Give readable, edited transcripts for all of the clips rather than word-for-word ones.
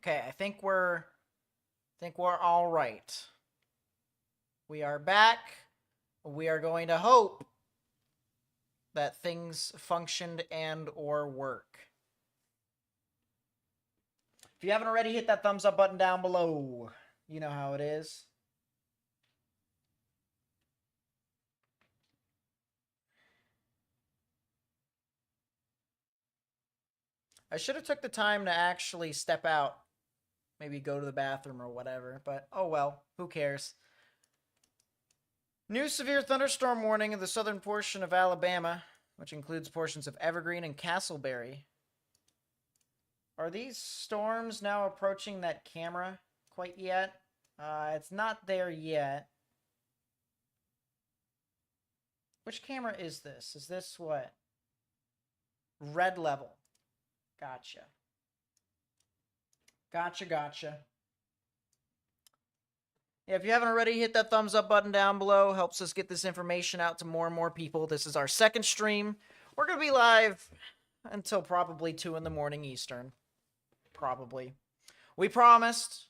Okay, I think we're all right. We are back. We are going to hope that things functioned and or work. If you haven't already, hit that thumbs up button down below. You know how it is. I should have took the time to actually step out. Maybe go to the bathroom or whatever, but oh well, who cares? New severe thunderstorm warning in the southern portion of Alabama, which includes portions of Evergreen and Castleberry. Are these storms now approaching that camera quite yet? It's not there yet. Which camera is this? Is this what? Red level. Gotcha. Gotcha. Yeah, if you haven't already, hit that thumbs up button down below. Helps us get this information out to more and more people. This is our second stream. We're going to be live until probably 2 in the morning Eastern. Probably. We promised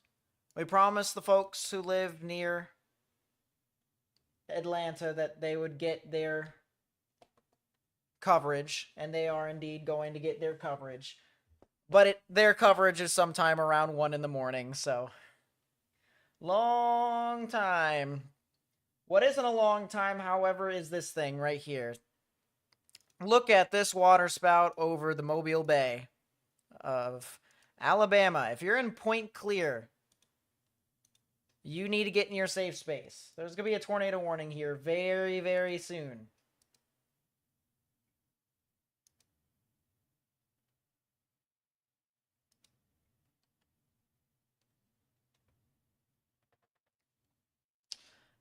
the folks who live near Atlanta that they would get their coverage, and they are indeed going to get their coverage. But their coverage is sometime around 1 in the morning, so long time. What isn't a long time, however, is this thing right here. Look at this water spout over the Mobile Bay of Alabama. If you're in Point Clear, you need to get in your safe space. There's going to be a tornado warning here very, very soon.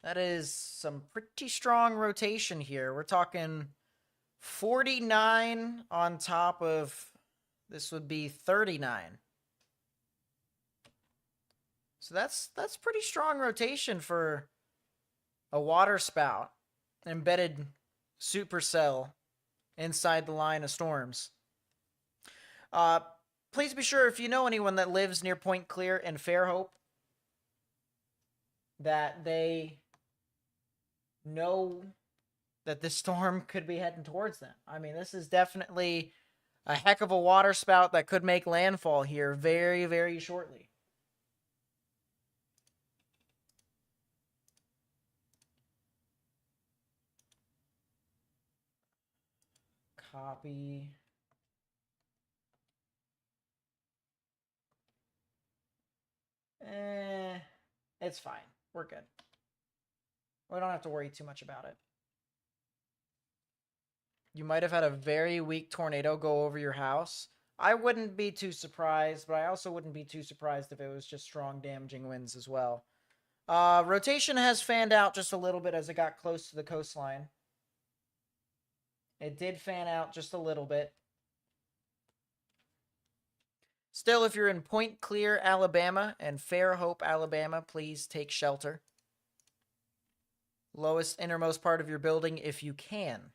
That is some pretty strong rotation here. We're talking 49 on top of, this would be 39. So that's pretty strong rotation for a water spout embedded supercell inside the line of storms. Please be sure, if you know anyone that lives near Point Clear and Fairhope, that they know that this storm could be heading towards them. I mean, this is definitely a heck of a water spout that could make landfall here very, very shortly. Copy. It's fine. We're good. We don't have to worry too much about it. You might have had a very weak tornado go over your house. I wouldn't be too surprised, but I also wouldn't be too surprised if it was just strong damaging winds as well. Rotation has fanned out just a little bit as it got close to the coastline. It did fan out just a little bit. Still, if you're in Point Clear, Alabama, and Fairhope, Alabama, please take shelter. Lowest, innermost part of your building if you can.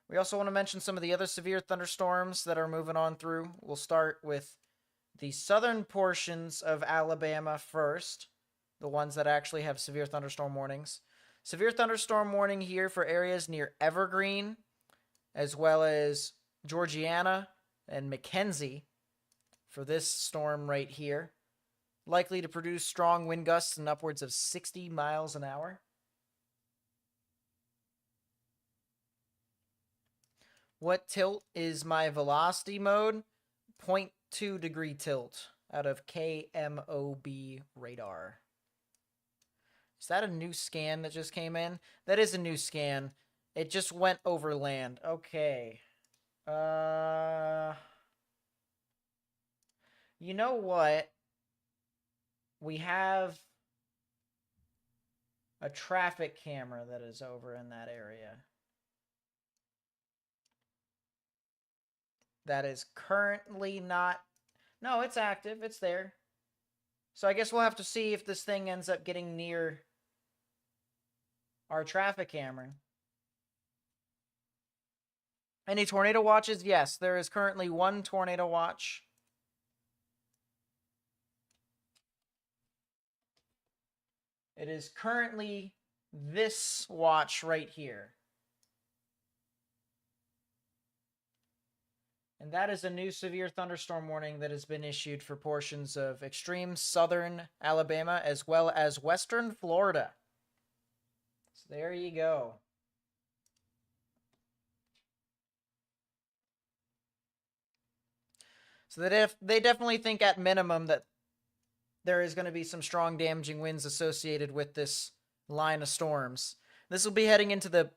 We also want to mention some of the other severe thunderstorms that are moving on through. We'll start with the southern portions of Alabama first, the ones that actually have severe thunderstorm warnings. Severe thunderstorm warning here for areas near Evergreen, as well as Georgiana and McKenzie for this storm right here. Likely to produce strong wind gusts and upwards of 60 miles an hour. What tilt is my velocity mode? 0.2 degree tilt out of KMOB radar. Is that a new scan that just came in? That is a new scan. It just went over land. Okay. You know what? We have a traffic camera that is over in that area. That is currently not... No, it's active. It's there. So I guess we'll have to see if this thing ends up getting near our traffic camera. Any tornado watches? Yes, there is currently one tornado watch It is currently this watch right here. And that is a new severe thunderstorm warning that has been issued for portions of extreme southern Alabama as well as western Florida. So there you go. So they definitely think at minimum that there is going to be some strong damaging winds associated with this line of storms. This will be heading into the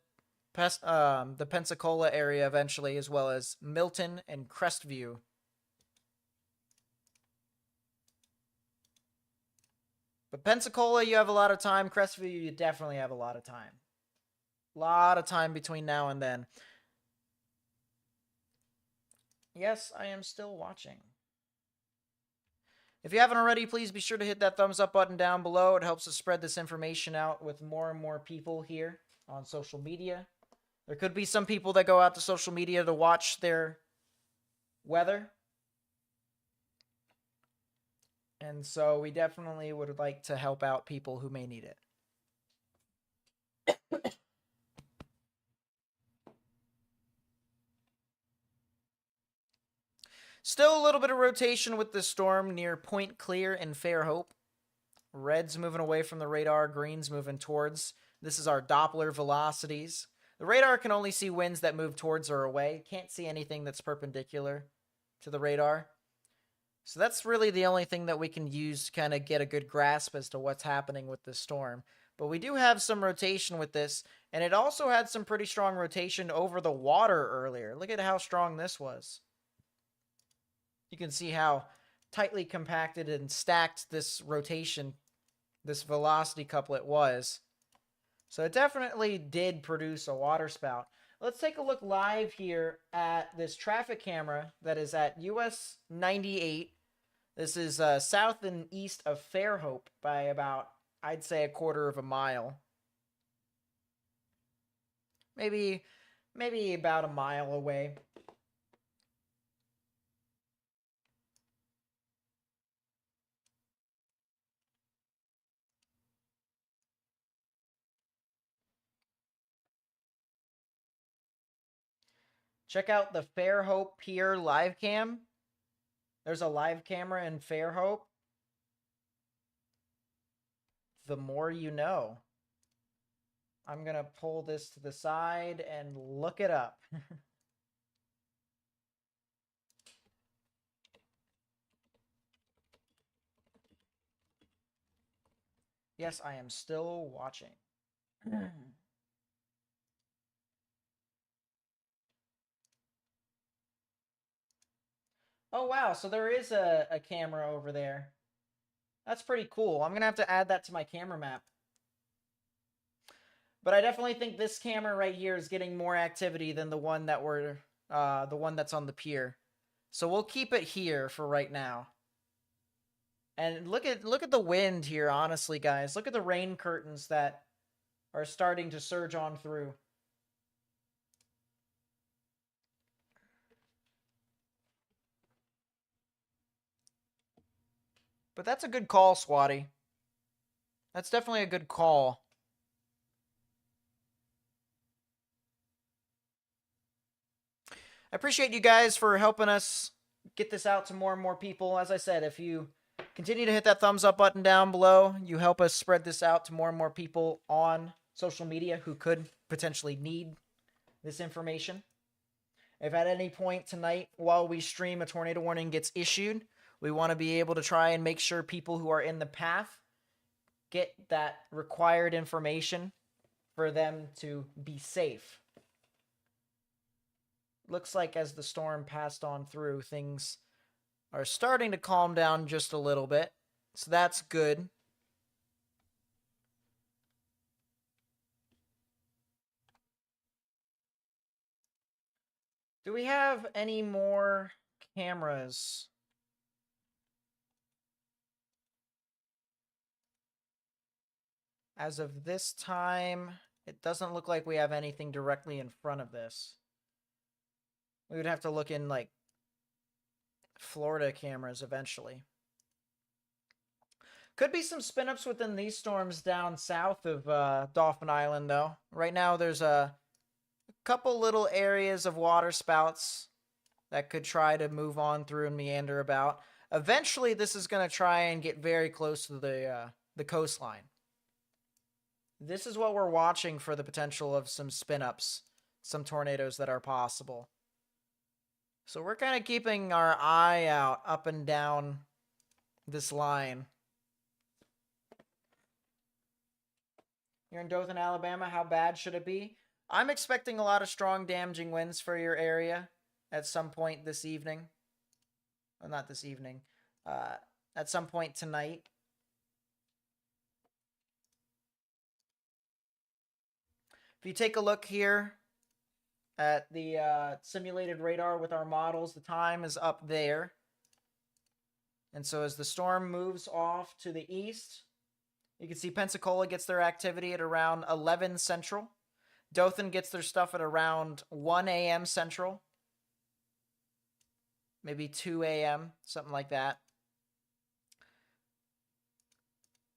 Pensacola area eventually, as well as Milton and Crestview. But Pensacola, you have a lot of time. Crestview, you definitely have a lot of time. A lot of time between now and then. Yes, I am still watching. If you haven't already, please be sure to hit that thumbs up button down below. It helps us spread this information out with more and more people here on social media. There could be some people that go out to social media to watch their weather. And so we definitely would like to help out people who may need it. Still a little bit of rotation with this storm near Point Clear and Fairhope. Red's moving away from the radar, green's moving towards. This is our Doppler velocities. The radar can only see winds that move towards or away. Can't see anything that's perpendicular to the radar. So that's really the only thing that we can use to kind of get a good grasp as to what's happening with this storm. But we do have some rotation with this, and it also had some pretty strong rotation over the water earlier. Look at how strong this was. You can see how tightly compacted and stacked this rotation, this velocity couplet was. So it definitely did produce a water spout. Let's take a look live here at this traffic camera that is at US 98. This is south and east of Fairhope by about, I'd say, 1/4 of a mile. Maybe about a mile away. Check out the Fairhope Pier live cam. There's a live camera in Fairhope. The more you know. I'm going to pull this to the side and look it up. Yes, I am still watching. Oh, wow. So there is a camera over there. That's pretty cool. I'm going to have to add that to my camera map. But I definitely think this camera right here is getting more activity than the one that the one that's on the pier. So we'll keep it here for right now. And look at the wind here, honestly, guys. Look at the rain curtains that are starting to surge on through. But that's a good call, Swatty. That's definitely a good call. I appreciate you guys for helping us get this out to more and more people. As I said, if you continue to hit that thumbs up button down below, you help us spread this out to more and more people on social media who could potentially need this information. If at any point tonight while we stream a tornado warning gets issued, we want to be able to try and make sure people who are in the path get that required information for them to be safe. Looks like as the storm passed on through, things are starting to calm down just a little bit. So that's good. Do we have any more cameras? As of this time, it doesn't look like we have anything directly in front of this. We would have to look in, like, Florida cameras eventually. Could be some spin-ups within these storms down south of Dolphin Island, though. Right now, there's a couple little areas of water spouts that could try to move on through and meander about. Eventually, this is going to try and get very close to the coastline. This is what we're watching for the potential of some spin-ups, some tornadoes that are possible. So we're kind of keeping our eye out up and down this line. You're in Dothan, Alabama. How bad should it be? I'm expecting a lot of strong damaging winds for your area at some point this evening. Well, not this evening. At some point tonight. If you take a look here at the simulated radar with our models, the time is up there. And so as the storm moves off to the east, you can see Pensacola gets their activity at around 11 Central. Dothan gets their stuff at around 1 a.m. Central. Maybe 2 a.m., something like that.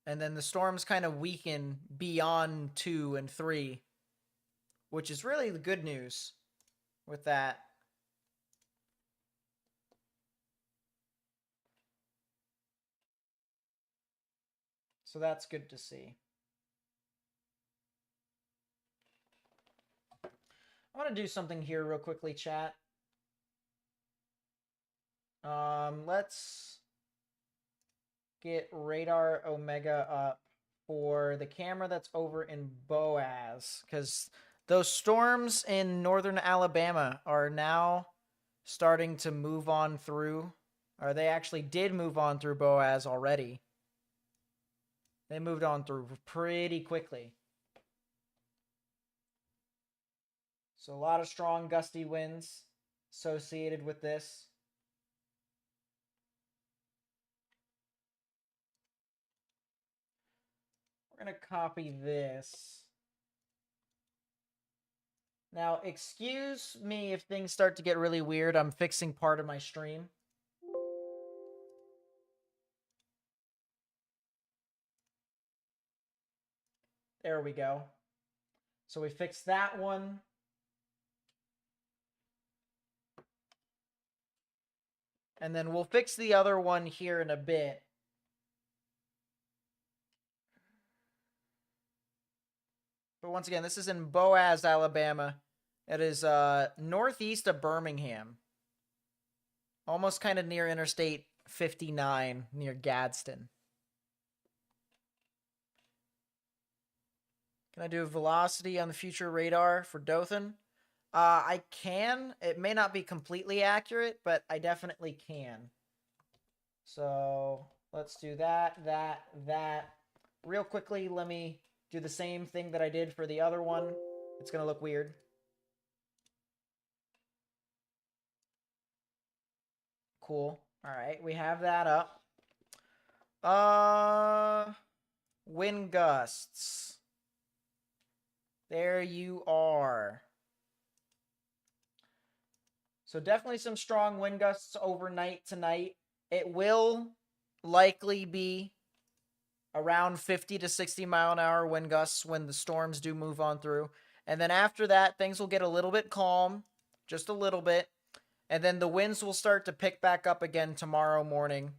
And then the storms kind of weaken beyond 2 and 3, which is really the good news with that. So that's good to see. I want to do something here real quickly, chat. Let's get Radar Omega up for the camera that's over in Boaz, because those storms in northern Alabama are now starting to move on through, or they actually did move on through Boaz already. They moved on through pretty quickly. So a lot of strong gusty winds associated with this. We're going to copy this. Now, excuse me if things start to get really weird. I'm fixing part of my stream. There we go. So we fixed that one. And then we'll fix the other one here in a bit. But once again, this is in Boaz, Alabama. It is northeast of Birmingham. Almost kind of near Interstate 59, near Gadsden. Can I do a velocity on the future radar for Dothan? I can. It may not be completely accurate, but I definitely can. So let's do that. Real quickly, let me do the same thing that I did for the other one. It's going to look weird. Cool. All right, we have that up. Wind gusts. There you are. So definitely some strong wind gusts overnight tonight. It will likely be around 50 to 60 mile an hour wind gusts when the storms do move on through. And then after that, things will get a little bit calm, just a little bit. And then the winds will start to pick back up again tomorrow morning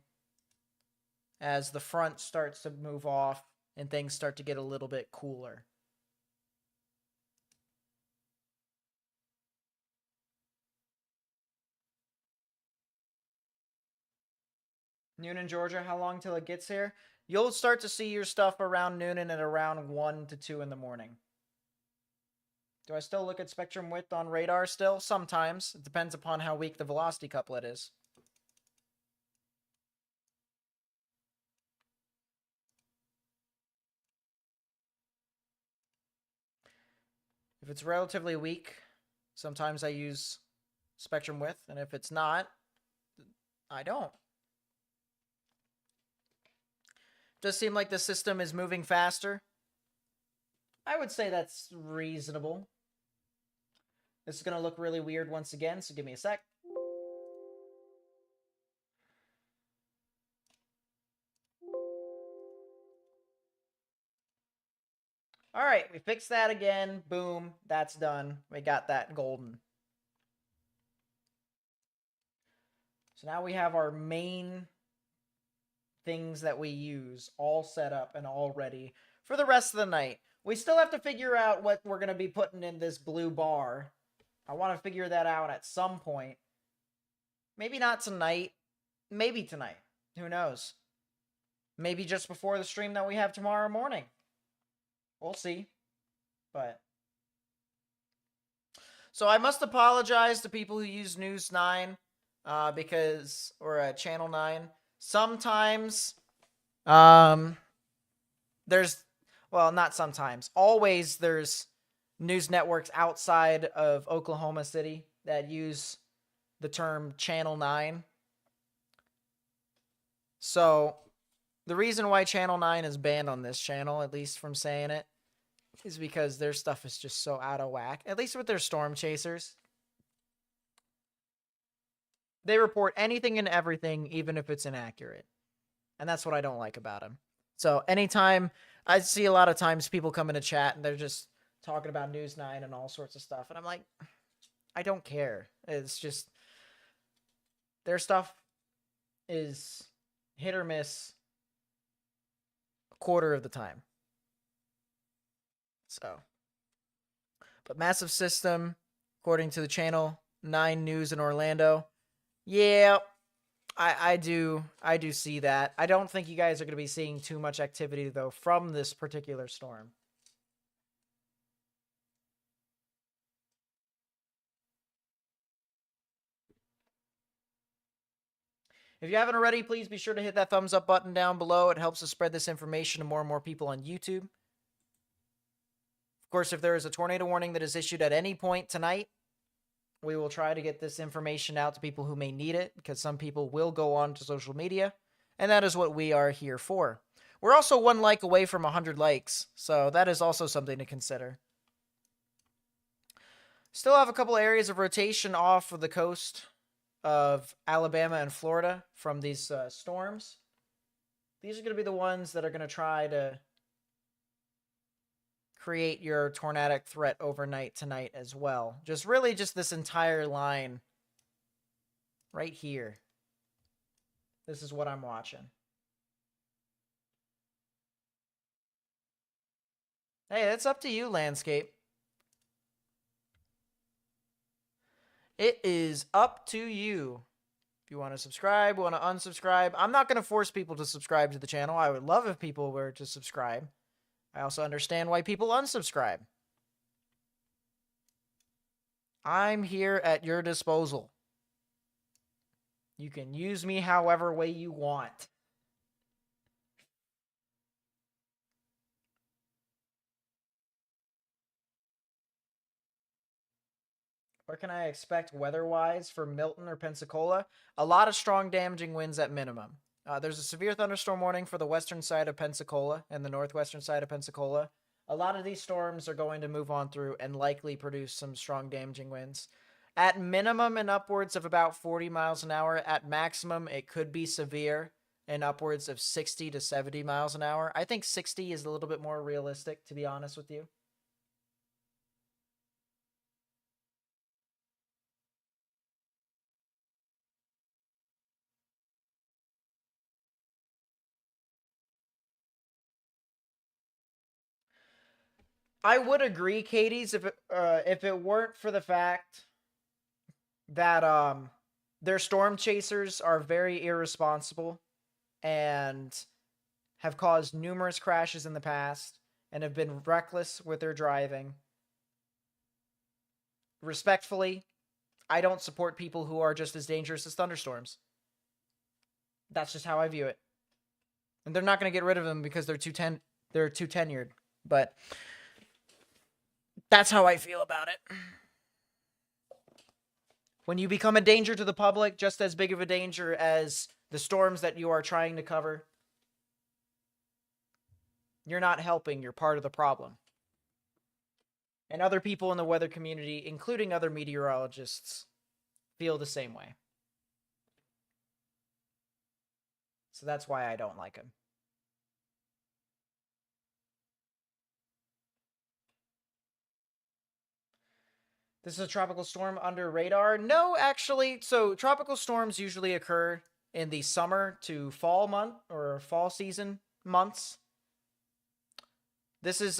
as the front starts to move off and things start to get a little bit cooler. Noonan, Georgia, how long till it gets here? You'll start to see your stuff around Noonan at around 1 to 2 in the morning. Do I still look at spectrum width on radar still? Sometimes. It depends upon how weak the velocity couplet is. If it's relatively weak, sometimes I use spectrum width, and if it's not, I don't. Does seem like the system is moving faster. I would say that's reasonable. This is going to look really weird once again, so give me a sec. All right, we fixed that again. Boom, that's done. We got that golden. So now we have our main things that we use all set up and all ready for the rest of the night. We still have to figure out what we're going to be putting in this blue bar. I want to figure that out at some point. Maybe not tonight. Maybe tonight. Who knows? Maybe just before the stream that we have tomorrow morning. We'll see. But so I must apologize to people who use News 9 because or Channel 9. Sometimes there's well, not sometimes. Always there's news networks outside of Oklahoma City that use the term Channel 9. So the reason why Channel 9 is banned on this channel, at least from saying it, is because their stuff is just so out of whack. At least with their storm chasers. They report anything and everything, even if it's inaccurate. And that's what I don't like about them. So anytime I see a lot of times people come into chat and they're just talking about News 9 and all sorts of stuff. And I'm like, I don't care. It's just their stuff is hit or miss a quarter of the time. So, but massive system, according to the Channel 9 News in Orlando. Yeah, I do see that. I don't think you guys are going to be seeing too much activity, though, from this particular storm. If you haven't already, please be sure to hit that thumbs up button down below. It helps us spread this information to more and more people on YouTube. Of course, if there is a tornado warning that is issued at any point tonight, we will try to get this information out to people who may need it, because some people will go on to social media, and that is what we are here for. We're also 1 like away from 100 likes, so that is also something to consider. Still have a couple areas of rotation off of the coast of Alabama and Florida from these storms. These are going to be the ones that are going to try to create your tornadic threat overnight tonight as well. Just really just this entire line right here. This is what I'm watching. Hey, that's up to you, landscape. It is up to you. If you want to subscribe, want to unsubscribe. I'm not going to force people to subscribe to the channel. I would love if people were to subscribe. I also understand why people unsubscribe. I'm here at your disposal. You can use me however way you want. What can I expect weather-wise for Milton or Pensacola? A lot of strong damaging winds at minimum. There's a severe thunderstorm warning for the western side of Pensacola and the northwestern side of Pensacola. A lot of these storms are going to move on through and likely produce some strong damaging winds. At minimum and upwards of about 40 miles an hour. At maximum, it could be severe and upwards of 60 to 70 miles an hour. I think 60 is a little bit more realistic, to be honest with you. I would agree, Katie's, if it weren't for the fact that their storm chasers are very irresponsible and have caused numerous crashes in the past and have been reckless with their driving. Respectfully, I don't support people who are just as dangerous as thunderstorms. That's just how I view it. And they're not going to get rid of them because they're too tenured. But that's how I feel about it. When you become a danger to the public, just as big of a danger as the storms that you are trying to cover, you're not helping, you're part of the problem. And other people in the weather community, including other meteorologists, feel the same way. So that's why I don't like him. This is a tropical storm under radar. No, actually, so tropical storms usually occur in the summer to fall month or fall season months. This is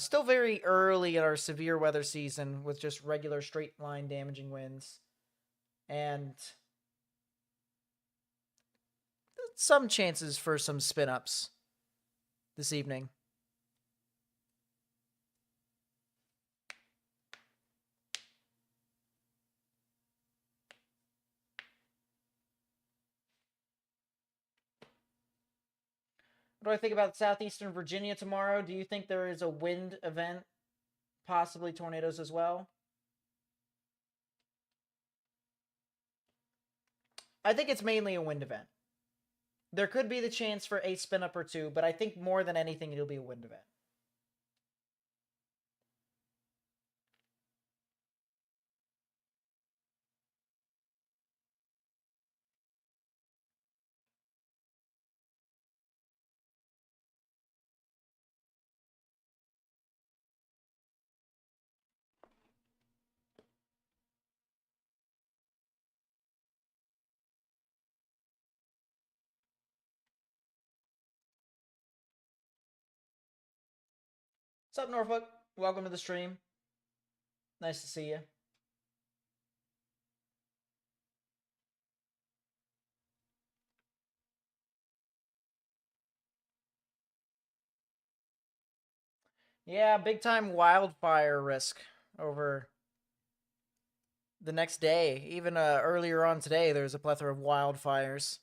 still very early in our severe weather season with just regular straight line damaging winds and some chances for some spin ups this evening. What do I think about southeastern Virginia tomorrow? Do you think there is a wind event, possibly tornadoes as well? I think it's mainly a wind event. There could be the chance for a spin up or two, but I think more than anything it'll be a wind event. What's up, Norfolk? Welcome to the stream. Nice to see you. Yeah, big time wildfire risk over the next day. Even earlier on today, there's a plethora of wildfires.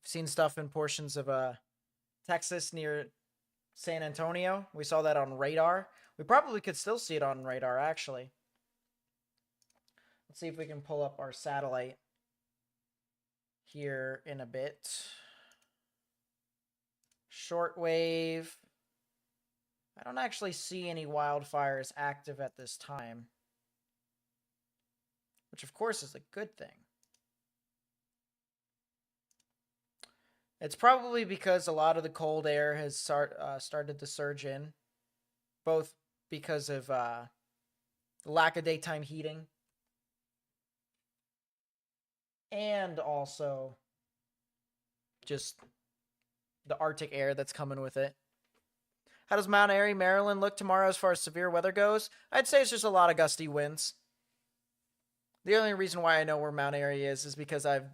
I've seen stuff in portions of Texas near San Antonio. We saw that on radar. We probably could still see it on radar, actually. Let's see if we can pull up our satellite here in a bit. Shortwave. I don't actually see any wildfires active at this time, which of course is a good thing. It's probably because a lot of the cold air has started to surge in, both because of lack of daytime heating and also just the Arctic air that's coming with it. How does Mount Airy, Maryland look tomorrow as far as severe weather goes? I'd say it's just a lot of gusty winds. The only reason why I know where Mount Airy is because I've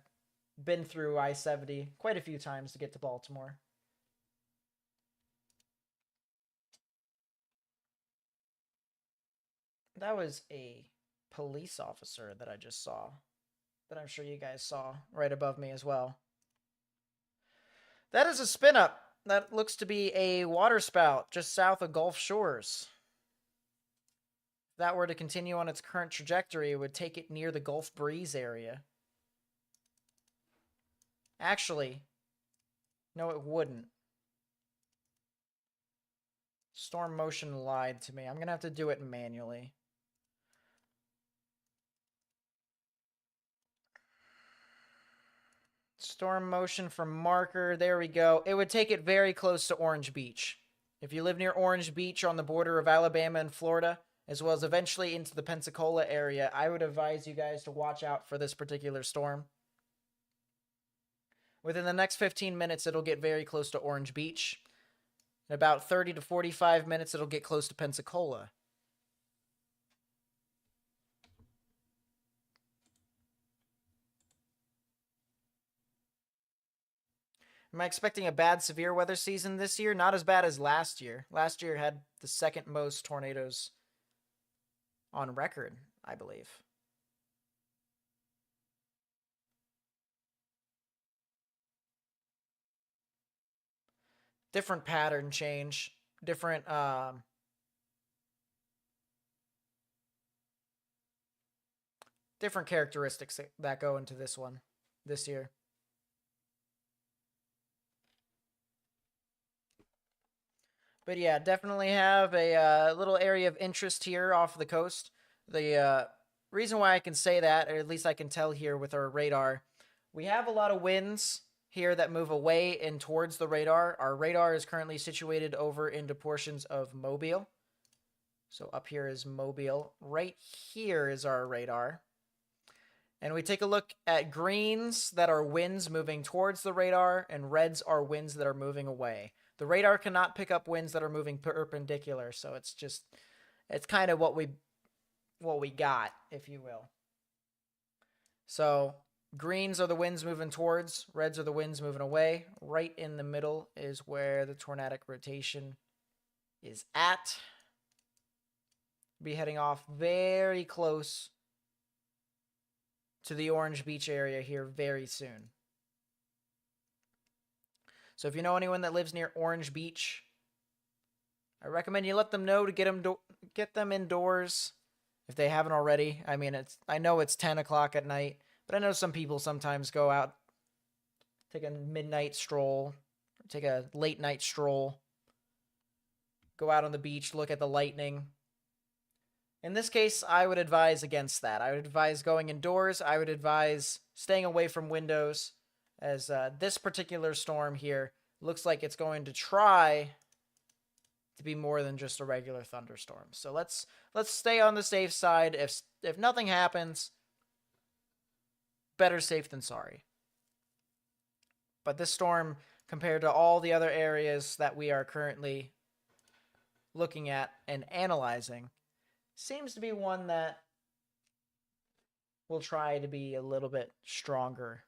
been through I-70 quite a few times to get to Baltimore. That was a police officer that I just saw, that I'm sure you guys saw right above me as well. That is a spin up. That looks to be a water spout just south of Gulf Shores. If that were to continue on its current trajectory, it would take it near the Gulf Breeze area. Actually, no, it wouldn't. Storm motion lied to me. I'm going to have to do it manually. Storm motion from marker. There we go. It would take it very close to Orange Beach. If you live near Orange Beach on the border of Alabama and Florida, as well as eventually into the Pensacola area, I would advise you guys to watch out for this particular storm. Within the next 15 minutes, it'll get very close to Orange Beach. In about 30 to 45 minutes, it'll get close to Pensacola. Am I expecting a bad severe weather season this year? Not as bad as last year. Last year had the second most tornadoes on record, I believe. Different pattern change. Different different characteristics that go into this one this year. But yeah, definitely have a little area of interest here off the coast. The reason why I can say that, or at least I can tell here with our radar, we have a lot of winds here that move away and towards the radar. Our radar is currently situated over into portions of Mobile. So up here is Mobile. Right here is our radar. And we take a look at greens that are winds moving towards the radar, and reds are winds that are moving away. The radar cannot pick up winds that are moving perpendicular, so it's kind of what we got, if you will. So greens are the winds moving towards, reds are the winds moving away. Right in the middle is where the tornadic rotation is at. Be heading off very close to the Orange Beach area here very soon. So if you know anyone that lives near Orange Beach, I recommend you let them know to get them indoors if they haven't already. I mean, I know it's 10 o'clock at night, but I know some people sometimes go out, take a midnight stroll, take a late night stroll, go out on the beach, look at the lightning. In this case, I would advise against that. I would advise going indoors. I would advise staying away from windows, as this particular storm here looks like it's going to try to be more than just a regular thunderstorm. So let's stay on the safe side. If nothing happens, better safe than sorry. But this storm, compared to all the other areas that we are currently looking at and analyzing, seems to be one that will try to be a little bit stronger.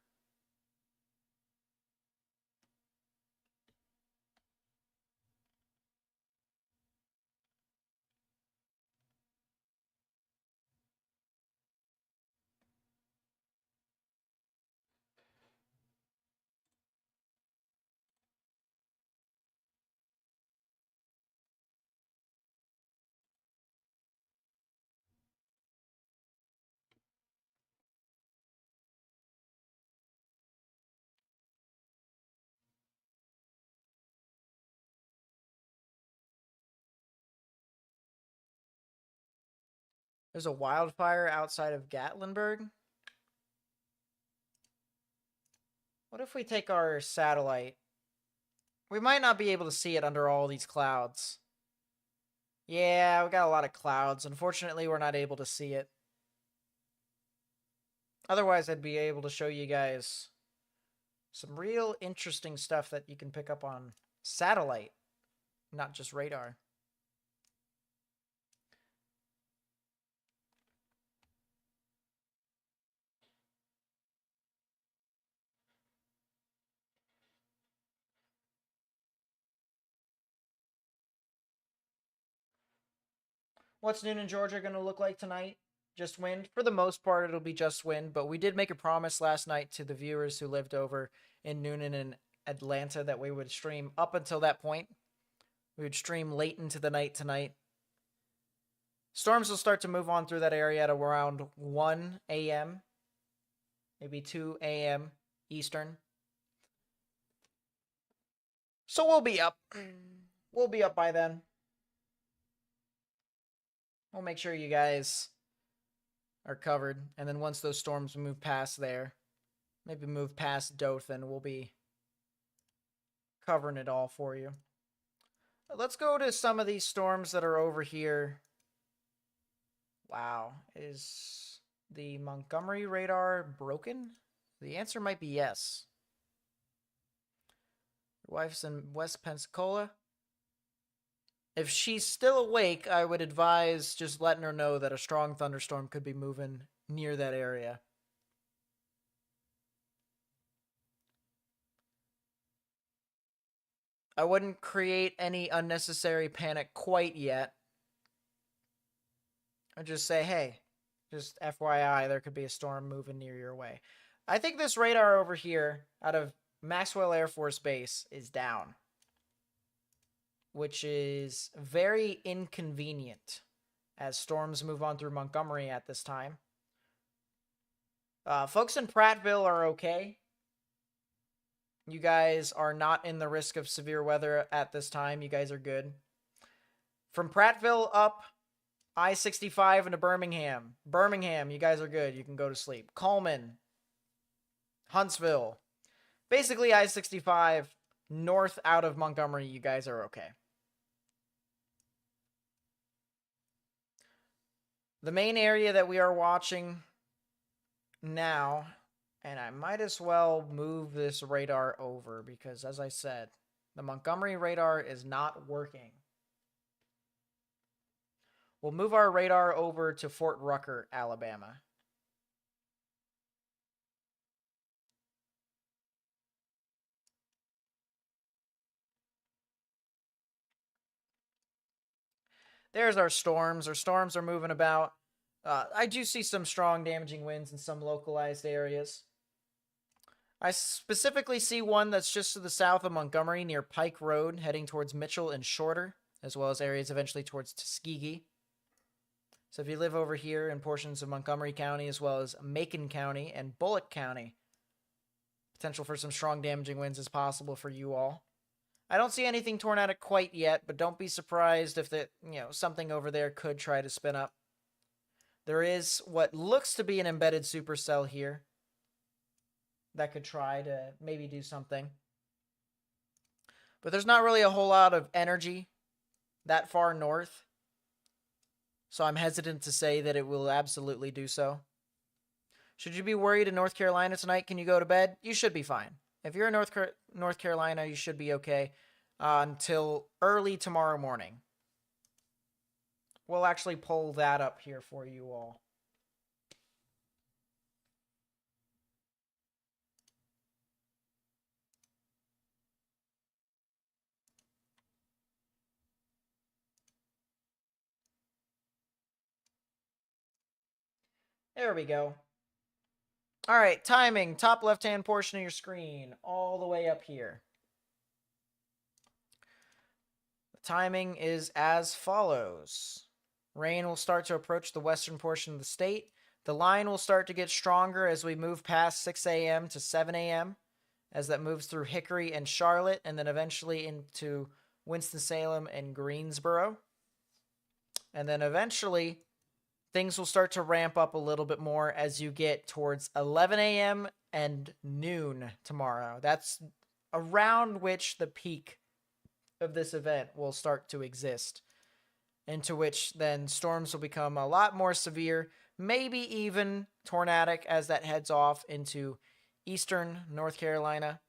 There's a wildfire outside of Gatlinburg. What if we take our satellite? We might not be able to see it under all these clouds. Yeah, we got a lot of clouds. Unfortunately, we're not able to see it. Otherwise, I'd be able to show you guys some real interesting stuff that you can pick up on satellite, not just radar. What's Noonan, Georgia going to look like tonight? Just wind? For the most part, it'll be just wind, but we did make a promise last night to the viewers who lived over in Noonan and Atlanta that we would stream up until that point. We would stream late into the night tonight. Storms will start to move on through that area at around 1 a.m., maybe 2 a.m. Eastern. So we'll be up. We'll be up by then. We'll make sure you guys are covered. And then once those storms move past there, maybe move past Dothan, we'll be covering it all for you. Let's go to some of these storms that are over here. Wow. Is the Montgomery radar broken? The answer might be yes. Your wife's in West Pensacola. If she's still awake, I would advise just letting her know that a strong thunderstorm could be moving near that area. I wouldn't create any unnecessary panic quite yet. I'd just say, hey, just FYI, there could be a storm moving near your way. I think this radar over here out of Maxwell Air Force Base is down, which is very inconvenient as storms move on through Montgomery at this time. Folks in Prattville are okay. You guys are not in the risk of severe weather at this time. You guys are good. From Prattville up, I-65 into Birmingham. Birmingham, you guys are good. You can go to sleep. Coleman, Huntsville. Basically, I-65 north out of Montgomery, you guys are okay. The main area that we are watching now, and I might as well move this radar over because, as I said, the Montgomery radar is not working. We'll move our radar over to Fort Rucker, Alabama. There's our storms. Our storms are moving about. I do see some strong damaging winds in some localized areas. I specifically see one that's just to the south of Montgomery near Pike Road, heading towards Mitchell and Shorter, as well as areas eventually towards Tuskegee. So if you live over here in portions of Montgomery County, as well as Macon County and Bullock County, potential for some strong damaging winds is possible for you all. I don't see anything tornadic quite yet, but don't be surprised if something over there could try to spin up. There is what looks to be an embedded supercell here that could try to maybe do something. But there's not really a whole lot of energy that far north, so I'm hesitant to say that it will absolutely do so. Should you be worried in North Carolina tonight, can you go to bed? You should be fine. If you're in North Carolina, you should be okay until early tomorrow morning. We'll actually pull that up here for you all. There we go. All right, timing, top left-hand portion of your screen, all the way up here. The timing is as follows. Rain will start to approach the western portion of the state. The line will start to get stronger as we move past 6 a.m. to 7 a.m., as that moves through Hickory and Charlotte, and then eventually into Winston-Salem and Greensboro. And then eventually, things will start to ramp up a little bit more as you get towards 11 a.m. and noon tomorrow. That's around which the peak of this event will start to exist, into which then storms will become a lot more severe, maybe even tornadic as that heads off into eastern North Carolina,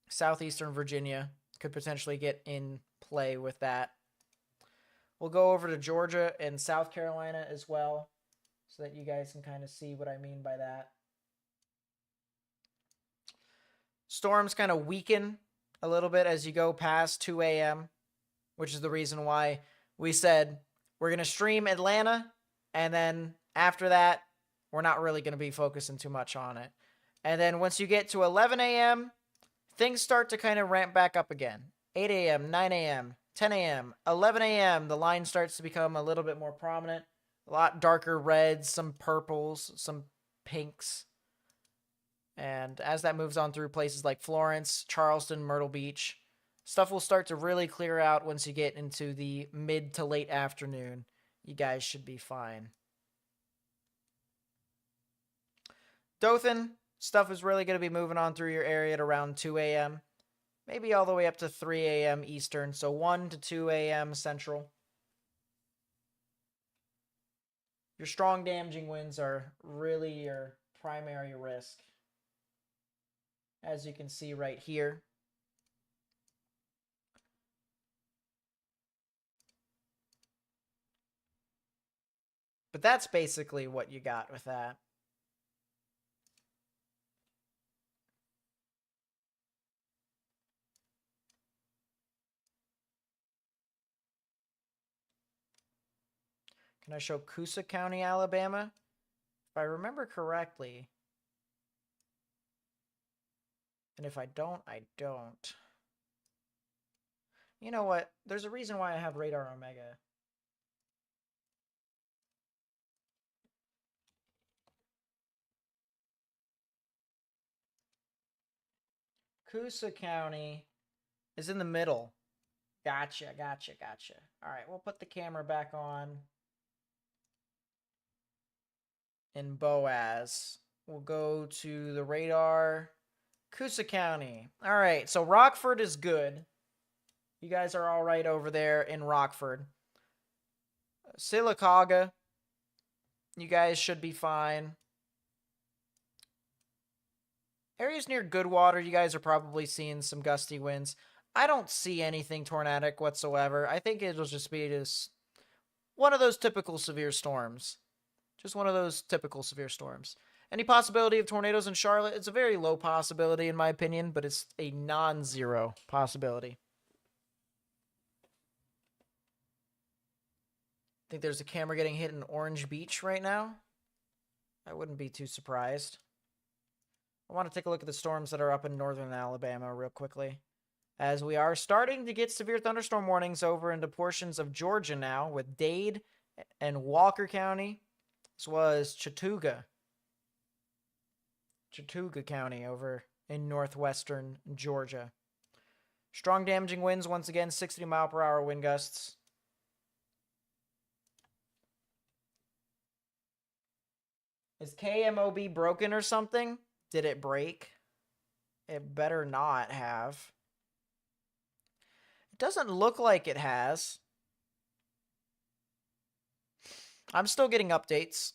southeastern Virginia could potentially get in play with that. We'll go over to Georgia and South Carolina as well, so that you guys can kind of see what I mean by that. Storms kind of weaken a little bit as you go past 2 a.m., which is the reason why we said we're going to stream Atlanta, and then after that, we're not really going to be focusing too much on it. And then once you get to 11 a.m., things start to kind of ramp back up again. 8 a.m., 9 a.m., 10 a.m., 11 a.m., the line starts to become a little bit more prominent. A lot darker reds, some purples, some pinks. And as that moves on through places like Florence, Charleston, Myrtle Beach, stuff will start to really clear out once you get into the mid to late afternoon. You guys should be fine. Dothan, stuff is really going to be moving on through your area at around 2 a.m., maybe all the way up to 3 a.m. Eastern, so 1 to 2 a.m. Central. Your strong damaging winds are really your primary risk, as you can see right here. But that's basically what you got with that. Can I show Coosa County, Alabama? If I remember correctly, and if I don't, I don't. You know what? There's a reason why I have Radar Omega. Coosa County is in the middle. Gotcha. All right, we'll put the camera back on. In Boaz, we'll go to the radar. Coosa County. All right, so Rockford is good. You guys are all right over there in Rockford. Sylacauga, you guys should be fine. Areas near Goodwater, you guys are probably seeing some gusty winds. I don't see anything tornadic whatsoever. I think it'll just be one of those typical severe storms. Just one of those typical severe storms. Any possibility of tornadoes in Charlotte? It's a very low possibility in my opinion, but it's a non-zero possibility. I think there's a camera getting hit in Orange Beach right now. I wouldn't be too surprised. I want to take a look at the storms that are up in northern Alabama real quickly, as we are starting to get severe thunderstorm warnings over into portions of Georgia now with Dade and Walker County, as well as Chattooga County over in northwestern Georgia. Strong damaging winds, once again, 60-mile-per-hour wind gusts. Is KMOB broken or something? Did it break? It better not have. It doesn't look like it has. I'm still getting updates.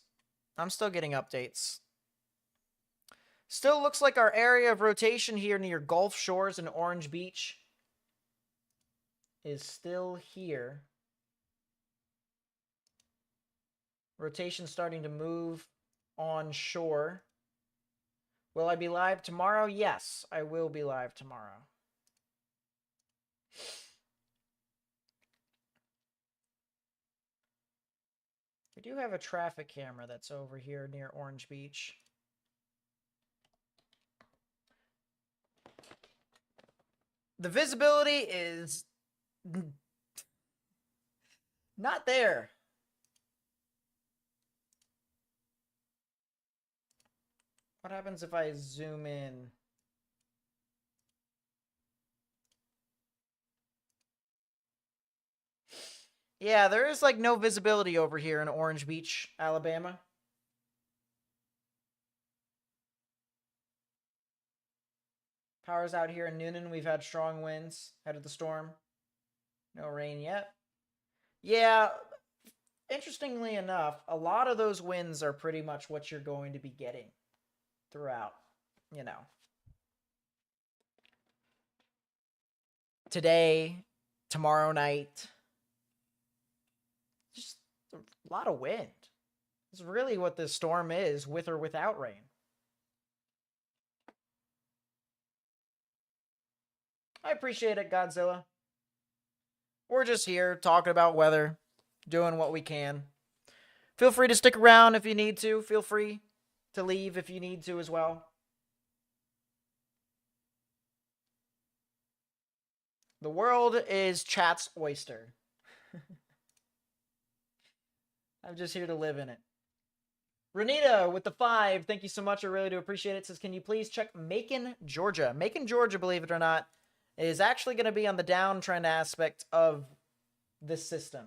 Still looks like our area of rotation here near Gulf Shores and Orange Beach is still here. Rotation starting to move on shore. Will I be live tomorrow? Yes, I will be live tomorrow. We do have a traffic camera that's over here near Orange Beach. The visibility is not there. What happens if I zoom in? Yeah, there is like no visibility over here in Orange Beach, Alabama. Power's out here in Noonan. We've had strong winds ahead of the storm. No rain yet. Yeah, interestingly enough, a lot of those winds are pretty much what you're going to be getting throughout, you know. Today, tomorrow night. Just a lot of wind. It's really what this storm is, with or without rain. I appreciate it, Godzilla. We're just here talking about weather, doing what we can. Feel free to stick around if you need to. Feel free to leave if you need to as well. The world is chat's oyster. I'm just here to live in it. Renita with the 5, thank you so much. I really do appreciate it. Says, can you please check Macon, Georgia? Macon, Georgia, believe it or not, is actually going to be on the downtrend aspect of this system.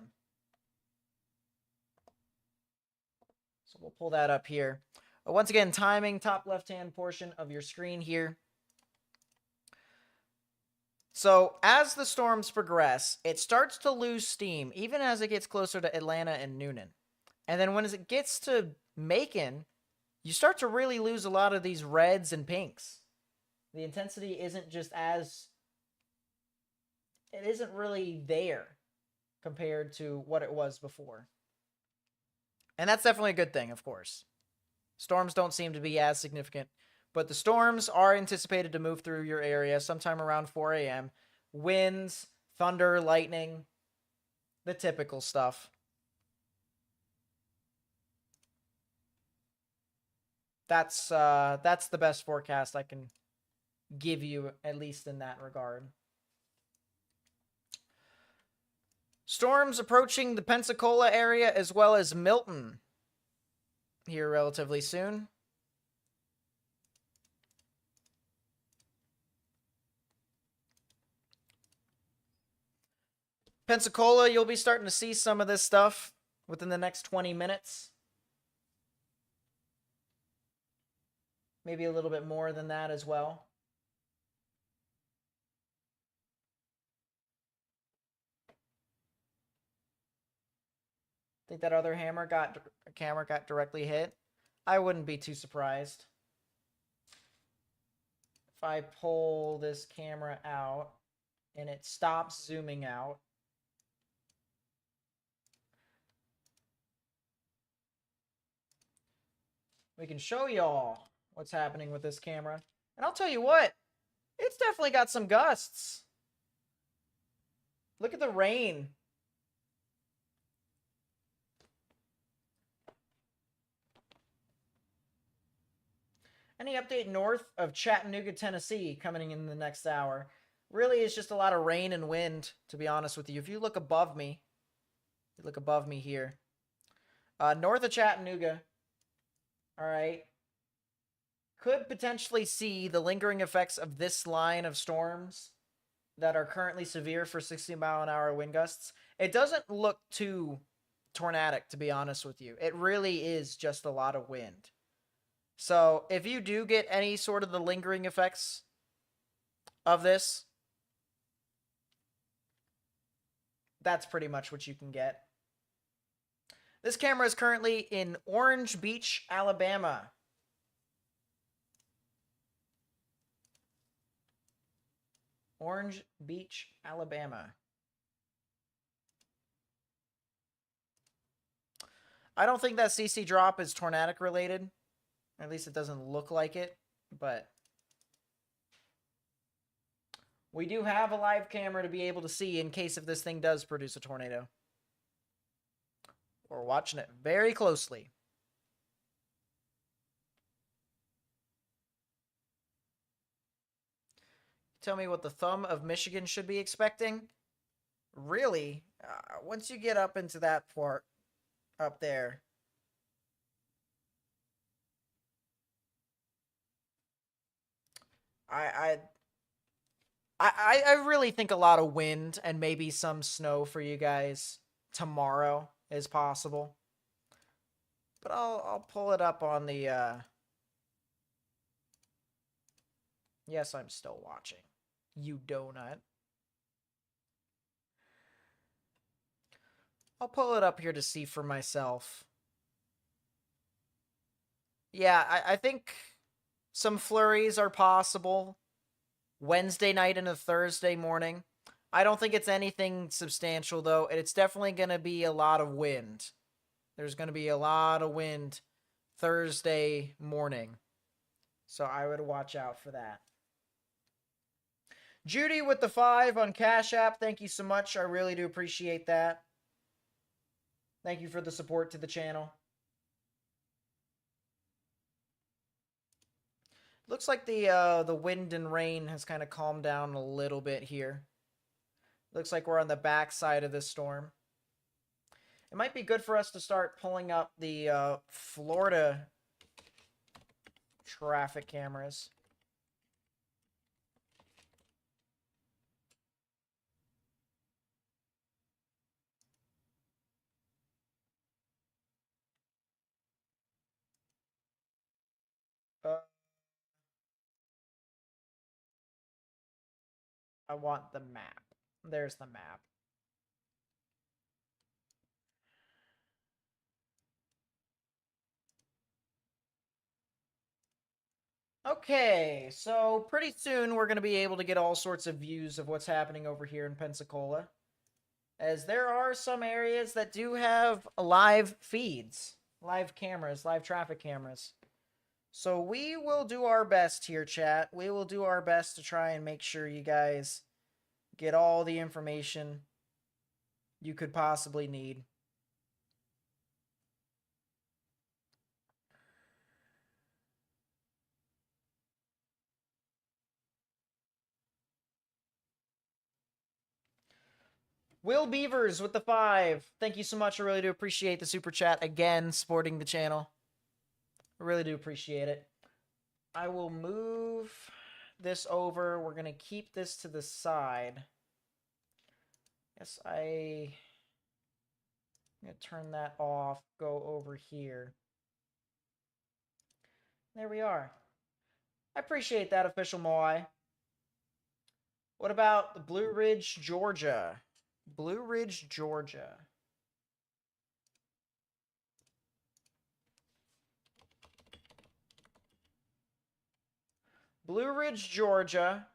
So we'll pull that up here. Once again, timing, top left-hand portion of your screen here. So as the storms progress, it starts to lose steam, even as it gets closer to Atlanta and Noonan. And then when it gets to Macon, you start to really lose a lot of these reds and pinks. The intensity isn't just as... It isn't really there compared to what it was before. And that's definitely a good thing, of course. Storms don't seem to be as significant. But the storms are anticipated to move through your area sometime around 4 a.m. Winds, thunder, lightning, the typical stuff. That's the best forecast I can give you, at least in that regard. Storms approaching the Pensacola area as well as Milton here relatively soon. Pensacola, you'll be starting to see some of this stuff within the next 20 minutes. Maybe a little bit more than that as well. Think that other camera got directly hit? I wouldn't be too surprised. If I pull this camera out and it stops zooming out, we can show y'all what's happening with this camera. And I'll tell you what, it's definitely got some gusts. Look at the rain. Any update north of Chattanooga, Tennessee coming in the next hour? Really, it's just a lot of rain and wind, to be honest with you. If you look above me, here. North of Chattanooga, all right, could potentially see the lingering effects of this line of storms that are currently severe for 60-mile-an-hour wind gusts. It doesn't look too tornadic, to be honest with you. It really is just a lot of wind. So if you do get any sort of the lingering effects of this, that's pretty much what you can get. This camera is currently in Orange Beach, Alabama. Orange Beach, Alabama. I don't think that CC drop is tornadic related. At least it doesn't look like it, but we do have a live camera to be able to see in case if this thing does produce a tornado. We're watching it very closely. Tell me what the thumb of Michigan should be expecting. Really, once you get up into that part up there, I really think a lot of wind and maybe some snow for you guys tomorrow is possible. But I'll pull it up on the Yes, I'm still watching. You donut. I'll pull it up here to see for myself. Yeah, I think some flurries are possible. Wednesday night and a Thursday morning. I don't think it's anything substantial, though. It's definitely going to be a lot of wind. There's going to be a lot of wind Thursday morning. So I would watch out for that. Judy with the 5 on Cash App. Thank you so much. I really do appreciate that. Thank you for the support to the channel. Looks like the wind and rain has kind of calmed down a little bit here. Looks like we're on the back side of this storm. It might be good for us to start pulling up the Florida traffic cameras. I want the map. There's the map. Okay, so pretty soon we're going to be able to get all sorts of views of what's happening over here in Pensacola, as there are some areas that do have live feeds, live cameras, live traffic cameras. So we will do our best here, chat. We will do our best to try and make sure you guys get all the information you could possibly need. Will Beavers with the 5. Thank you so much. I really do appreciate the super chat. Again, supporting the channel. I really do appreciate it. I will move this over. We're going to keep this to the side. Yes, I'm going to turn that off. Go over here. There we are. I appreciate that, Official Moai. What about Blue Ridge, Georgia? Blue Ridge, Georgia. Blue Ridge, Georgia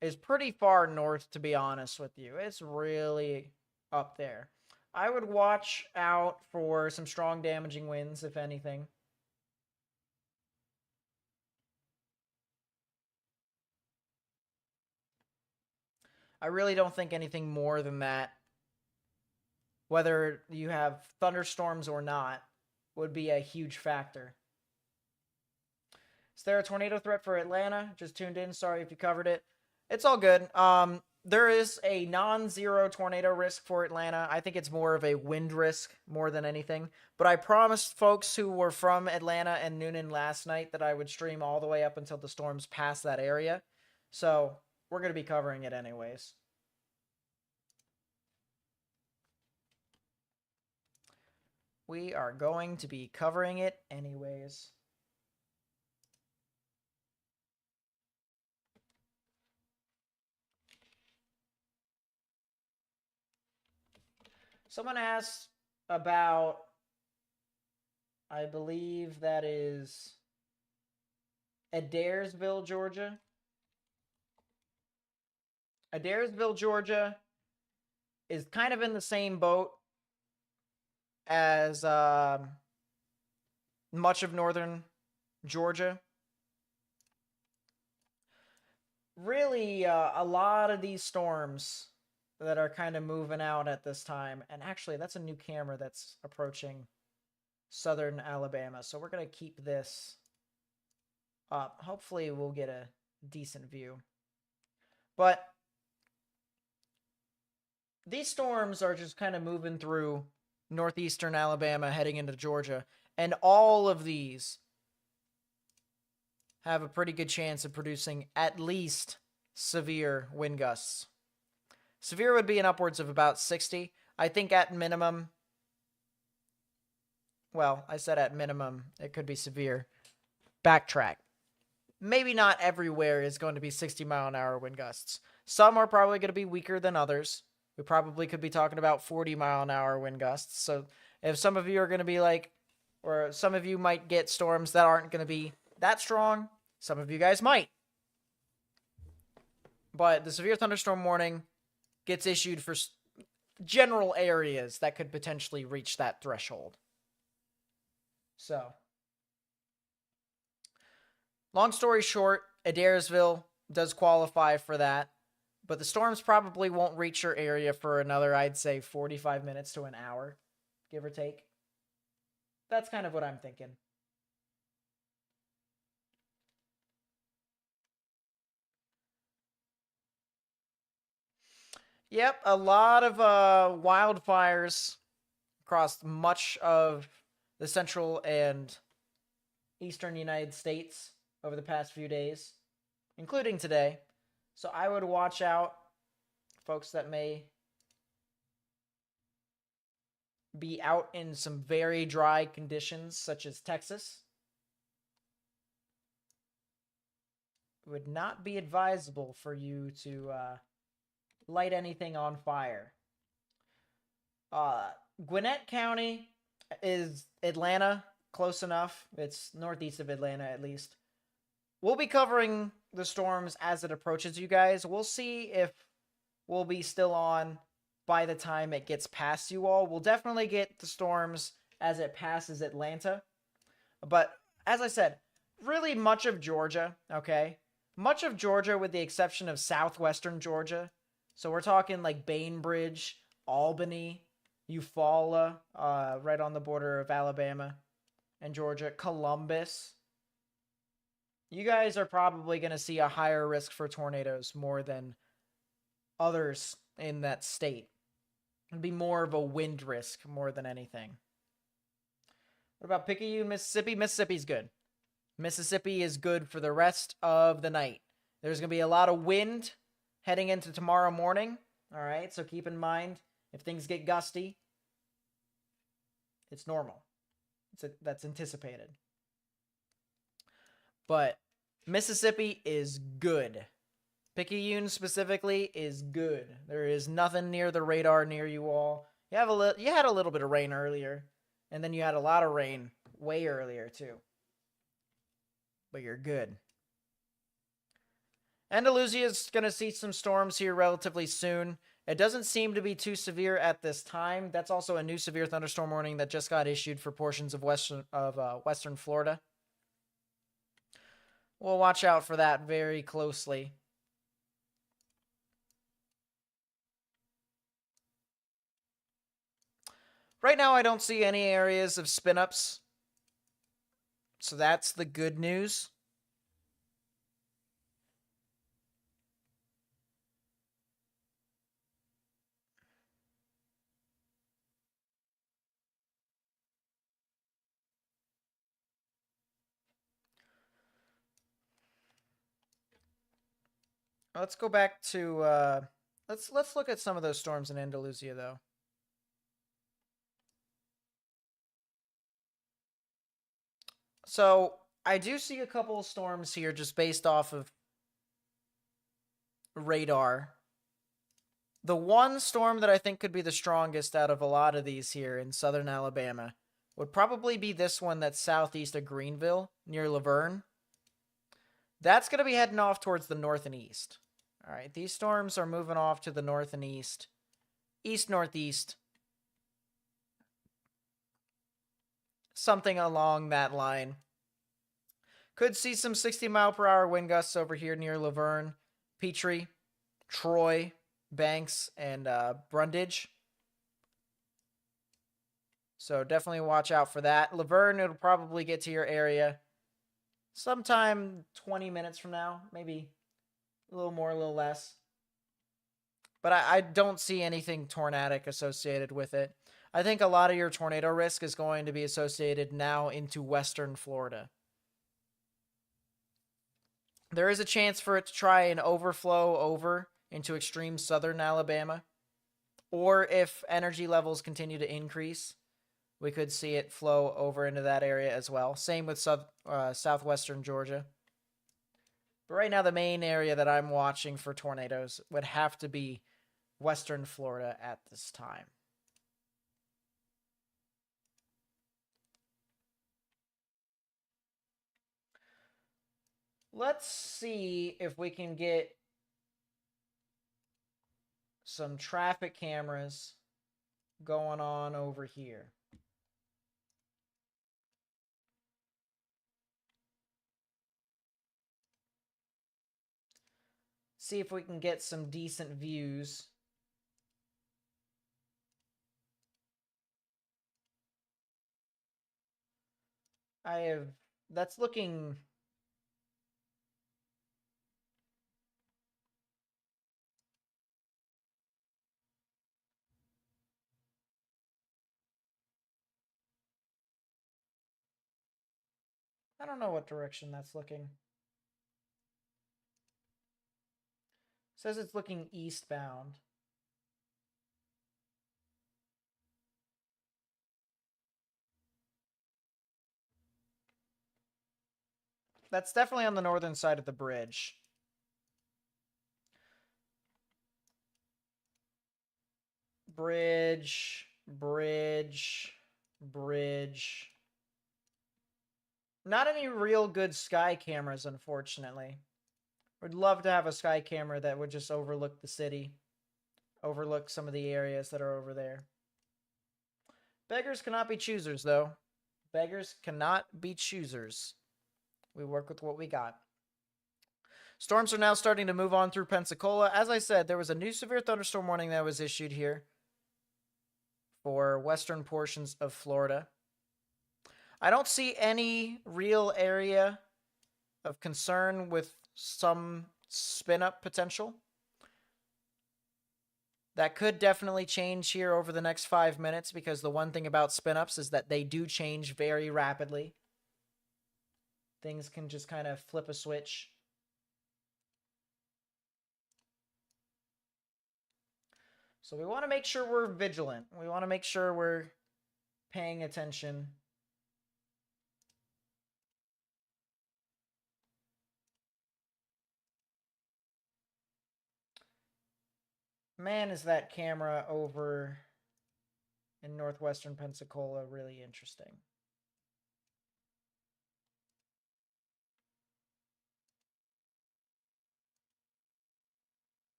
is pretty far north, to be honest with you. It's really up there. I would watch out for some strong damaging winds, if anything. I really don't think anything more than that, whether you have thunderstorms or not, would be a huge factor. Is there a tornado threat for Atlanta? Just tuned in. Sorry if you covered it. It's all good. There is a non-zero tornado risk for Atlanta. I think it's more of a wind risk more than anything. But I promised folks who were from Atlanta and Noonan last night that I would stream all the way up until the storms pass that area. So we're going to be covering it anyways. We are going to be covering it anyways. Someone asked about, I believe that is Adairsville, Georgia. Adairsville, Georgia is kind of in the same boat as much of northern Georgia. Really, a lot of these storms that are kind of moving out at this time. And actually, that's a new camera that's approaching southern Alabama. So we're going to keep this up. Hopefully, we'll get a decent view. But these storms are just kind of moving through northeastern Alabama, heading into Georgia. And all of these have a pretty good chance of producing at least severe wind gusts. Severe would be in upwards of about 60. I think at minimum, well, I said at minimum, it could be severe. Backtrack. Maybe not everywhere is going to be 60-mile-an-hour wind gusts. Some are probably going to be weaker than others. We probably could be talking about 40-mile-an-hour wind gusts. So if some of you are going to be like, or some of you might get storms that aren't going to be that strong, some of you guys might. But the severe thunderstorm warning gets issued for general areas that could potentially reach that threshold. So, long story short, Adairsville does qualify for that, but the storms probably won't reach your area for another, I'd say, 45 minutes to an hour, give or take. That's kind of what I'm thinking. Yep, a lot of wildfires across much of the central and eastern United States over the past few days, including today. So I would watch out, folks that may be out in some very dry conditions, such as Texas. It would not be advisable for you to light anything on fire. Gwinnett County is Atlanta, close enough. It's northeast of Atlanta, at least. We'll be covering the storms as it approaches you guys. We'll see if we'll be still on by the time it gets past you all. We'll definitely get the storms as it passes Atlanta. But as I said, really much of Georgia, okay? Much of Georgia with the exception of southwestern Georgia. So we're talking like Bainbridge, Albany, Eufaula, right on the border of Alabama and Georgia, Columbus. You guys are probably going to see a higher risk for tornadoes more than others in that state. It'd be more of a wind risk more than anything. What about Picayune, Mississippi? Mississippi's good. Mississippi is good for the rest of the night. There's going to be a lot of wind heading into tomorrow morning. All right, so keep in mind, if things get gusty, it's normal. That's anticipated. But Mississippi is good. Picayune specifically is good. There is nothing near the radar near you all. You had a little bit of rain earlier, and then you had a lot of rain way earlier too. But you're good. Andalusia is going to see some storms here relatively soon. It doesn't seem to be too severe at this time. That's also a new severe thunderstorm warning that just got issued for portions of western Florida. We'll watch out for that very closely. Right now, I don't see any areas of spin-ups. So that's the good news. Let's go back to let's look at some of those storms in Andalusia though. So I do see a couple of storms here just based off of radar. The one storm that I think could be the strongest out of a lot of these here in southern Alabama would probably be this one that's southeast of Greenville near Laverne. That's going to be heading off towards the north and east. All right, these storms are moving off to the north and east. East-northeast. Something along that line. Could see some 60-mile-per-hour wind gusts over here near Laverne, Petrie, Troy, Banks, and Brundage. So definitely watch out for that. Laverne, it'll probably get to your area sometime 20 minutes from now. Maybe a little more, a little less. But I don't see anything tornadic associated with it. I think a lot of your tornado risk is going to be associated now into western Florida. There is a chance for it to try and overflow over into extreme southern Alabama. Or if energy levels continue to increase, we could see it flow over into that area as well. Same with southwestern Georgia. But right now, the main area that I'm watching for tornadoes would have to be western Florida at this time. Let's see if we can get some traffic cameras going on over here. See if we can get some decent views. That's looking... I don't know what direction that's looking. It says it's looking eastbound. That's definitely on the northern side of the bridge. Bridge. Not any real good sky cameras, unfortunately. Would love to have a sky camera that would just overlook the city. Overlook some of the areas that are over there. Beggars cannot be choosers, though. Beggars cannot be choosers. We work with what we got. Storms are now starting to move on through Pensacola. As I said, there was a new severe thunderstorm warning that was issued here for western portions of Florida. I don't see any real area of concern with some spin-up potential. That could definitely change here over the next 5 minutes because the one thing about spin-ups is that they do change very rapidly. Things can just kind of flip a switch. So we want to make sure we're vigilant. We want to make sure we're paying attention. Man, is that camera over in northwestern Pensacola really interesting.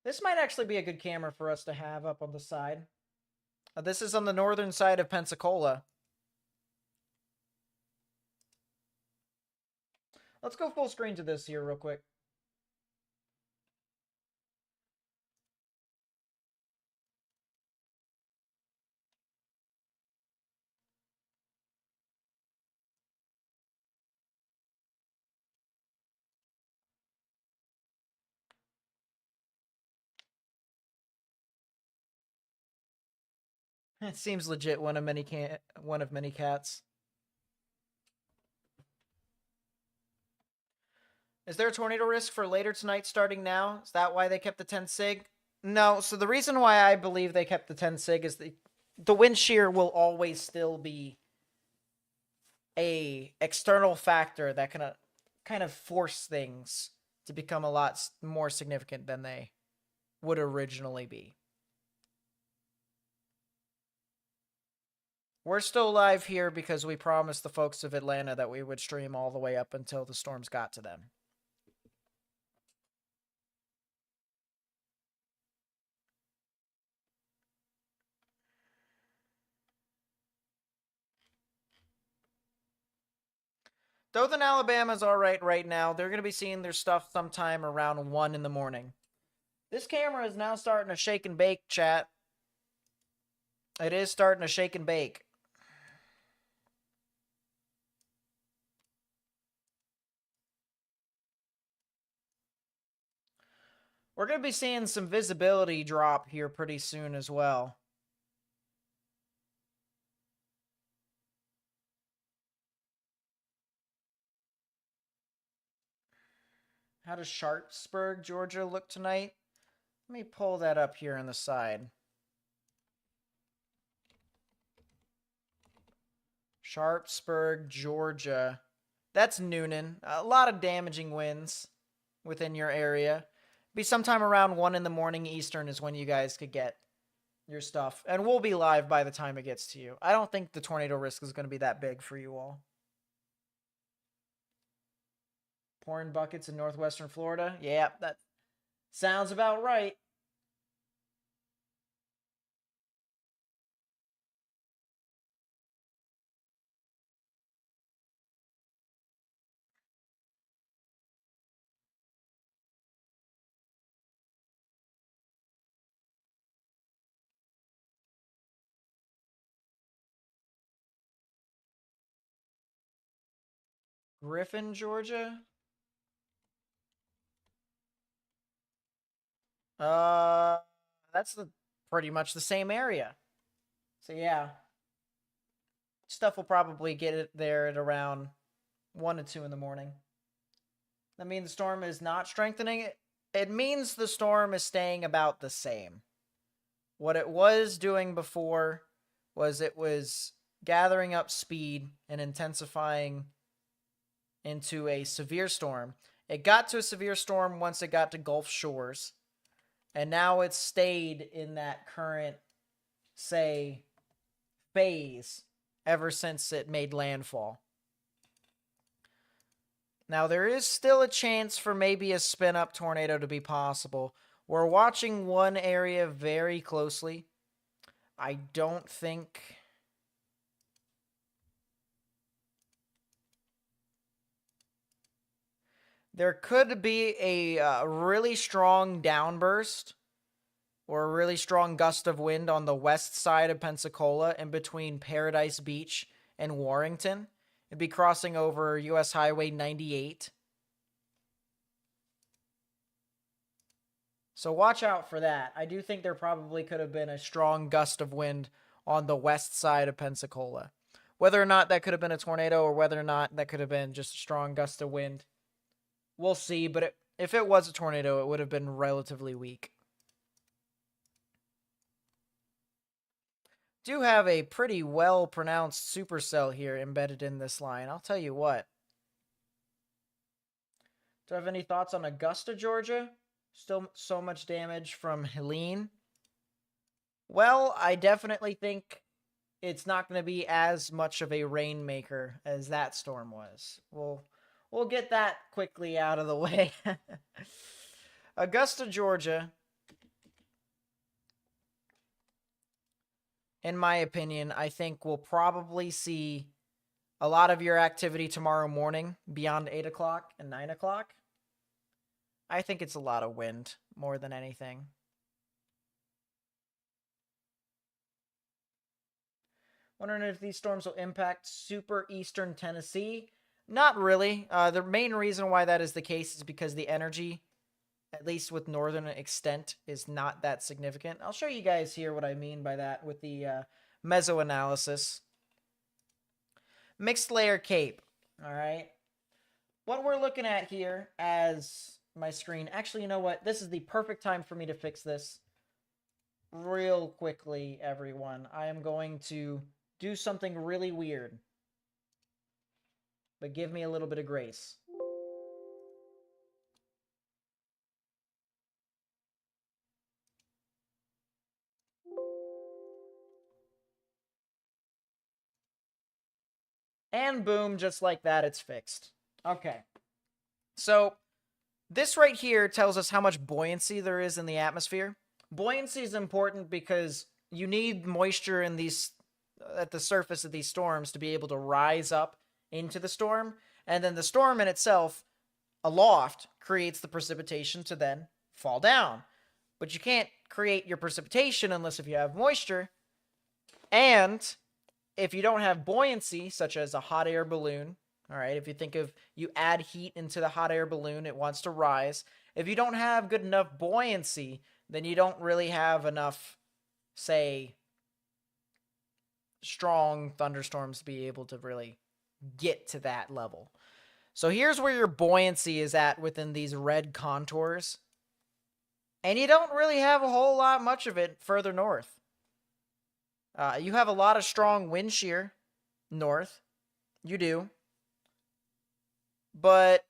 This might actually be a good camera for us to have up on the side. This is on the northern side of Pensacola. Let's go full screen to this here real quick. It seems legit one of many cats. Is there a tornado risk for later tonight starting now? Is that why they kept the 10 sig? No, so the reason why I believe they kept the 10 sig is the wind shear will always still be a external factor that can kind of force things to become a lot more significant than they would originally be. We're still live here because we promised the folks of Atlanta that we would stream all the way up until the storms got to them. Dothan, Alabama's all right now. They're going to be seeing their stuff sometime around 1 in the morning. This camera is now starting to shake and bake, chat. It is starting to shake and bake. We're going to be seeing some visibility drop here pretty soon as well. How does Sharpsburg, Georgia look tonight? Let me pull that up here on the side. Sharpsburg, Georgia. That's Noonan. A lot of damaging winds within your area. Be sometime around 1 in the morning Eastern is when you guys could get your stuff. And we'll be live by the time it gets to you. I don't think the tornado risk is going to be that big for you all. Pouring buckets in northwestern Florida. Yeah, that sounds about right. Griffin, Georgia. That's pretty much the same area. So yeah, stuff will probably get it there at around 1 to 2 in the morning. That means the storm is not strengthening. It means the storm is staying about the same. What it was doing before was it was gathering up speed and intensifying into a severe storm. It got to a severe storm once it got to Gulf Shores, and now it's stayed in that current, say, phase ever since it made landfall. Now, there is still a chance for maybe a spin-up tornado to be possible. We're watching one area very closely. I don't think... There could be a really strong downburst or a really strong gust of wind on the west side of Pensacola in between Paradise Beach and Warrington. It'd be crossing over U.S. Highway 98. So watch out for that. I do think there probably could have been a strong gust of wind on the west side of Pensacola. Whether or not that could have been a tornado or whether or not that could have been just a strong gust of wind, we'll see. But if it was a tornado, it would have been relatively weak. Do have a pretty well-pronounced supercell here embedded in this line. I'll tell you what. Do I have any thoughts on Augusta, Georgia? Still so much damage from Helene. Well, I definitely think it's not going to be as much of a rainmaker as that storm was. We'll get that quickly out of the way. Augusta, Georgia. in my opinion, I think we'll probably see a lot of your activity tomorrow morning beyond 8 o'clock and 9 o'clock. I think it's a lot of wind more than anything. Wondering if these storms will impact super eastern Tennessee. Not really. The main reason why that is the case is because the energy, at least with northern extent, is not that significant. I'll show you guys here what I mean by that with the meso-analysis. Mixed layer cape, all right? What we're looking at here as my screen, actually, you know what? This is the perfect time for me to fix this real quickly, everyone. I am going to do something really weird, but give me a little bit of grace. And boom, just like that, it's fixed. Okay. So this right here tells us how much buoyancy there is in the atmosphere. Buoyancy is important because you need moisture in these at the surface of these storms to be able to rise up into the storm, and then the storm in itself aloft creates the precipitation to then fall down. But you can't create your precipitation unless if you have moisture, and if you don't have buoyancy, such as a hot air balloon, all right, if you think of you add heat into the hot air balloon, it wants to rise. If you don't have good enough buoyancy, then you don't really have enough, say, strong thunderstorms to be able to really get to that level. So here's where your buoyancy is at within these red contours. And you don't really have a whole lot much of it further north. You have a lot of strong wind shear north. You do. But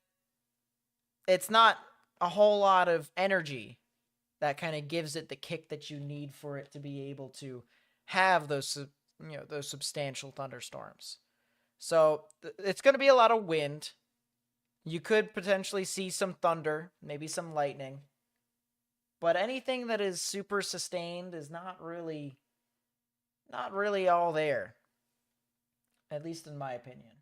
it's not a whole lot of energy that kind of gives it the kick that you need for it to be able to have those, those substantial thunderstorms. So it's going to be a lot of wind. You could potentially see some thunder, maybe some lightning. But anything that is super sustained is not really all there. At least in my opinion.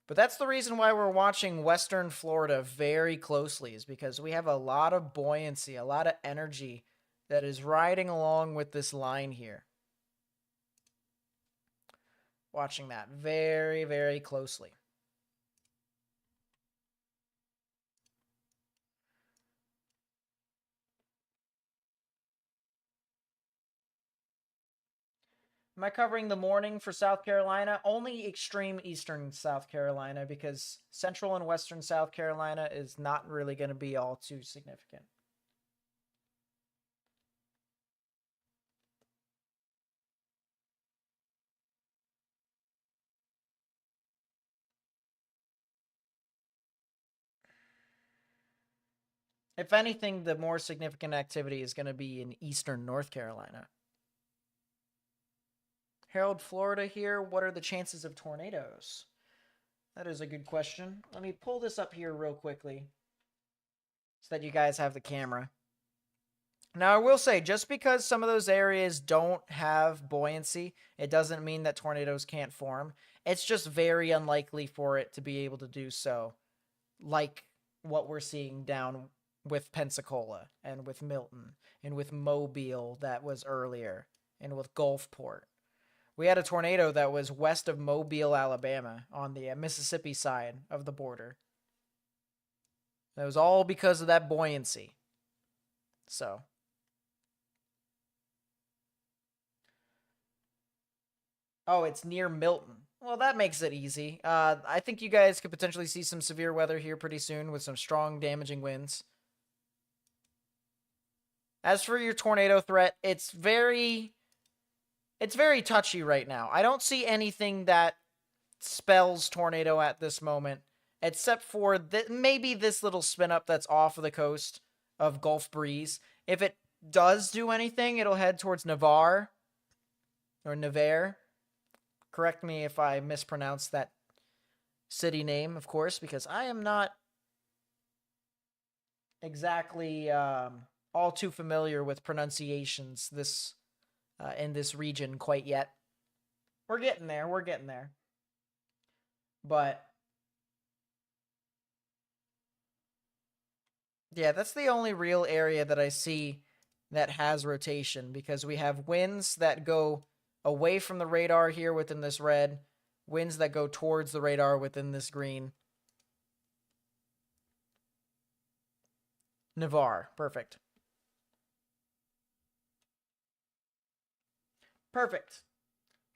But that's the reason why we're watching Western Florida very closely, is because we have a lot of buoyancy, a lot of energy that is riding along with this line here. Watching that very, very closely. Am I covering the morning for South Carolina? Only extreme eastern South Carolina, because central and western South Carolina is not really going to be all too significant. If anything, the more significant activity is going to be in eastern North Carolina. Harold, Florida here. What are the chances of tornadoes? That is a good question. Let me pull this up here real quickly so that you guys have the camera. Now, I will say, just because some of those areas don't have buoyancy, it doesn't mean that tornadoes can't form. It's just very unlikely for it to be able to do so, like what we're seeing down with Pensacola and with Milton and with Mobile that was earlier and with Gulfport. We had a tornado that was west of Mobile, Alabama, on the Mississippi side of the border. That was all because of that buoyancy. So. Oh, it's near Milton. Well, that makes it easy. I think you guys could potentially see some severe weather here pretty soon with some strong, damaging winds. As for your tornado threat, it's very touchy right now. I don't see anything that spells tornado at this moment, except for maybe this little spin up that's off of the coast of Gulf Breeze. If it does do anything, it'll head towards Navarre or Navarre. Correct me if I mispronounce that city name, of course, because I am not exactly all too familiar with pronunciations this in this region quite yet. We're getting there. We're getting there. But yeah, that's the only real area that I see that has rotation, because we have winds that go away from the radar here within this red, winds that go towards the radar within this green. Navarre, perfect. Perfect.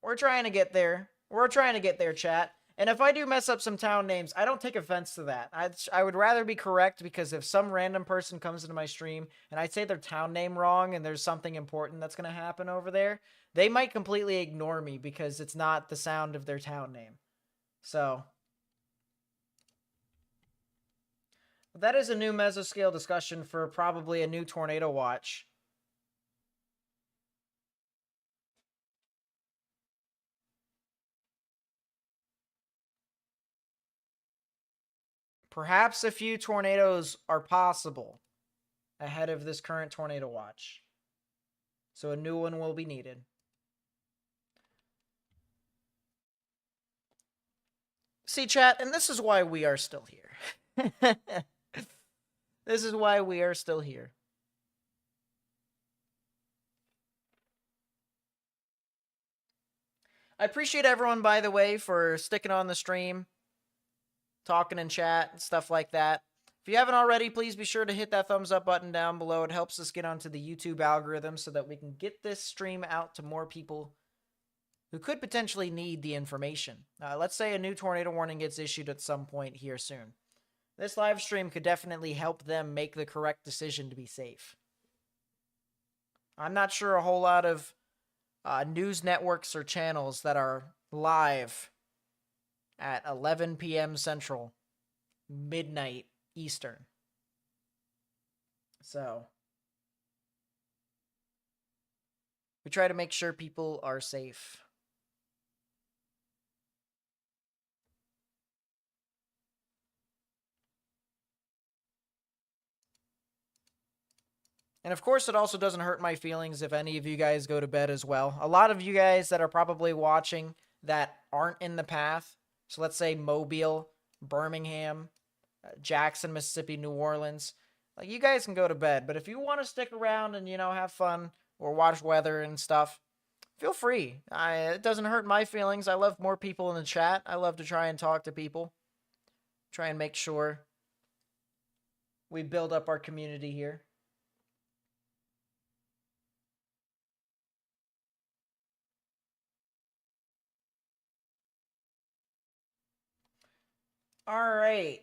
We're trying to get there. We're trying to get there, chat. And if I do mess up some town names, I don't take offense to that. I would rather be correct, because if some random person comes into my stream and I say their town name wrong and there's something important that's going to happen over there, they might completely ignore me because it's not the sound of their town name. So that is a new mesoscale discussion for probably a new tornado watch. Perhaps a few tornadoes are possible ahead of this current tornado watch. So a new one will be needed. See, chat, and this is why we are still here. This is why we are still here. I appreciate everyone, by the way, for sticking on the stream, talking in chat, and stuff like that. If you haven't already, please be sure to hit that thumbs up button down below. It helps us get onto the YouTube algorithm so that we can get this stream out to more people who could potentially need the information. Let's say a new tornado warning gets issued at some point here soon. This live stream could definitely help them make the correct decision to be safe. I'm not sure a whole lot of news networks or channels that are live at 11 p.m. Central, midnight Eastern. So we try to make sure people are safe. And of course, it also doesn't hurt my feelings if any of you guys go to bed as well. A lot of you guys that are probably watching that aren't in the path, so let's say Mobile, Birmingham, Jackson, Mississippi, New Orleans, like, you guys can go to bed. But if you want to stick around and, have fun or watch weather and stuff, feel free. It doesn't hurt my feelings. I love more people in the chat. I love to try and talk to people, try and make sure we build up our community here. All right.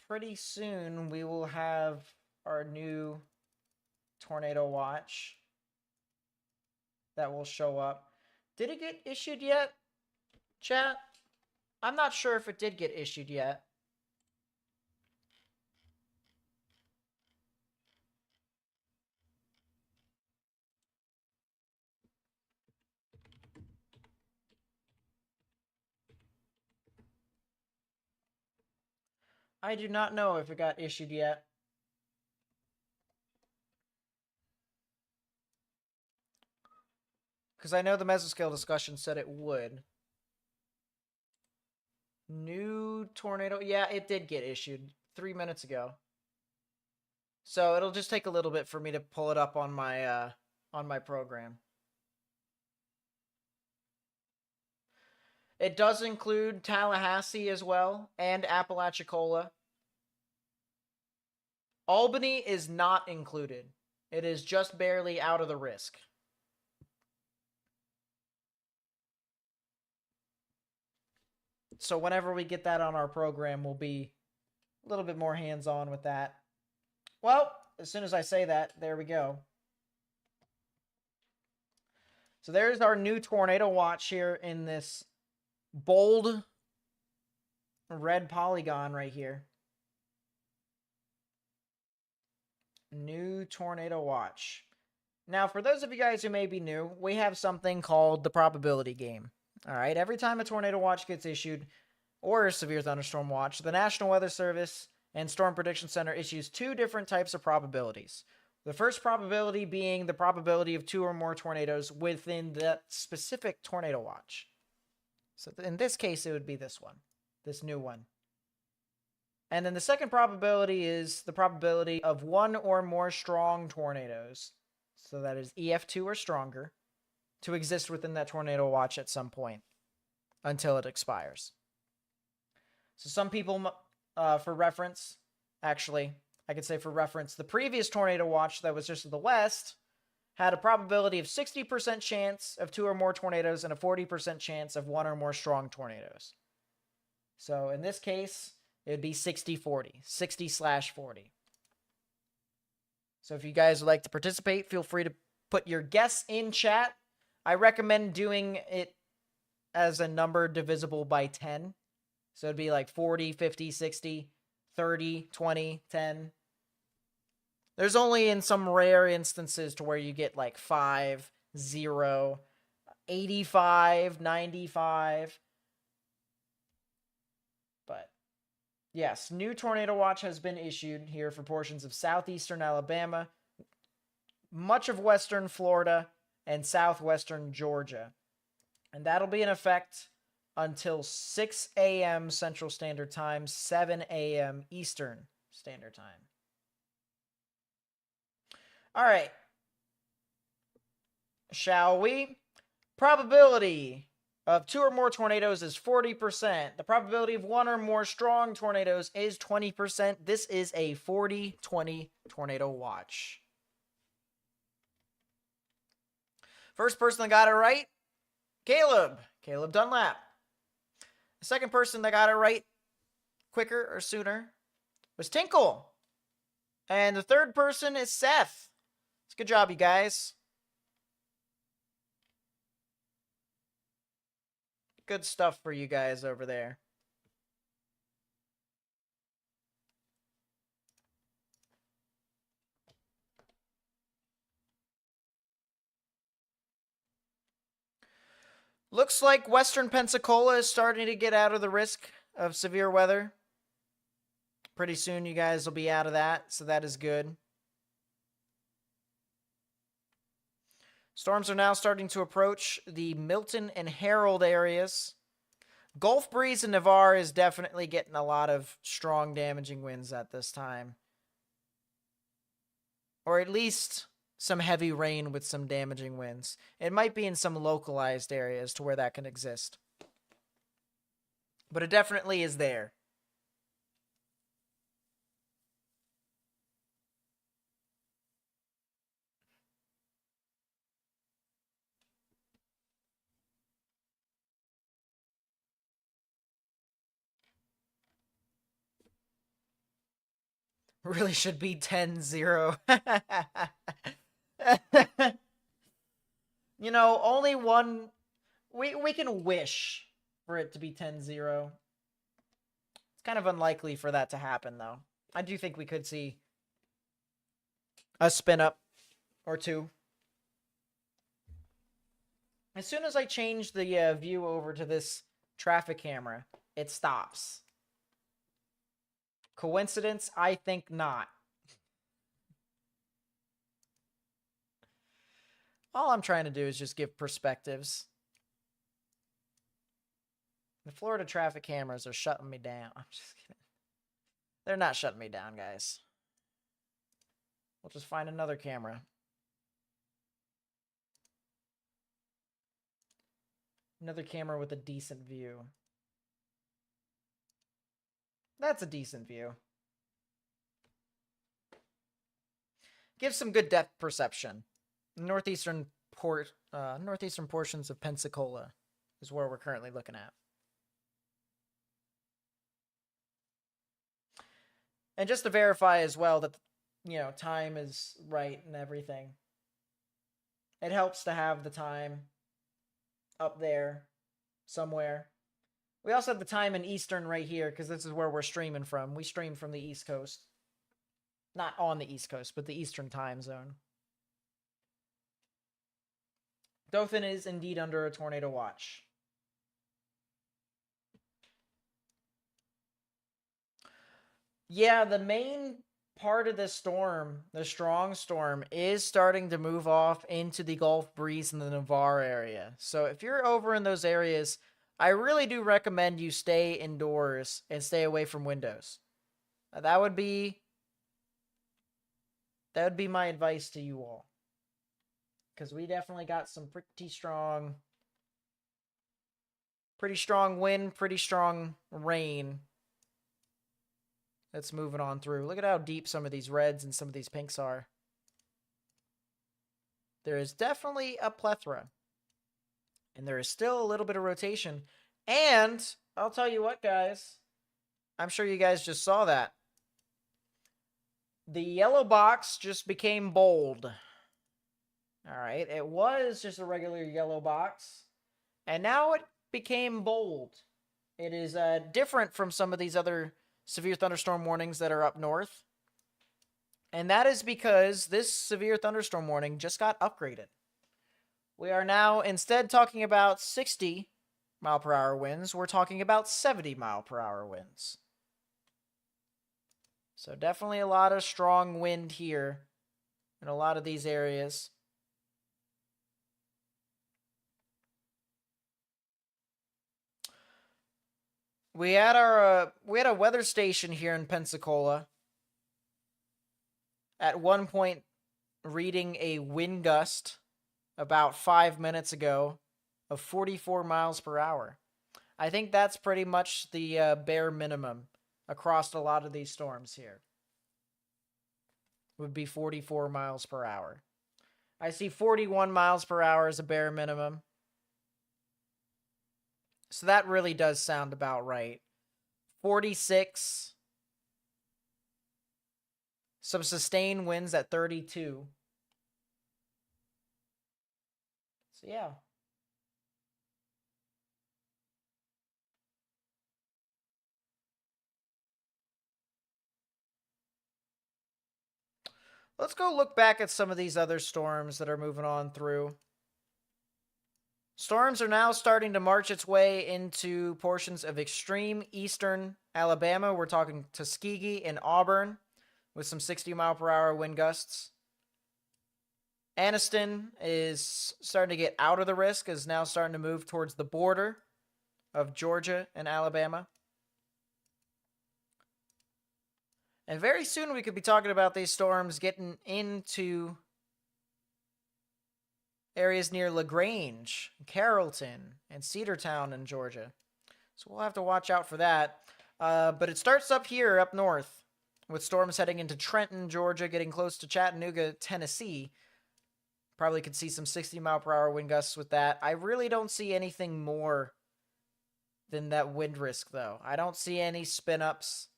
Pretty soon we will have our new tornado watch that will show up. Did it get issued yet, chat? I'm not sure if it did get issued yet. I do not know if it got issued yet. Because I know the mesoscale discussion said it would. New tornado. Yeah, it did get issued 3 minutes ago. So it'll just take a little bit for me to pull it up on my program. It does include Tallahassee as well, and Apalachicola. Albany is not included. It is just barely out of the risk. So whenever we get that on our program, we'll be a little bit more hands-on with that. Well, as soon as I say that, there we go. So there's our new tornado watch here in this bold red polygon right here. New tornado watch. Now, for those of you guys who may be new, we have something called the probability game. All right, every time a tornado watch gets issued, or a severe thunderstorm watch, the National Weather Service and Storm Prediction Center issues two different types of probabilities. The first probability being the probability of 2 or more tornadoes within that specific tornado watch. So in this case, it would be this one, this new one. And then the second probability is the probability of 1 or more strong tornadoes. So that is EF2 or stronger to exist within that tornado watch at some point until it expires. So some people, for reference, actually, I could say for reference, the previous tornado watch that was just to the west had a probability of 60% chance of 2 or more tornadoes and a 40% chance of 1 or more strong tornadoes. So in this case, it would be 60-40, 60/40. So if you guys would like to participate, feel free to put your guess in chat. I recommend doing it as a number divisible by 10. So it'd be like 40, 50, 60, 30, 20, 10. There's only in some rare instances to where you get like 5, 0, 85, 95. But yes, new tornado watch has been issued here for portions of southeastern Alabama, much of western Florida, and southwestern Georgia. And that'll be in effect until 6 a.m. Central Standard Time, 7 a.m. Eastern Standard Time. All right. Shall we? Probability of 2 or more tornadoes is 40%. The probability of 1 or more strong tornadoes is 20%. This is a 40-20 tornado watch. First person that got it right, Caleb Dunlap. The second person that got it right quicker or sooner was Tinkle. And the third person is Seth. It's a good job, you guys. Good stuff for you guys over there. Looks like western Pensacola is starting to get out of the risk of severe weather. Pretty soon you guys will be out of that, so that is good. Storms are now starting to approach the Milton and Herald areas. Gulf Breeze and Navarre is definitely getting a lot of strong damaging winds at this time. Or at least some heavy rain with some damaging winds. It might be in some localized areas to where that can exist. But it definitely is there. Really should be 10-0. You know, only one... We can wish for it to be 10-0. It's kind of unlikely for that to happen, though. I do think we could see a spin-up or two. As soon as I change the view over to this traffic camera, it stops. Coincidence? I think not. All I'm trying to do is just give perspectives. The Florida traffic cameras are shutting me down. I'm just kidding. They're not shutting me down, guys. We'll just find another camera. Another camera with a decent view. That's a decent view. Gives some good depth perception. Northeastern portions of Pensacola is where we're currently looking at. And just to verify as well that, you know, time is right and everything. It helps to have the time up there somewhere. We also have the time in Eastern right here because this is where we're streaming from. We stream from the East Coast. Not on the East Coast, but the Eastern time zone. Dothan is indeed under a tornado watch. Yeah, the main part of this storm, the strong storm, is starting to move off into the Gulf breeze in the Navarre area. So if you're over in those areas, I really do recommend you stay indoors and stay away from windows. That would be my advice to you all. Because we definitely got some pretty strong wind, pretty strong rain that's moving on through. Look at how deep some of these reds and some of these pinks are. There is definitely a plethora. And there is still a little bit of rotation. And I'll tell you what, guys. I'm sure you guys just saw that. The yellow box just became bold. All right. It was just a regular yellow box. And now it became bold. It is different from some of these other severe thunderstorm warnings that are up north. And that is because this severe thunderstorm warning just got upgraded. We are now, instead talking about 60 mile per hour winds, we're talking about 70 mile per hour winds. So definitely a lot of strong wind here in a lot of these areas. We had a weather station here in Pensacola at one point reading a wind gust about 5 minutes ago of 44 miles per hour. I think that's pretty much the bare minimum across a lot of these storms here. Would be 44 miles per hour. I see 41 miles per hour as a bare minimum. So that really does sound about right. 46. Some sustained winds at 32. So yeah. Let's go look back at some of these other storms that are moving on through. Storms are now starting to march its way into portions of extreme eastern Alabama. We're talking Tuskegee and Auburn with some 60 mile per hour wind gusts. Anniston is starting to get out of the risk, is now starting to move towards the border of Georgia and Alabama. And very soon we could be talking about these storms getting into areas near LaGrange, Carrollton, and Cedartown in Georgia. So we'll have to watch out for that. But it starts up here, up north, with storms heading into Trenton, Georgia, getting close to Chattanooga, Tennessee. Probably could see some 60 mile per hour wind gusts with that. I really don't see anything more than that wind risk, though. I don't see any spin-ups,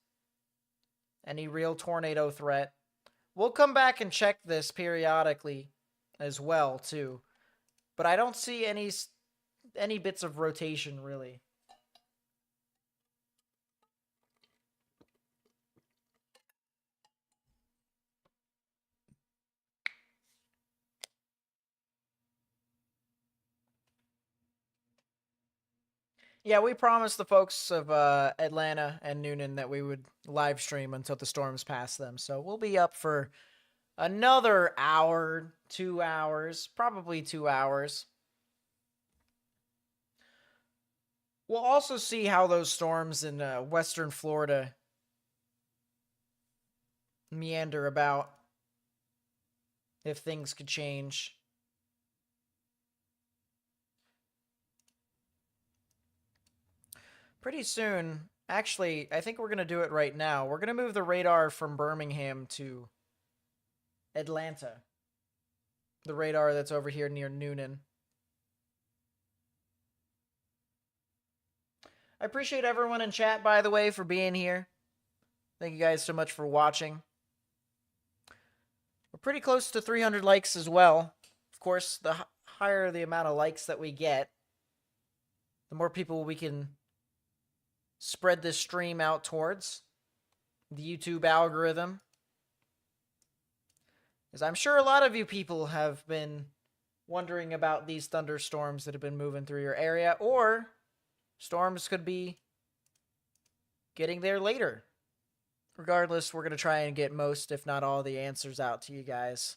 any real tornado threat. We'll come back and check this periodically as well, too. But I don't see any bits of rotation, really. Yeah, we promised the folks of Atlanta and Noonan that we would live stream until the storms pass them. So we'll be up for another hour, 2 hours, probably 2 hours. We'll also see how those storms in western Florida meander about, if things could change. Pretty soon, actually, I think we're going to do it right now. We're going to move the radar from Birmingham to Atlanta. The radar that's over here near Noonan. I appreciate everyone in chat, by the way, for being here. Thank you guys so much for watching. We're pretty close to 300 likes as well. Of course, the higher the amount of likes that we get, the more people we can spread this stream out towards. The YouTube algorithm. As I'm sure a lot of you people have been wondering about these thunderstorms that have been moving through your area, or storms could be getting there later. Regardless, we're going to try and get most, if not all, the answers out to you guys.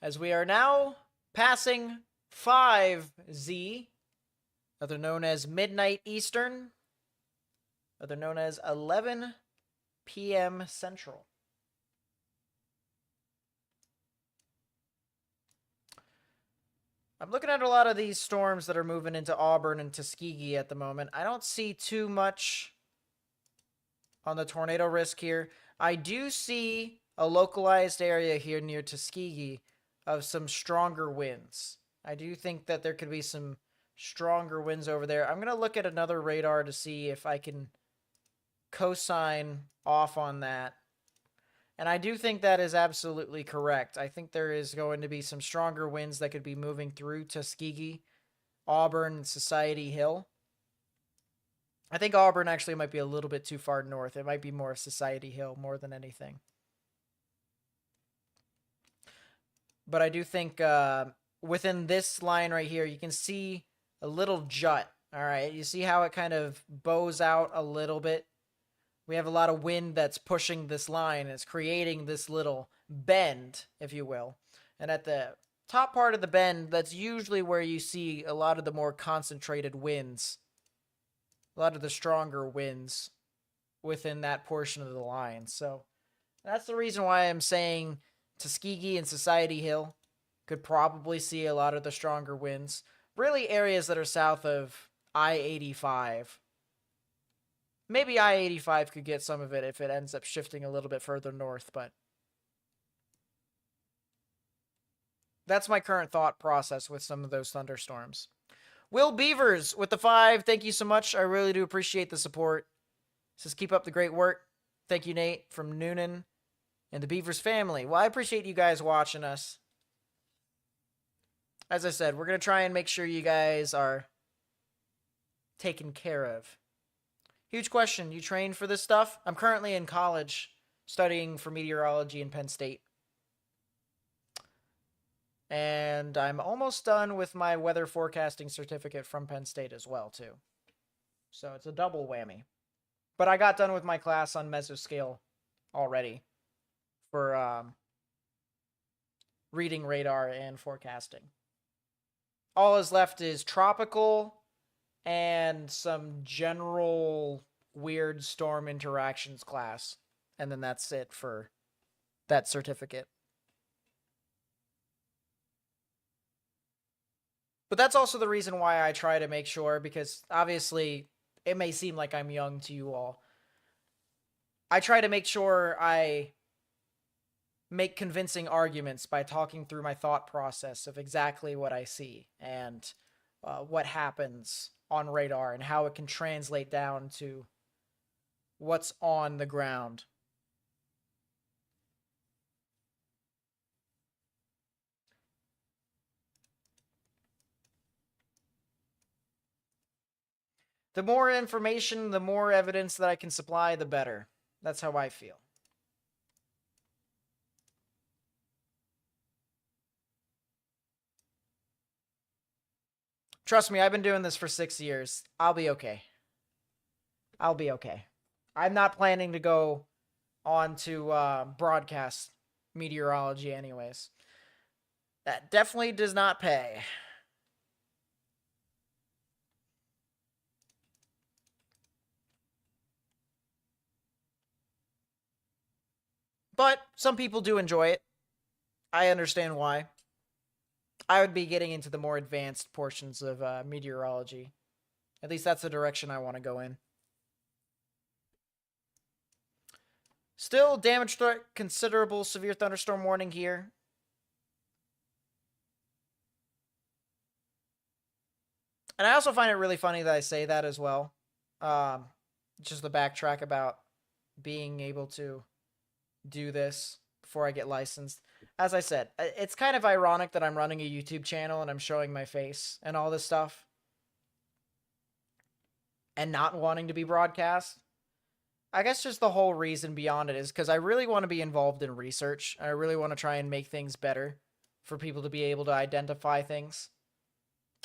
As we are now passing 5Z, other known as midnight Eastern, other known as 11 p.m. Central. I'm looking at a lot of these storms that are moving into Auburn and Tuskegee at the moment. I don't see too much on the tornado risk here. I do see a localized area here near Tuskegee of some stronger winds. I do think that there could be some stronger winds over there. I'm going to look at another radar to see if I can cosine off on that. And I do think that is absolutely correct. I think there is going to be some stronger winds that could be moving through Tuskegee, Auburn, and Society Hill. I think Auburn actually might be a little bit too far north. It might be more Society Hill more than anything. But I do think within this line right here, you can see a little jut. All right, you see how it kind of bows out a little bit? We have a lot of wind that's pushing this line. It's creating this little bend, if you will. And at the top part of the bend, that's usually where you see a lot of the more concentrated winds. A lot of the stronger winds within that portion of the line. So that's the reason why I'm saying Tuskegee and Society Hill could probably see a lot of the stronger winds. Really areas that are south of I-85. Maybe I-85 could get some of it if it ends up shifting a little bit further north, but that's my current thought process with some of those thunderstorms. Will Beavers with the 5, thank you so much. I really do appreciate the support. Says keep up the great work. Thank you, Nate, from Noonan and the Beavers family. Well, I appreciate you guys watching us. As I said, we're going to try and make sure you guys are taken care of. Huge question. You train for this stuff? I'm currently in college studying for meteorology in Penn State. And I'm almost done with my weather forecasting certificate from Penn State as well, too. So it's a double whammy. But I got done with my class on mesoscale already for reading radar and forecasting. All is left is tropical and some general weird storm interactions class. And then that's it for that certificate. But that's also the reason why I try to make sure, because obviously it may seem like I'm young to you all. I try to make sure I make convincing arguments by talking through my thought process of exactly what I see and what happens on radar and how it can translate down to what's on the ground. The more information, the more evidence that I can supply, the better. That's how I feel. Trust me, I've been doing this for 6 years. I'll be okay. I'll be okay. I'm not planning to go on to broadcast meteorology anyways. That definitely does not pay. But some people do enjoy it. I understand why. I would be getting into the more advanced portions of meteorology. At least that's the direction I want to go in. Still, damage threat, considerable severe thunderstorm warning here. And I also find it really funny that I say that as well. Just the backtrack about being able to do this before I get licensed. As I said, it's kind of ironic that I'm running a YouTube channel and I'm showing my face and all this stuff and not wanting to be broadcast. I guess just the whole reason beyond it is because I really want to be involved in research. I really want to try and make things better for people to be able to identify things.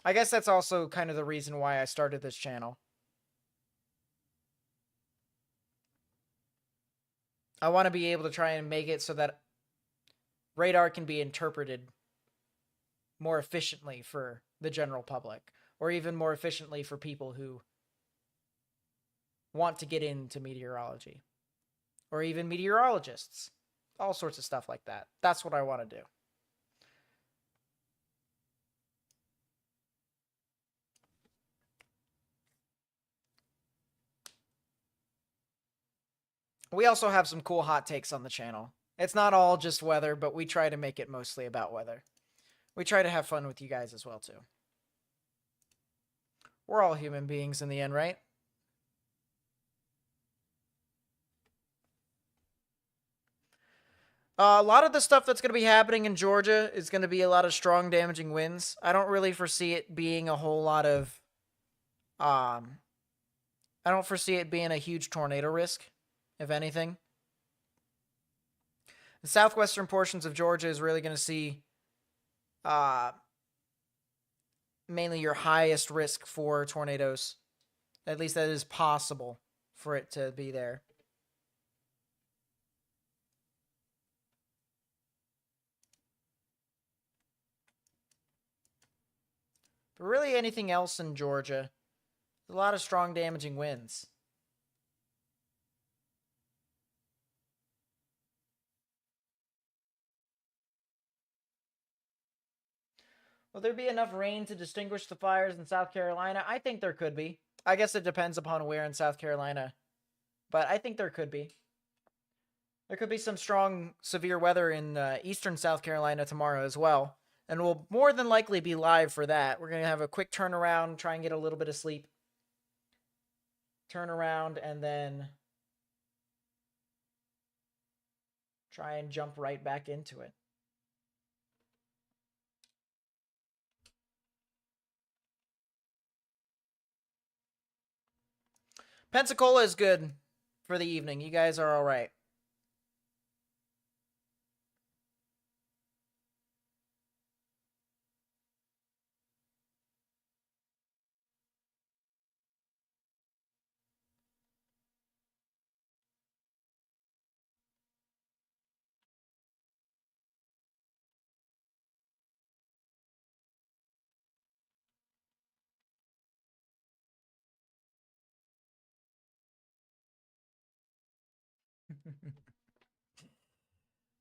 I guess that's also kind of the reason why I started this channel. I want to be able to try and make it so that radar can be interpreted more efficiently for the general public, or even more efficiently for people who want to get into meteorology, or even meteorologists. All sorts of stuff like that. That's what I want to do. We also have some cool hot takes on the channel. It's not all just weather, but we try to make it mostly about weather. We try to have fun with you guys as well, too. We're all human beings in the end, right? A lot of the stuff that's going to be happening in Georgia is going to be a lot of strong, damaging winds. I don't really foresee it being a whole lot of... I don't foresee it being a huge tornado risk, if anything. The southwestern portions of Georgia is really going to see mainly your highest risk for tornadoes. At least that is possible for it to be there. But really anything else in Georgia, a lot of strong damaging winds. Will there be enough rain to distinguish the fires in South Carolina? I think there could be. I guess it depends upon where in South Carolina. But I think there could be. There could be some strong, severe weather in eastern South Carolina tomorrow as well. And we'll more than likely be live for that. We're going to have a quick turnaround, try and get a little bit of sleep. Turn around, and then try and jump right back into it. Pensacola is good for the evening. You guys are all right.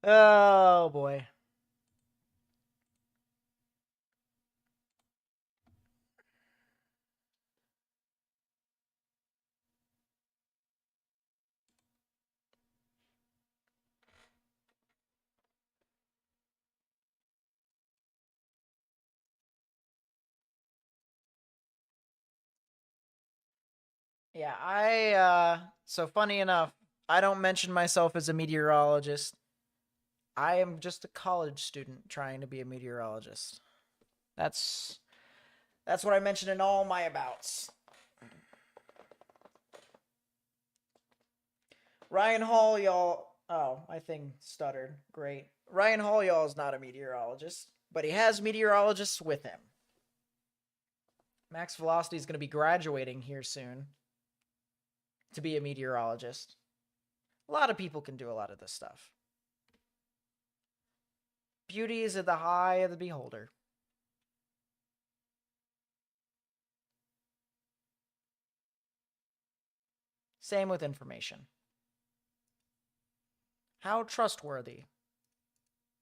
Oh, boy. Yeah, so funny enough, I don't mention myself as a meteorologist. I am just a college student trying to be a meteorologist. That's what I mention in all my abouts. Ryan Hall, y'all. Oh, my thing stuttered. Great. Ryan Hall, y'all, is not a meteorologist, but he has meteorologists with him. Max Velocity is going to be graduating here soon to be a meteorologist. A lot of people can do a lot of this stuff. Beauty is in the eye of the beholder. Same with information. How trustworthy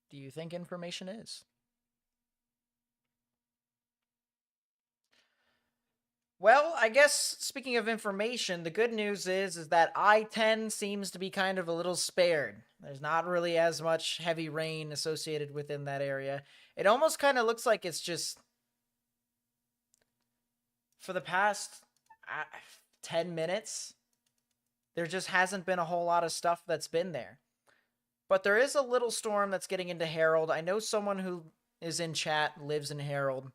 do you think information is? Well, I guess speaking of information, the good news is that I-10 seems to be kind of a little spared. There's not really as much heavy rain associated within that area. It almost kind of looks like it's just for the past 10 minutes, there just hasn't been a whole lot of stuff that's been there. But there is a little storm that's getting into Herald. I know someone who is in chat lives in Herald.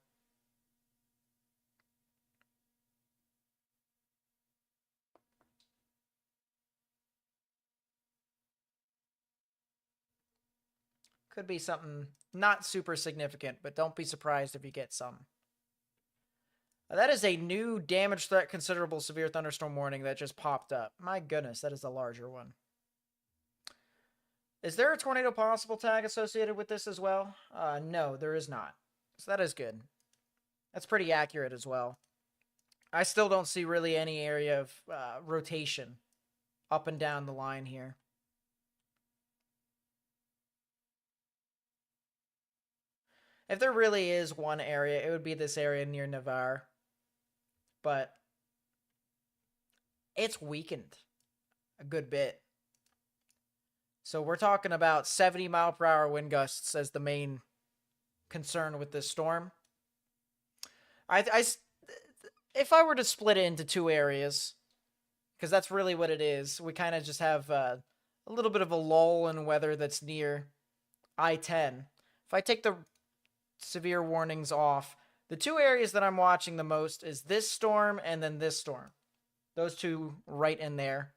Could be something not super significant, but don't be surprised if you get some. That is a new damage threat considerable severe thunderstorm warning that just popped up. My goodness, that is a larger one. Is there a tornado possible tag associated with this as well? No, there is not. So that is good. That's pretty accurate as well. I still don't see really any area of rotation up and down the line here. If there really is one area, it would be this area near Navarre. But it's weakened a good bit. So we're talking about 70-mile-per-hour wind gusts as the main concern with this storm. If I were to split it into two areas, because that's really what it is, we kind of just have a little bit of a lull in weather that's near I-10. If I take the severe warnings off, the two areas that I'm watching the most is this storm and then this storm. Those two right in there.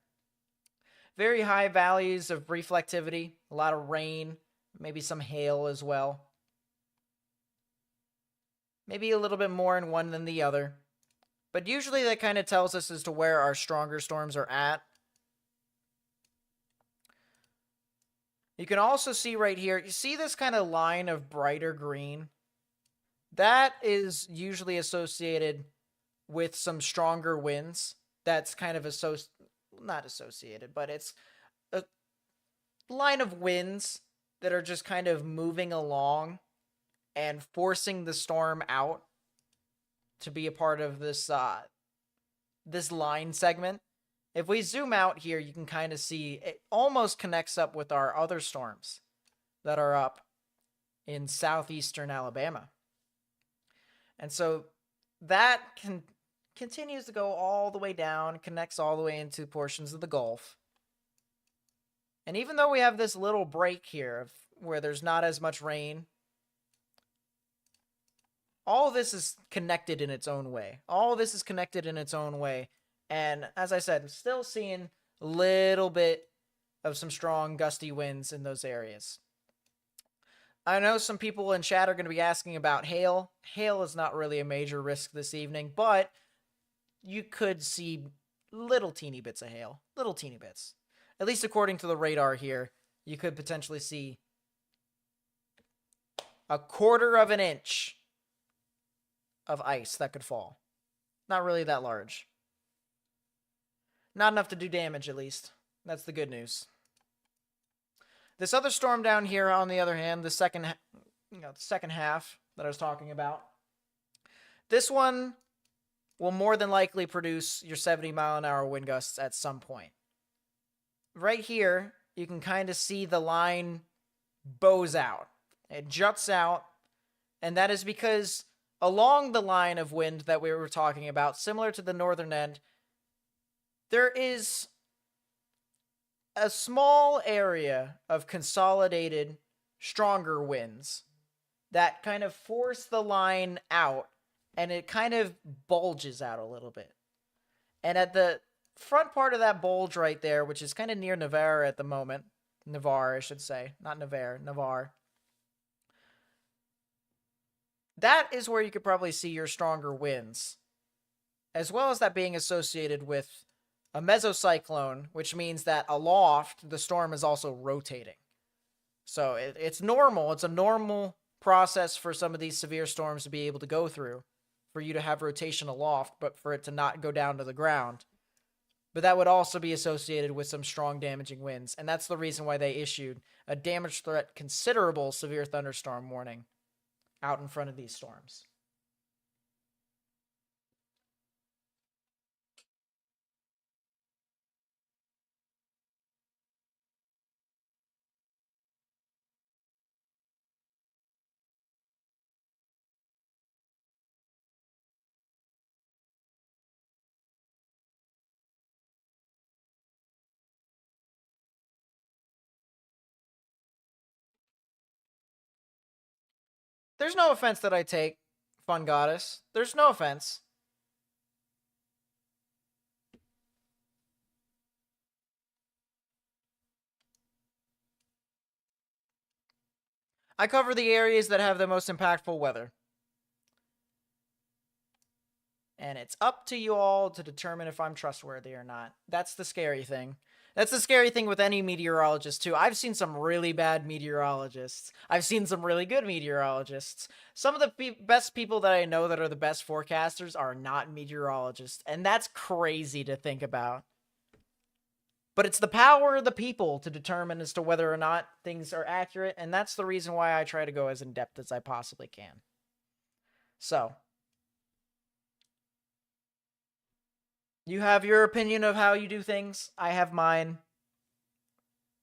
Very high values of reflectivity, a lot of rain, maybe some hail as well. Maybe a little bit more in one than the other. But usually that kind of tells us as to where our stronger storms are at. You can also see right here, you see this kind of line of brighter green? That is usually associated with some stronger winds. That's kind of not associated, but it's a line of winds that are just kind of moving along and forcing the storm out to be a part of this this line segment. If we zoom out here, you can kind of see it almost connects up with our other storms that are up in southeastern Alabama. And so that continues to go all the way down, connects all the way into portions of the Gulf. And even though we have this little break here where there's not as much rain, all of this is connected in its own way. And as I said, I'm still seeing a little bit of some strong gusty winds in those areas. I know some people in chat are going to be asking about hail. Hail is not really a major risk this evening, but you could see little teeny bits of hail. Little teeny bits. At least according to the radar here, you could potentially see 1/4 of an inch of ice that could fall. Not really that large. Not enough to do damage, at least. That's the good news. This other storm down here, on the other hand, the second half that I was talking about, this one will more than likely produce your 70-mile-an-hour wind gusts at some point. Right here, you can kind of see the line bows out. It juts out, and that is because along the line of wind that we were talking about, similar to the northern end, there is a small area of consolidated, stronger winds that kind of force the line out, and it kind of bulges out a little bit. And at the front part of that bulge right there, which is kind of near Navarre at the moment, Navarre, I should say, not Navarre, Navarre. That is where you could probably see your stronger winds, as well as that being associated with a mesocyclone, which means that aloft, the storm is also rotating. So it's normal. It's a normal process for some of these severe storms to be able to go through, for you to have rotation aloft, but for it to not go down to the ground. But that would also be associated with some strong damaging winds, and that's the reason why they issued a damage threat considerable severe thunderstorm warning out in front of these storms. There's no offense that I take, Fun Goddess. There's no offense. I cover the areas that have the most impactful weather. And it's up to you all to determine if I'm trustworthy or not. That's the scary thing. That's the scary thing with any meteorologist, too. I've seen some really bad meteorologists. I've seen some really good meteorologists. Some of the best people that I know that are the best forecasters are not meteorologists, and that's crazy to think about. But it's the power of the people to determine as to whether or not things are accurate, and that's the reason why I try to go as in-depth as I possibly can. So, you have your opinion of how you do things. I have mine.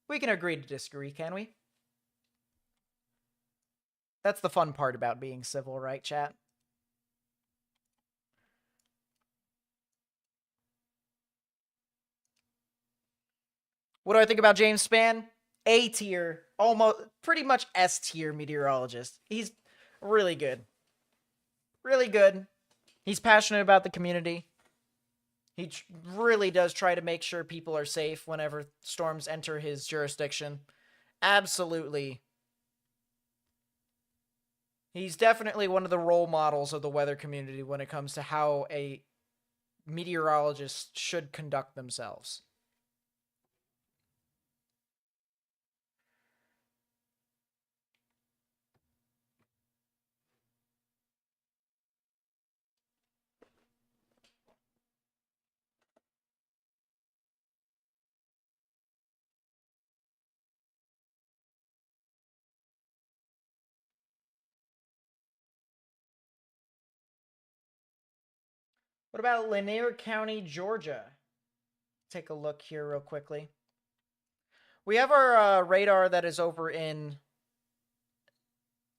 We can agree to disagree, can we? That's the fun part about being civil, right, chat? What do I think about James Spann? A tier, almost pretty much S tier meteorologist. He's really good. Really good. He's passionate about the community. He really does try to make sure people are safe whenever storms enter his jurisdiction. Absolutely. He's definitely one of the role models of the weather community when it comes to how a meteorologist should conduct themselves. What about Lanier County, Georgia? Take a look here real quickly. We have our radar that is over in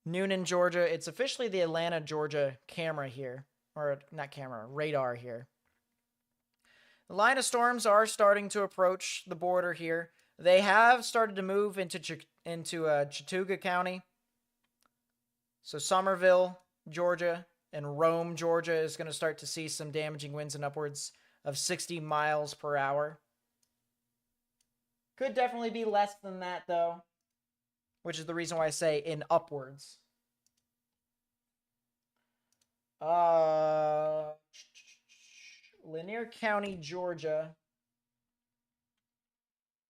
Noonan, Georgia. It's officially the Atlanta, Georgia camera here. Or not camera, radar here. The line of storms are starting to approach the border here. They have started to move into Chattooga County. So Somerville, Georgia, and Rome, Georgia is going to start to see some damaging winds and upwards of 60 miles per hour. Could definitely be less than that, though, which is the reason why I say in upwards. Lanier County, Georgia.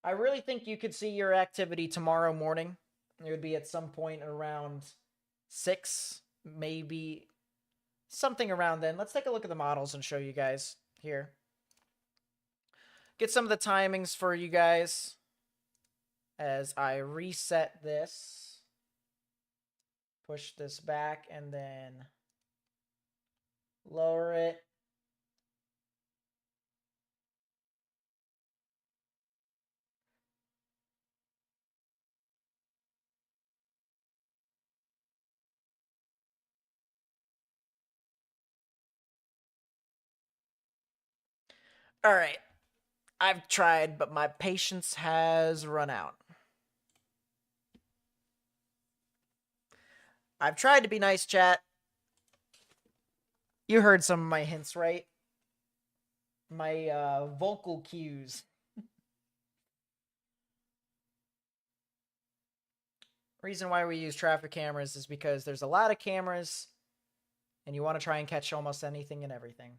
I really think you could see your activity tomorrow morning. It would be at some point around 6, maybe something around then. Let's take a look at the models and show you guys here. Get some of the timings for you guys as I reset this. Push this back and then lower it. All right. I've tried, but my patience has run out. I've tried to be nice, chat. You heard some of my hints, right? My vocal cues. Reason why we use traffic cameras is because there's a lot of cameras and you want to try and catch almost anything and everything.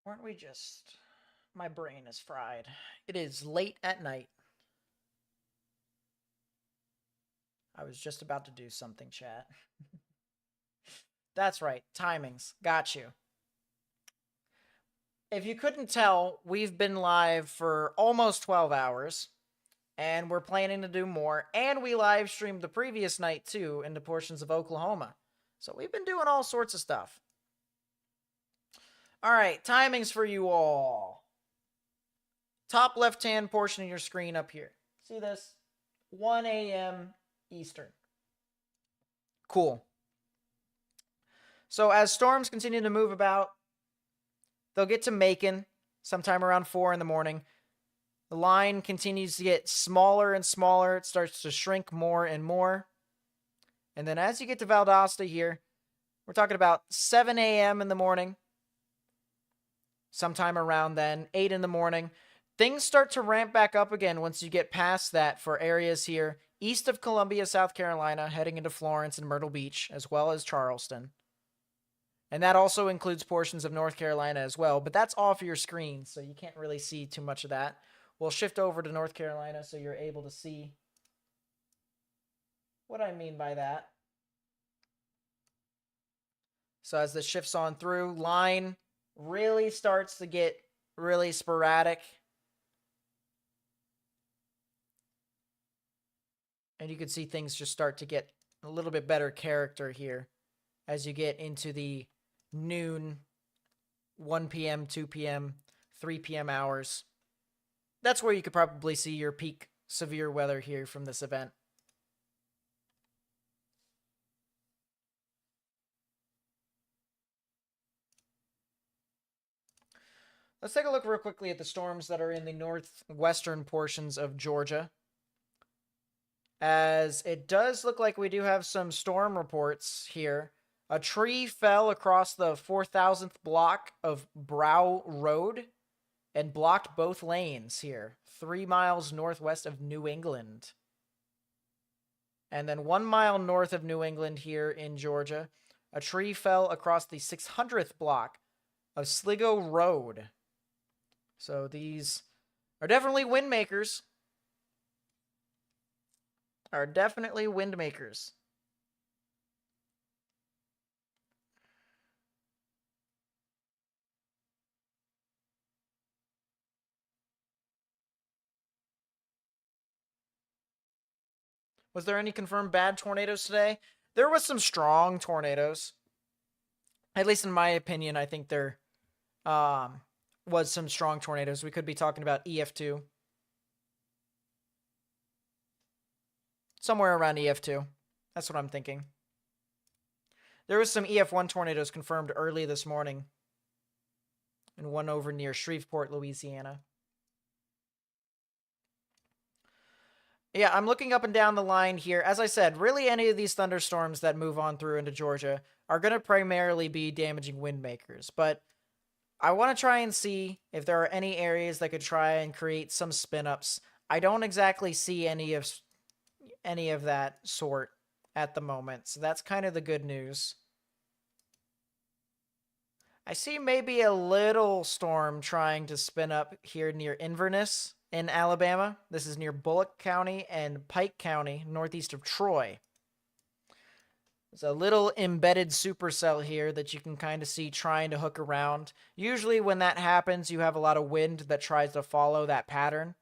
Weren't we just... My brain is fried. It is late at night. I was just about to do something, chat. That's right. Timings. Got you. If you couldn't tell, we've been live for almost 12 hours. And we're planning to do more. And we live streamed the previous night, too, into portions of Oklahoma. So we've been doing all sorts of stuff. All right, timings for you all. Top left-hand portion of your screen up here. See this? 1 a.m. Eastern. Cool. So as storms continue to move about, they'll get to Macon sometime around 4 in the morning. The line continues to get smaller and smaller. It starts to shrink more and more. And then as you get to Valdosta here, we're talking about 7 a.m. in the morning. sometime around then, 8 in the morning. Things start to ramp back up again once you get past that for areas here east of Columbia, South Carolina, heading into Florence and Myrtle Beach, as well as Charleston. And that also includes portions of North Carolina as well, but that's off your screen, so you can't really see too much of that. We'll shift over to North Carolina so you're able to see what I mean by that. So as this shifts on through, line really starts to get really sporadic. And you can see things just start to get a little bit better character here as you get into the noon, 1 p.m., 2 p.m., 3 p.m. hours. That's where you could probably see your peak severe weather here from this event. Let's take a look real quickly at the storms that are in the northwestern portions of Georgia, as it does look like we do have some storm reports here. A tree fell across the 4,000th block of Brow Road and blocked both lanes here, 3 miles northwest of New England. And then 1 mile north of New England here in Georgia, a tree fell across the 600th block of Sligo Road. So these are definitely wind makers. Was there any confirmed bad tornadoes today? There was some strong tornadoes. At least in my opinion, I think there was some strong tornadoes. We could be talking about EF2. Somewhere around EF2. That's what I'm thinking. There was some EF1 tornadoes confirmed early this morning. And one over near Shreveport, Louisiana. Yeah, I'm looking up and down the line here. As I said, really any of these thunderstorms that move on through into Georgia are going to primarily be damaging wind makers. But I want to try and see if there are any areas that could try and create some spin-ups. I don't exactly see any of that sort at the moment. So that's kind of the good news. I see maybe a little storm trying to spin up here near Inverness in Alabama. This is near Bullock County and Pike County, northeast of Troy. There's a little embedded supercell here that you can kind of see trying to hook around. Usually when that happens, you have a lot of wind that tries to follow that pattern.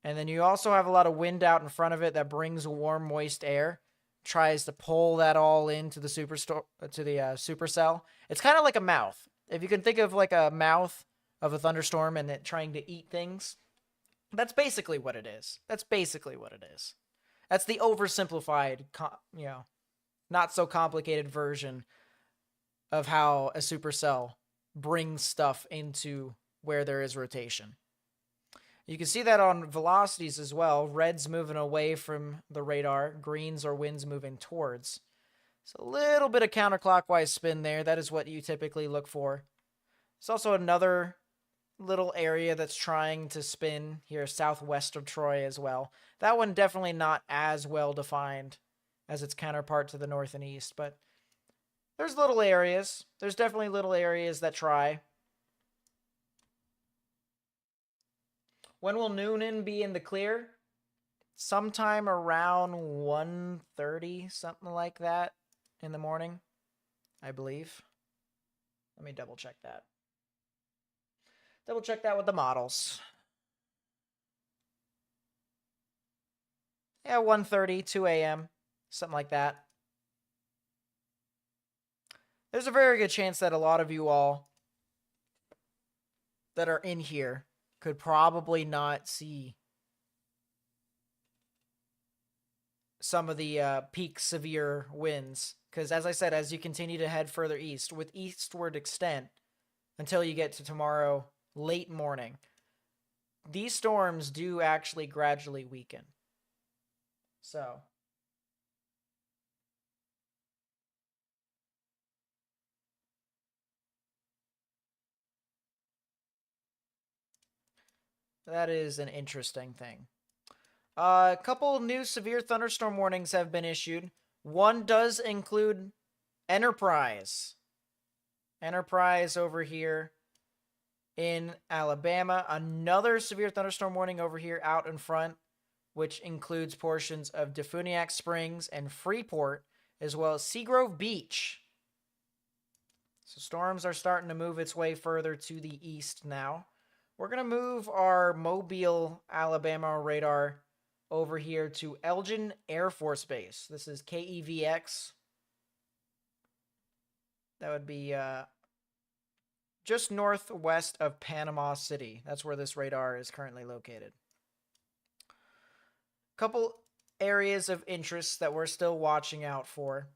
And then you also have a lot of wind out in front of it that brings warm, moist air. Tries to pull that all into the supercell. It's kind of like a mouth. If you can think of like a mouth of a thunderstorm and it trying to eat things, that's basically what it is. That's the oversimplified, not so complicated version of how a supercell brings stuff into where there is rotation. You can see that on velocities as well. Red's moving away from the radar. Greens are winds moving towards. So a little bit of counterclockwise spin there. That is what you typically look for. There's also another little area that's trying to spin here southwest of Troy as well. That one definitely not as well defined as its counterpart to the north and east, but there's little areas. There's definitely little areas that try. When will Noonan be in the clear? Sometime around 1:30, something like that, in the morning, I believe. Let me double check that. Double check that with the models. Yeah, 1:30, 2 a.m., something like that. There's a very good chance that a lot of you all that are in here could probably not see some of the peak severe winds. Because as I said, as you continue to head further east, with eastward extent, until you get to tomorrow late morning, these storms do actually gradually weaken. So That is an interesting thing. A couple new severe thunderstorm warnings have been issued. One does include Enterprise. Enterprise over here in Alabama. Another severe thunderstorm warning over here out in front, which includes portions of Defuniak Springs and Freeport, as well as Seagrove Beach. So storms are starting to move its way further to the east now. We're going to move our Mobile, Alabama radar over here to Elgin Air Force Base. This is KEVX. That would be just northwest of Panama City. That's where this radar is currently located. Couple areas of interest that we're still watching out for,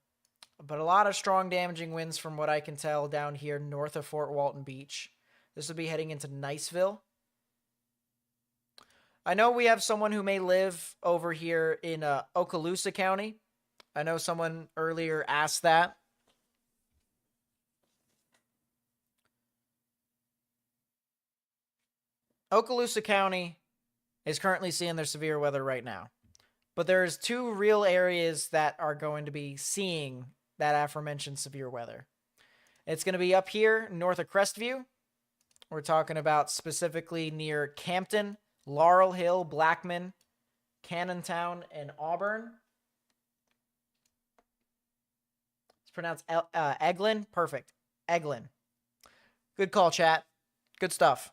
but a lot of strong damaging winds from what I can tell down here north of Fort Walton Beach. This will be heading into Niceville. I know we have someone who may live over here in Okaloosa County. I know someone earlier asked that. Okaloosa County is currently seeing their severe weather right now. But there's two real areas that are going to be seeing that aforementioned severe weather. It's going to be up here north of Crestview. We're talking about specifically near Campton, Laurel Hill, Blackman, Cannontown, and Auburn. It's pronounced Eglin. Perfect. Eglin. Good call, chat. Good stuff.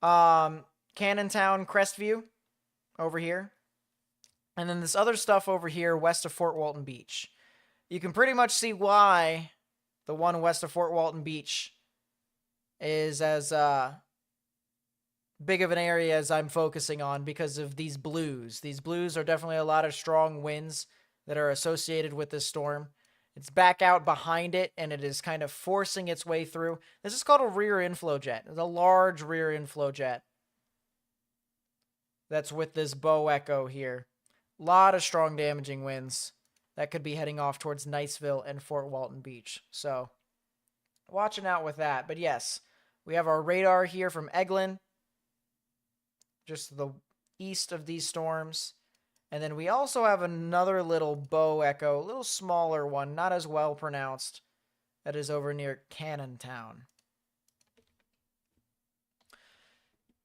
Cannontown, Crestview over here. And then this other stuff over here west of Fort Walton Beach. You can pretty much see why the one west of Fort Walton Beach is as big of an area as I'm focusing on because of these blues. These blues are definitely a lot of strong winds that are associated with this storm. It's back out behind it, and it is kind of forcing its way through. This is called a rear inflow jet. It's a large rear inflow jet that's with this bow echo here. A lot of strong damaging winds that could be heading off towards Niceville and Fort Walton Beach. So, watching out with that. But yes, we have our radar here from Eglin, just the east of these storms. And then we also have another little bow echo, a little smaller one, not as well pronounced, that is over near Cannontown.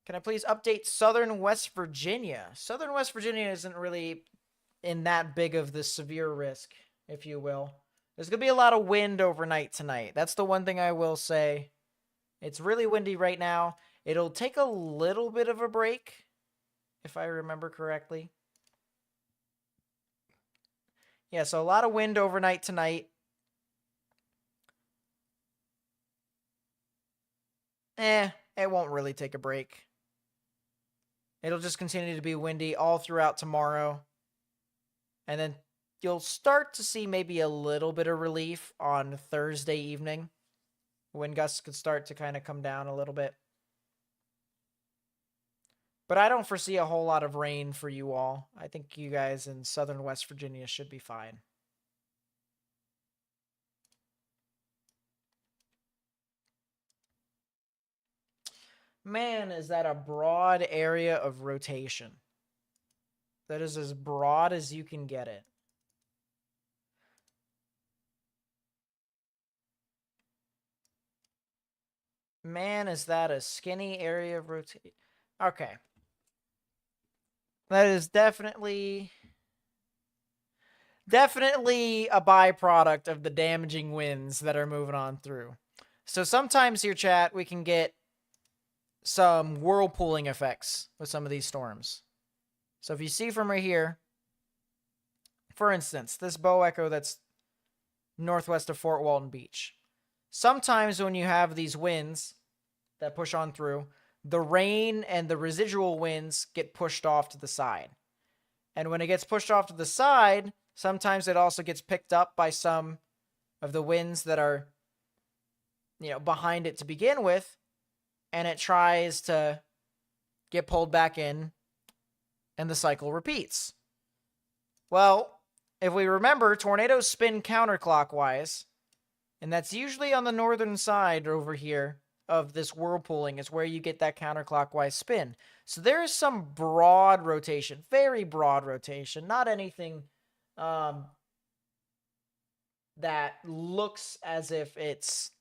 Can I please update Southern West Virginia? Southern West Virginia isn't really in that big of the severe risk, if you will. There's going to be a lot of wind overnight tonight. That's the one thing I will say. It's really windy right now. It'll take a little bit of a break, if I remember correctly. Yeah, so a lot of wind overnight tonight. It won't really take a break. It'll just continue to be windy all throughout tomorrow. And then you'll start to see maybe a little bit of relief on Thursday evening. Wind gusts could start to kind of come down a little bit. But I don't foresee a whole lot of rain for you all. I think you guys in southern West Virginia should be fine. Man, is that a broad area of rotation. That is as broad as you can get it. Man, is that a skinny area of rotation. Okay. That is definitely a byproduct of the damaging winds that are moving on through. So sometimes here, chat, we can get some whirlpooling effects with some of these storms. So if you see from right here, for instance, this bow echo that's northwest of Fort Walton Beach. Sometimes when you have these winds that push on through, the rain and the residual winds get pushed off to the side. And when it gets pushed off to the side, sometimes it also gets picked up by some of the winds that are, behind it to begin with, and it tries to get pulled back in, and the cycle repeats. Well, if we remember, tornadoes spin counterclockwise, and that's usually on the northern side over here of this whirlpooling is where you get that counterclockwise spin. So there is some broad rotation, very broad rotation, not anything that looks as if it's,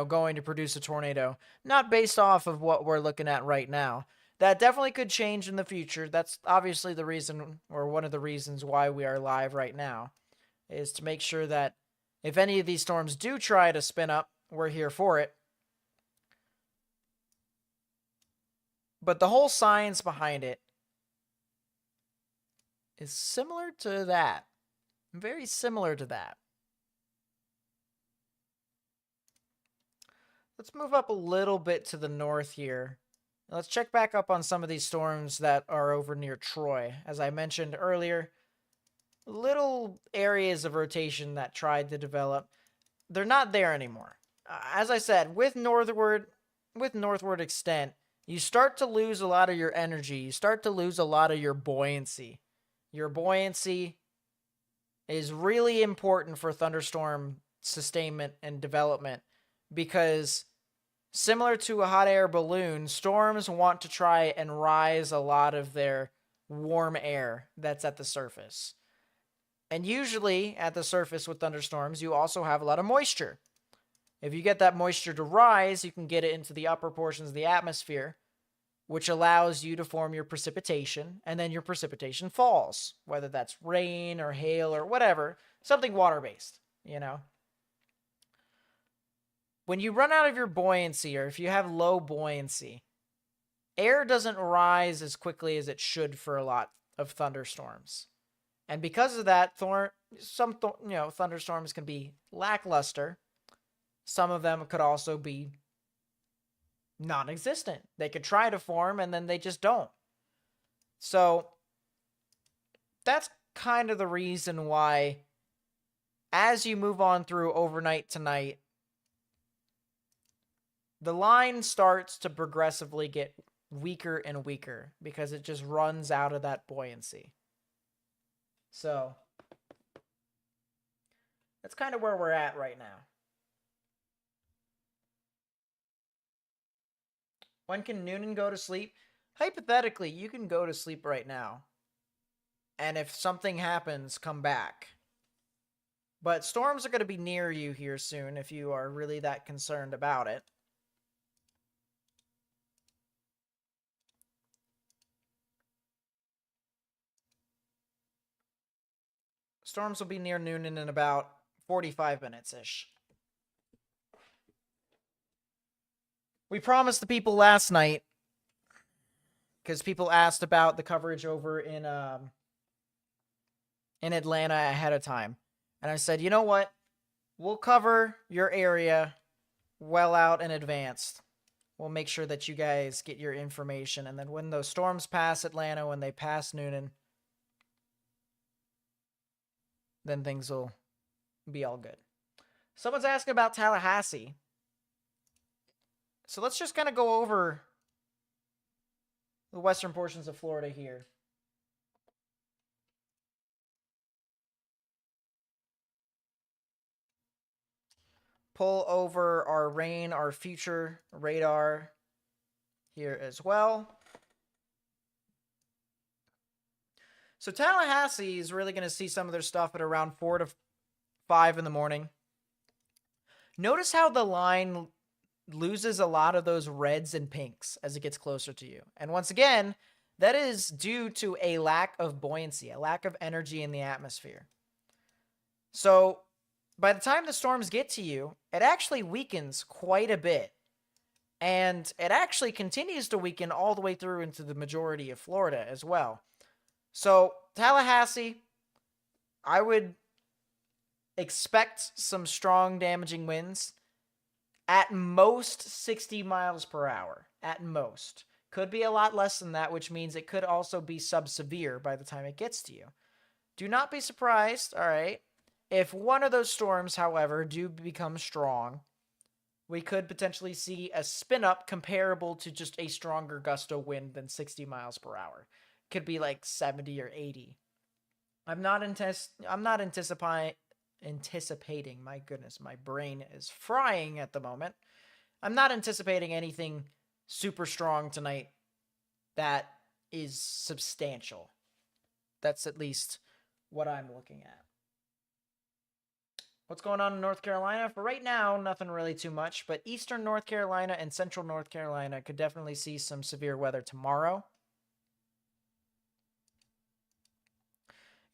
going to produce a tornado. Not based off of what we're looking at right now. That definitely could change in the future. That's obviously the reason, or one of the reasons why we are live right now, is to make sure that if any of these storms do try to spin up, we're here for it. But the whole science behind it is similar to that. Very similar to that. Let's move up a little bit to the north here. Let's check back up on some of these storms that are over near Troy. As I mentioned earlier, little areas of rotation that tried to develop, they're not there anymore. As I said, with northward extent, you start to lose a lot of your energy. You start to lose a lot of your buoyancy. Your buoyancy is really important for thunderstorm sustainment and development because, similar to a hot air balloon, storms want to try and rise a lot of their warm air that's at the surface. And usually at the surface with thunderstorms, you also have a lot of moisture. If you get that moisture to rise, you can get it into the upper portions of the atmosphere, which allows you to form your precipitation, and then your precipitation falls, whether that's rain or hail or whatever, something water-based, When you run out of your buoyancy, or if you have low buoyancy, air doesn't rise as quickly as it should for a lot of thunderstorms. And because of that, some thunderstorms can be lackluster. Some of them could also be non-existent. They could try to form and then they just don't. So that's kind of the reason why, as you move on through overnight tonight, the line starts to progressively get weaker and weaker because it just runs out of that buoyancy. So that's kind of where we're at right now. When can Noonan go to sleep? Hypothetically, you can go to sleep right now. And if something happens, come back. But storms are going to be near you here soon if you are really that concerned about it. Storms will be near Noonan in about 45 minutes-ish. We promised the people last night, because people asked about the coverage over in Atlanta ahead of time. And I said, you know what? We'll cover your area well out in advance. We'll make sure that you guys get your information. And then when those storms pass Atlanta, when they pass Noonan, then things will be all good. Someone's asking about Tallahassee. So let's just kind of go over the western portions of Florida here. Pull over our rain, our future radar here as well. So Tallahassee is really going to see some of their stuff at around 4 to 5 in the morning. Notice how the line loses a lot of those reds and pinks as it gets closer to you. And once again, that is due to a lack of buoyancy, a lack of energy in the atmosphere. So by the time the storms get to you, it actually weakens quite a bit. And it actually continues to weaken all the way through into the majority of Florida as well. So Tallahassee, I would expect some strong damaging winds. At most 60 miles per hour. At most. Could be a lot less than that, which means it could also be sub-severe by the time it gets to you. Do not be surprised, all right, if one of those storms, however, do become strong. We could potentially see a spin-up comparable to just a stronger gusto wind than 60 miles per hour. Could be like 70 or 80. I'm not anticipating, my goodness, my brain is frying at the moment. I'm not anticipating anything super strong tonight that is substantial. That's at least what I'm looking at. What's going on in North Carolina? For right now, nothing really too much, but eastern North Carolina and central North Carolina could definitely see some severe weather tomorrow.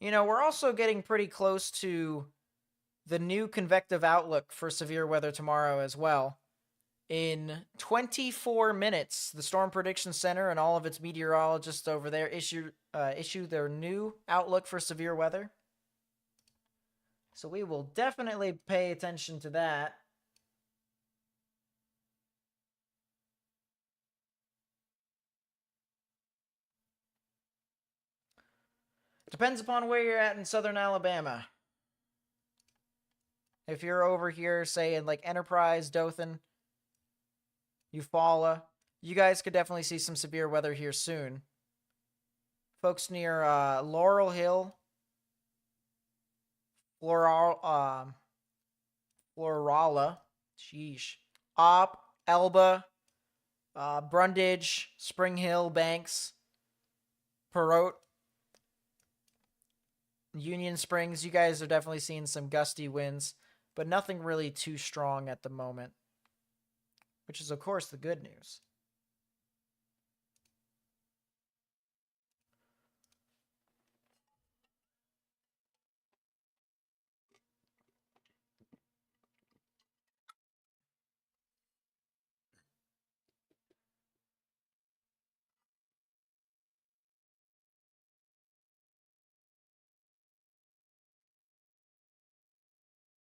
You know, we're also getting pretty close to the new convective outlook for severe weather tomorrow as well. In 24 minutes, the Storm Prediction Center and all of its meteorologists over there issue their new outlook for severe weather. So we will definitely pay attention to that. Depends upon where you're at in southern Alabama. If you're over here, say in like Enterprise, Dothan, Eufaula, you guys could definitely see some severe weather here soon. Folks near Laurel Hill, Florala, sheesh, Opp, Elba, Brundage, Spring Hill, Banks, Perot, Union Springs, you guys are definitely seeing some gusty winds, but nothing really too strong at the moment, which is, of course, the good news.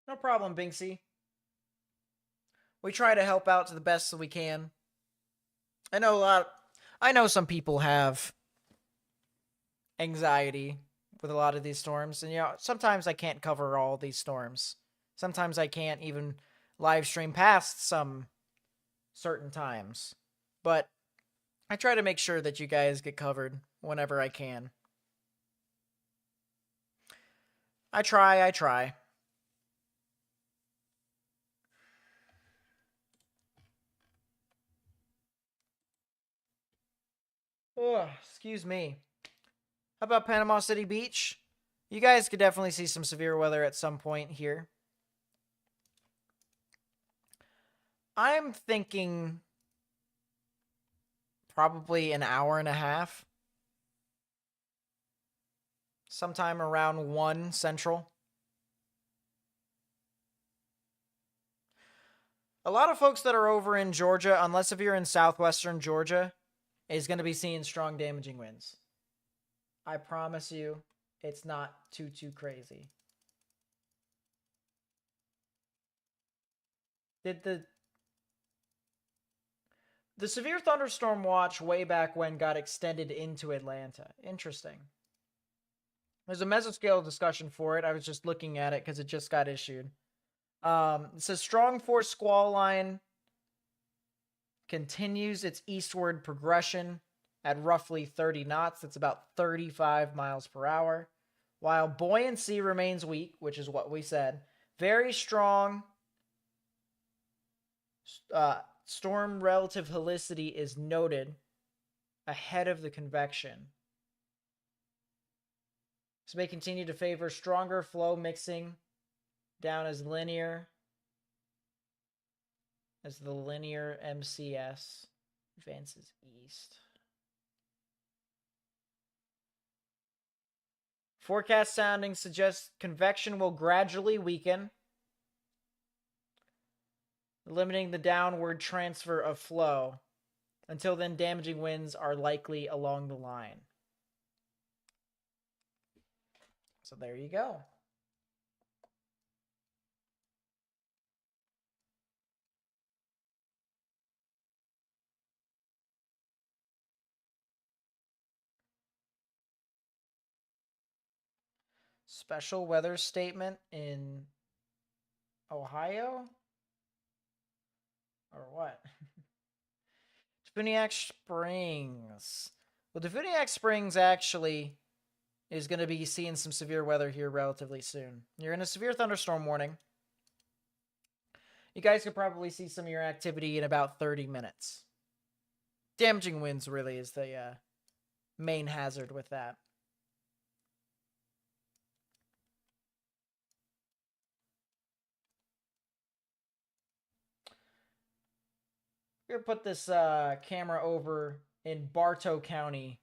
No problem, Binksy. We try to help out to the best that we can. I know some people have anxiety with a lot of these storms, and sometimes I can't cover all these storms. Sometimes I can't even live stream past some certain times. But I try to make sure that you guys get covered whenever I can. I try. Oh, excuse me. How about Panama City Beach? You guys could definitely see some severe weather at some point here. I'm thinking probably an hour and a half. Sometime around 1 Central. A lot of folks that are over in Georgia, unless if you're in southwestern Georgia, is going to be seeing strong damaging winds. I promise you, it's not too crazy. Did the severe thunderstorm watch way back when got extended into Atlanta? Interesting. There's a mesoscale discussion for it. I was just looking at it because it just got issued. It says strong force squall line continues its eastward progression at roughly 30 knots. That's about 35 miles per hour. While buoyancy remains weak, which is what we said. Very strong storm relative helicity is noted ahead of the convection. This may continue to favor stronger flow mixing down as linear as the linear MCS advances east. Forecast sounding suggests convection will gradually weaken, limiting the downward transfer of flow. Until then, damaging winds are likely along the line. So there you go. Special weather statement in Ohio? Or what? Defuniak Springs. Well, Defuniak Springs actually is going to be seeing some severe weather here relatively soon. You're in a severe thunderstorm warning. you guys could probably see some of your activity in about 30 minutes. Damaging winds really is the main hazard with that. We're going to put this camera over in Bartow County,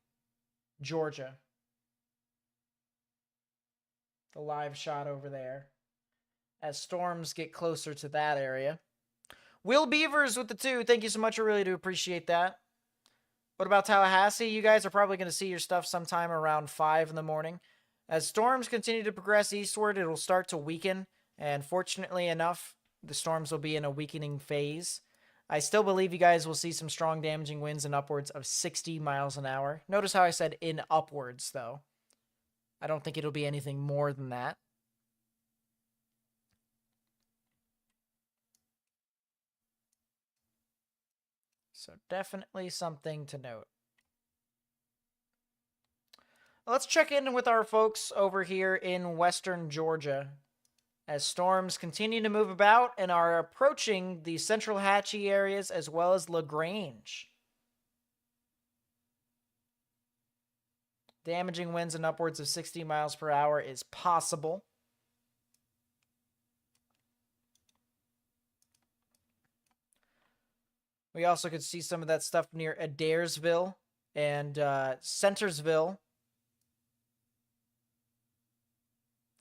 Georgia. The live shot over there. As storms get closer to that area. Will Beavers with the 2. Thank you so much. I really do appreciate that. What about Tallahassee? You guys are probably going to see your stuff sometime around 5 in the morning. As storms continue to progress eastward, it will start to weaken. And fortunately enough, the storms will be in a weakening phase. I still believe you guys will see some strong damaging winds in upwards of 60 miles an hour. Notice how I said in upwards, though. I don't think it'll be anything more than that. So definitely something to note. Let's check in with our folks over here in western Georgia as storms continue to move about and are approaching the central Hatchie areas as well as LaGrange. Damaging winds in upwards of 60 miles per hour is possible. We also could see some of that stuff near Adairsville and Centersville,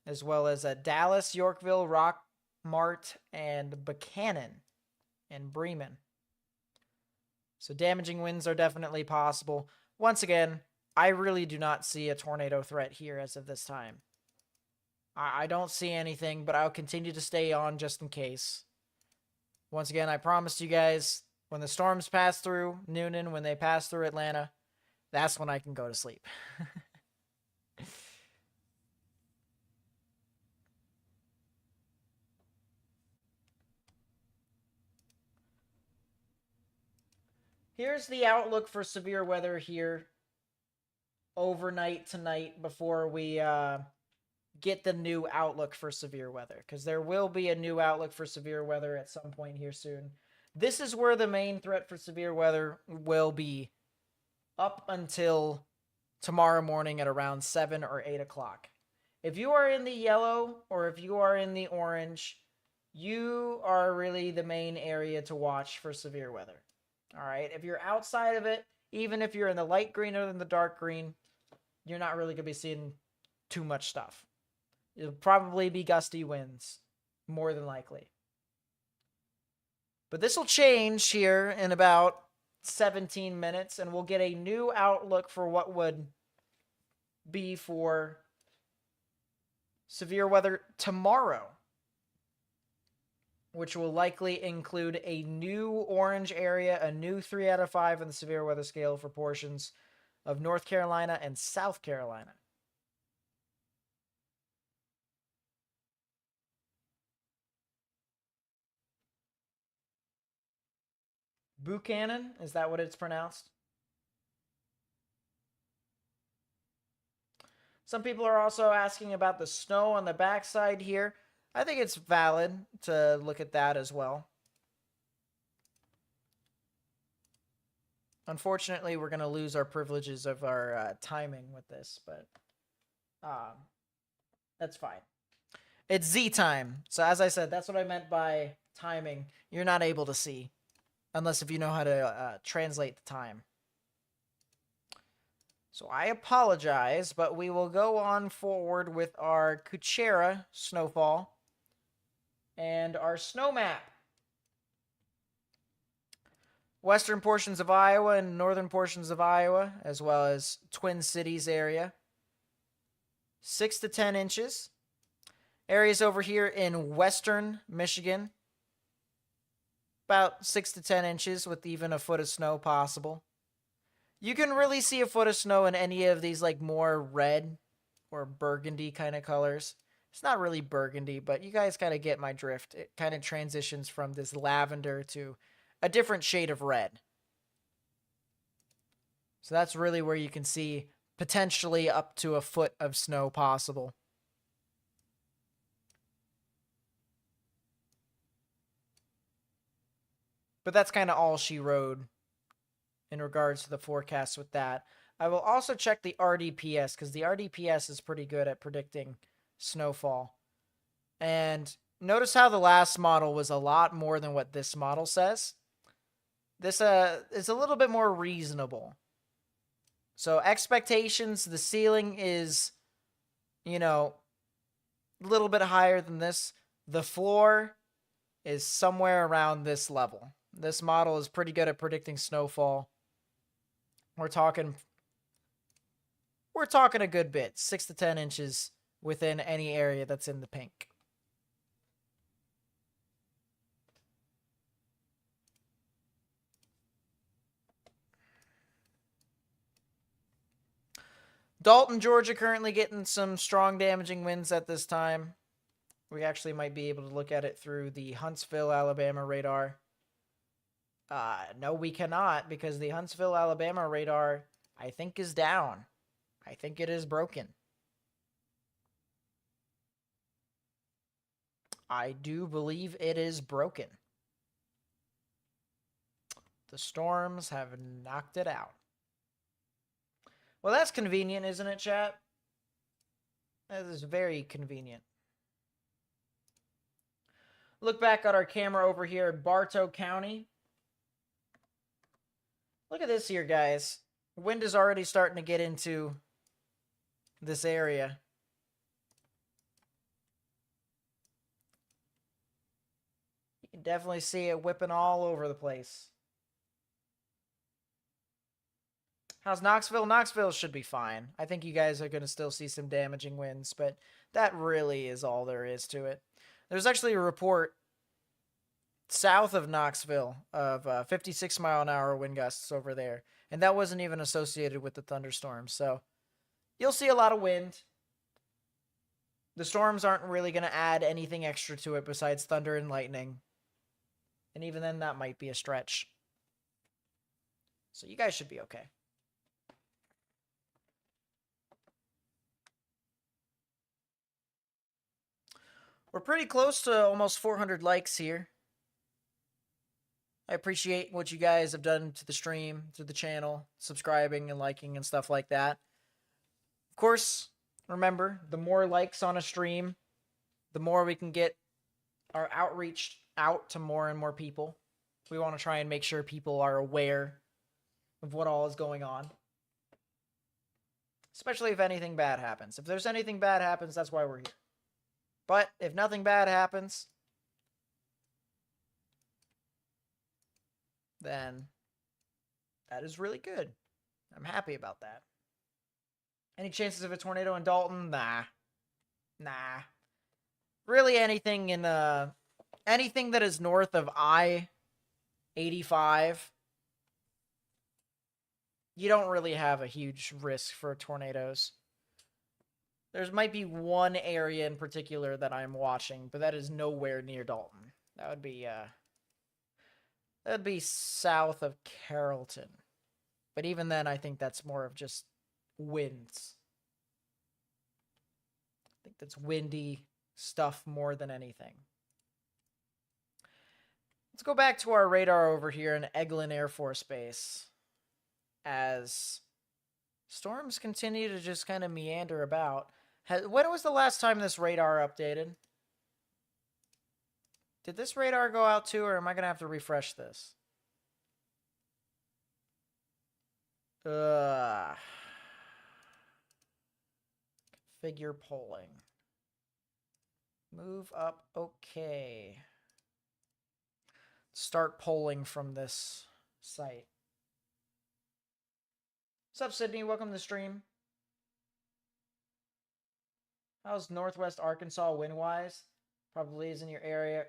as well as Dallas, Yorkville, Rockmart, and Buchanan and Bremen. So damaging winds are definitely possible. Once again, I really do not see a tornado threat here as of this time. I don't see anything, but I'll continue to stay on just in case. Once again, I promised you guys, when the storms pass through Noonan, when they pass through Atlanta, that's when I can go to sleep. Here's the outlook for severe weather here overnight tonight before we get the new outlook for severe weather, because there will be a new outlook for severe weather at some point here soon. This is where the main threat for severe weather will be up until tomorrow morning at around 7 or 8 o'clock. If you are in the yellow or if you are in the orange, you are really the main area to watch for severe weather. All right, if you're outside of it, even if you're in the light green or in the dark green, you're not really going to be seeing too much stuff. It'll probably be gusty winds, more than likely. But this will change here in about 17 minutes, and we'll get a new outlook for what would be for severe weather tomorrow, which will likely include a new orange area, a new 3 out of 5 on the severe weather scale for portions of North Carolina and South Carolina. Buchanan, is that what it's pronounced? Some people are also asking about the snow on the backside here. I think it's valid to look at that as well. Unfortunately, we're going to lose our privileges of our timing with this, but that's fine. It's Z time. So as I said, that's what I meant by timing. You're not able to see unless if you know how to translate the time. So I apologize, but we will go on forward with our Kuchera snowfall and our snow map. Western portions of Iowa and northern portions of Iowa, as well as Twin Cities area, 6 to 10 inches. Areas over here in western Michigan, about 6 to 10 inches with even a foot of snow possible. You can really see a foot of snow in any of these like more red or burgundy kind of colors. It's not really burgundy, but you guys kind of get my drift. It kind of transitions from this lavender to a different shade of red. So that's really where you can see potentially up to a foot of snow possible. But that's kind of all she wrote in regards to the forecast with that. I will also check the RDPS because the RDPS is pretty good at predicting snowfall. And notice how the last model was a lot more than what this model says. This is a little bit more reasonable. So expectations, the ceiling is, you know, a little bit higher than this. The floor is somewhere around this level. This model is pretty good at predicting snowfall. We're talking a good bit, 6 to 10 inches within any area that's in the pink. Dalton, Georgia, currently getting some strong damaging winds at this time. We actually might be able to look at it through the Huntsville, Alabama radar. No, we cannot, because the Huntsville, Alabama radar, I think, is down. I think it is broken. I do believe it is broken. The storms have knocked it out. Well, that's convenient, isn't it, chat? That is very convenient. Look back at our camera over here at Bartow County. Look at this here, guys. Wind is already starting to get into this area. You can definitely see it whipping all over the place. How's Knoxville? Knoxville should be fine. I think you guys are going to still see some damaging winds, but that really is all there is to it. There's actually a report south of Knoxville of 56-mile-an-hour wind gusts over there, and that wasn't even associated with the thunderstorms. So you'll see a lot of wind. The storms aren't really going to add anything extra to it besides thunder and lightning, and even then that might be a stretch. So you guys should be okay. We're pretty close to almost 400 likes here. I appreciate what you guys have done to the stream, to the channel, subscribing and liking and stuff like that. Of course, remember, the more likes on a stream, the more we can get our outreach out to more and more people. We want to try and make sure people are aware of what all is going on. Especially if anything bad happens. If there's anything bad happens, that's why we're here. But if nothing bad happens, then that is really good. I'm happy about that. Any chances of a tornado in Dalton? Nah. Really anything in anything that is north of I-85, you don't really have a huge risk for tornadoes. There might be one area in particular that I'm watching, but that is nowhere near Dalton. That'd be south of Carrollton. But even then, I think that's more of just winds. I think that's windy stuff more than anything. Let's go back to our radar over here in Eglin Air Force Base. As storms continue to just kind of meander about. When was the last time this radar updated? Did this radar go out too, or am I going to have to refresh this? Configure polling. Move up. Okay. Start polling from this site. What's up, Sydney? Welcome to the stream. How's Northwest Arkansas wind-wise? Probably is in your area.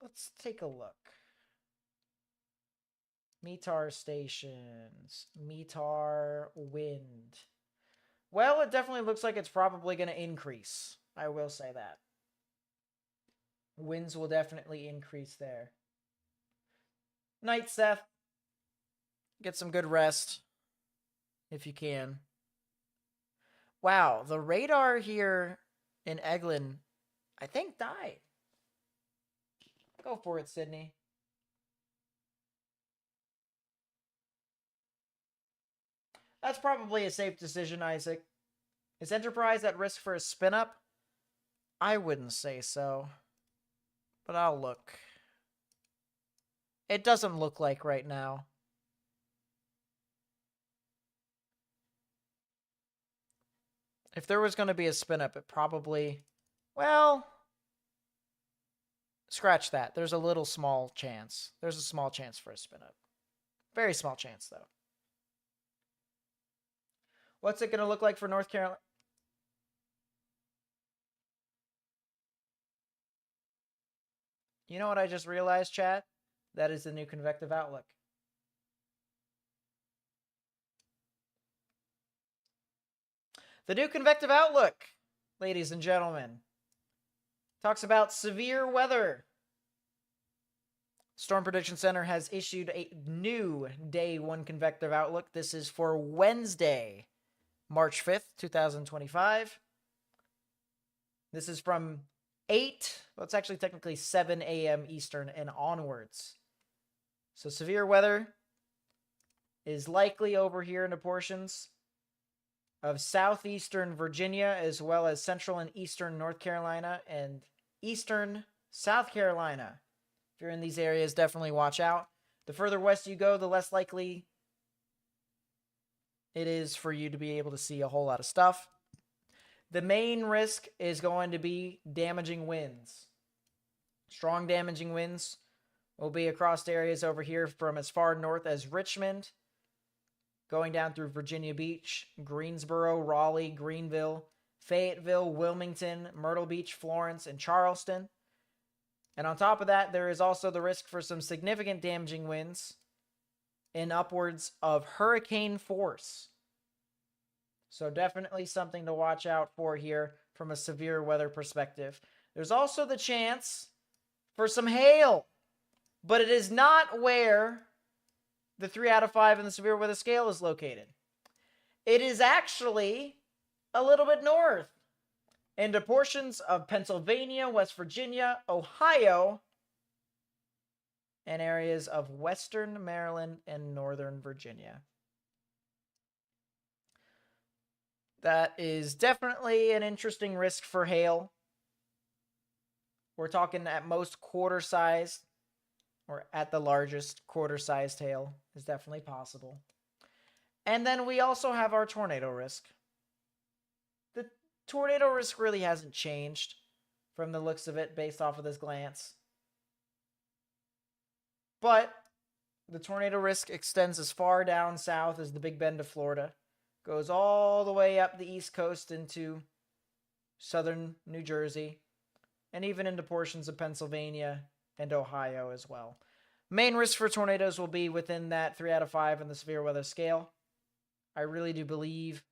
Let's take a look. METAR stations. METAR wind. Well, it definitely looks like it's probably going to increase. I will say that. Winds will definitely increase there. Night, Seth. Get some good rest. If you can. Wow, the radar here in Eglin, I think, died. Go for it, Sydney. That's probably a safe decision, Isaac. Is Enterprise at risk for a spin-up? I wouldn't say so. But I'll look. It doesn't look like right now. If there was going to be a spin-up, it probably... Well... Scratch that. There's a little small chance. There's a small chance for a spin-up. Very small chance, though. What's it going to look like for North Carolina? You know what I just realized, chat? That is the new convective outlook. The new convective outlook, ladies and gentlemen, talks about severe weather. Storm Prediction Center has issued a new Day 1 convective outlook. This is for Wednesday, March 5th, 2025. This is from 8, well, it's actually technically 7 a.m. Eastern and onwards. So severe weather is likely over here into portions of southeastern Virginia, as well as central and eastern North Carolina and eastern South Carolina. If you're in these areas, definitely watch out. The further west you go, the less likely it is for you to be able to see a whole lot of stuff. The main risk is going to be damaging winds. Strong damaging winds will be across areas over here from as far north as Richmond, going down through Virginia Beach, Greensboro, Raleigh, Greenville, Fayetteville, Wilmington, Myrtle Beach, Florence, and Charleston. And on top of that, there is also the risk for some significant damaging winds in upwards of hurricane force. So definitely something to watch out for here from a severe weather perspective. There's also the chance for some hail, but it is not where the 3 out of 5 in the severe weather scale is located. It is actually a little bit north into portions of Pennsylvania, West Virginia, Ohio, and areas of western Maryland and northern Virginia. That is definitely an interesting risk for hail. We're talking at most quarter-sized, or at the largest, quarter-sized hail is definitely possible. And then we also have our tornado risk. The tornado risk really hasn't changed from the looks of it based off of this glance. But the tornado risk extends as far down south as the Big Bend of Florida. Goes all the way up the East Coast into southern New Jersey, and even into portions of Pennsylvania and Ohio as well. Main risk for tornadoes will be within that 3 out of 5 in the severe weather scale. I really do believe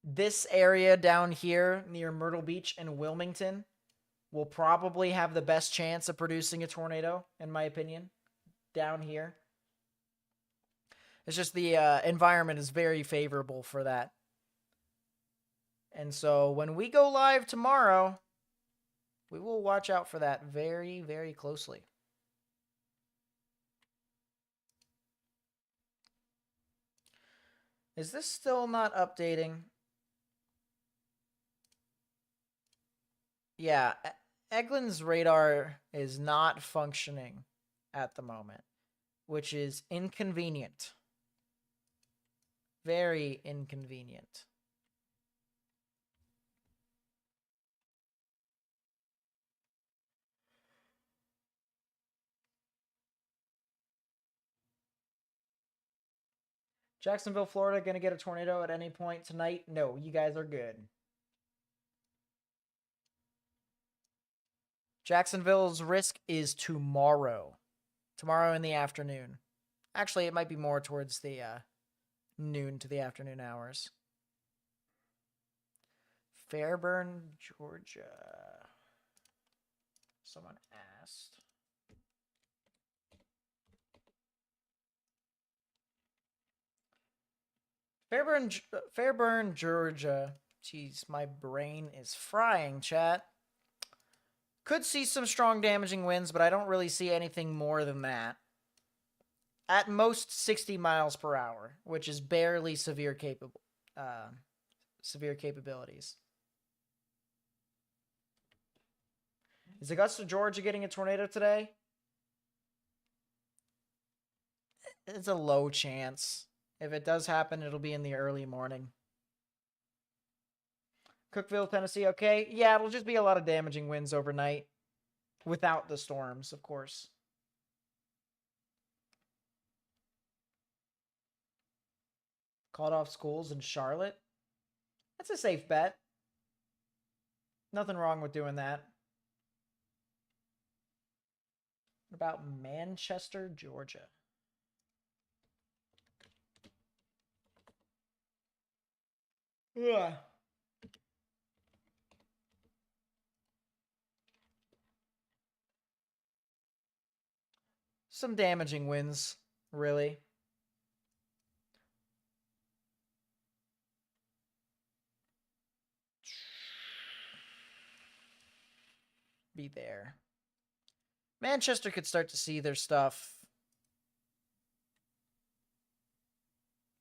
this area down here near Myrtle Beach and Wilmington will probably have the best chance of producing a tornado, in my opinion, down here. It's just the environment is very favorable for that. And so when we go live tomorrow, we will watch out for that very, very closely. Is this still not updating? Yeah, Eglyn's radar is not functioning at the moment, which is inconvenient. Very inconvenient. Jacksonville, Florida, going to get a tornado at any point tonight? No, you guys are good. Jacksonville's risk is tomorrow. Tomorrow in the afternoon. Actually, it might be more towards the noon to the afternoon hours. Fairburn, Georgia. Someone asked. Fairburn, Georgia. Jeez, my brain is frying, chat. Could see some strong damaging winds, but I don't really see anything more than that. At most 60 miles per hour, which is barely severe capabilities. Is Augusta, Georgia getting a tornado today? It's a low chance. If it does happen, it'll be in the early morning. Cookeville, Tennessee, okay. Yeah, it'll just be a lot of damaging winds overnight. Without the storms, of course. Called off schools in Charlotte. That's a safe bet. Nothing wrong with doing that. What about Manchester, Georgia? Ugh. Some damaging winds, really. Be there. Manchester could start to see their stuff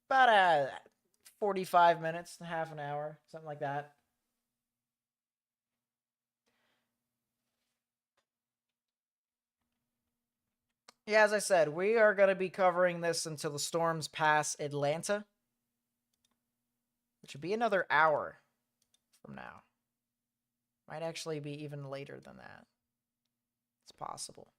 about 45 minutes, half an hour, something like that. Yeah, as I said, we are going to be covering this until the storms pass Atlanta, which would be another hour from now. Might actually be even later than that. It's possible.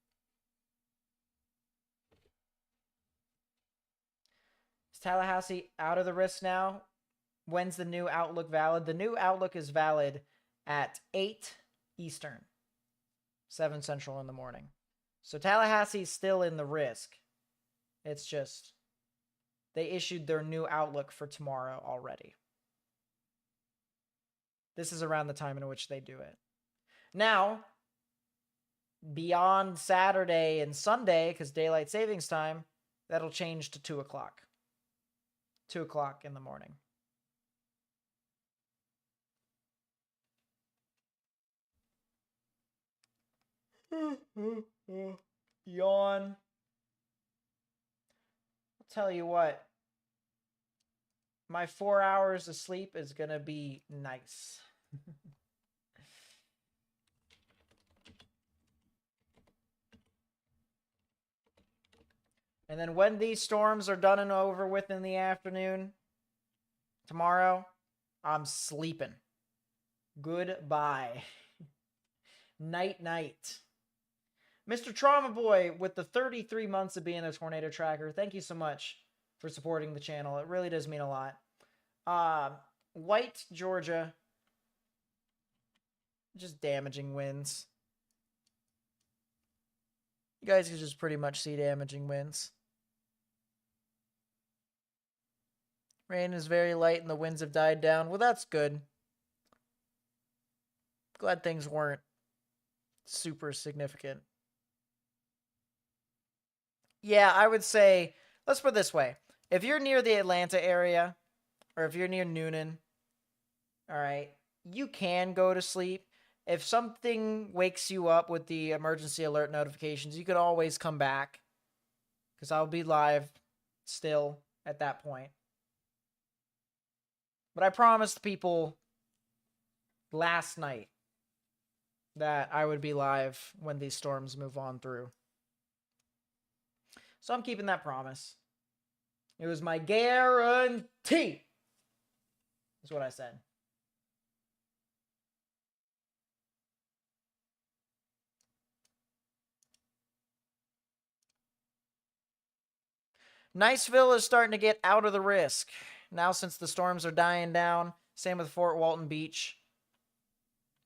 Is Tallahassee out of the risk now? When's the new outlook valid? The new outlook is valid at 8 Eastern, 7 Central in the morning. So Tallahassee's still in the risk. It's just they issued their new outlook for tomorrow already. This is around the time in which they do it. Now, beyond Saturday and Sunday, because daylight savings time, that'll change to 2 o'clock. 2 o'clock in the morning. Yawn. I'll tell you what. My 4 hours of sleep is going to be nice. And then when these storms are done and over with in the afternoon, tomorrow, I'm sleeping. Goodbye. Night, night. Mr. Trauma Boy, with the 33 months of being a tornado tracker, thank you so much for supporting the channel. It really does mean a lot. White, Georgia. Just damaging winds. You guys can just pretty much see damaging winds. Rain is very light and the winds have died down. Well, that's good. Glad things weren't super significant. Yeah, I would say, let's put it this way. If you're near the Atlanta area, or if you're near Noonan, all right, you can go to sleep. If something wakes you up with the emergency alert notifications, you could always come back, because I'll be live still at that point. But I promised people last night that I would be live when these storms move on through. So I'm keeping that promise. It was my guarantee. That's what I said. Niceville is starting to get out of the risk. Now since the storms are dying down, same with Fort Walton Beach.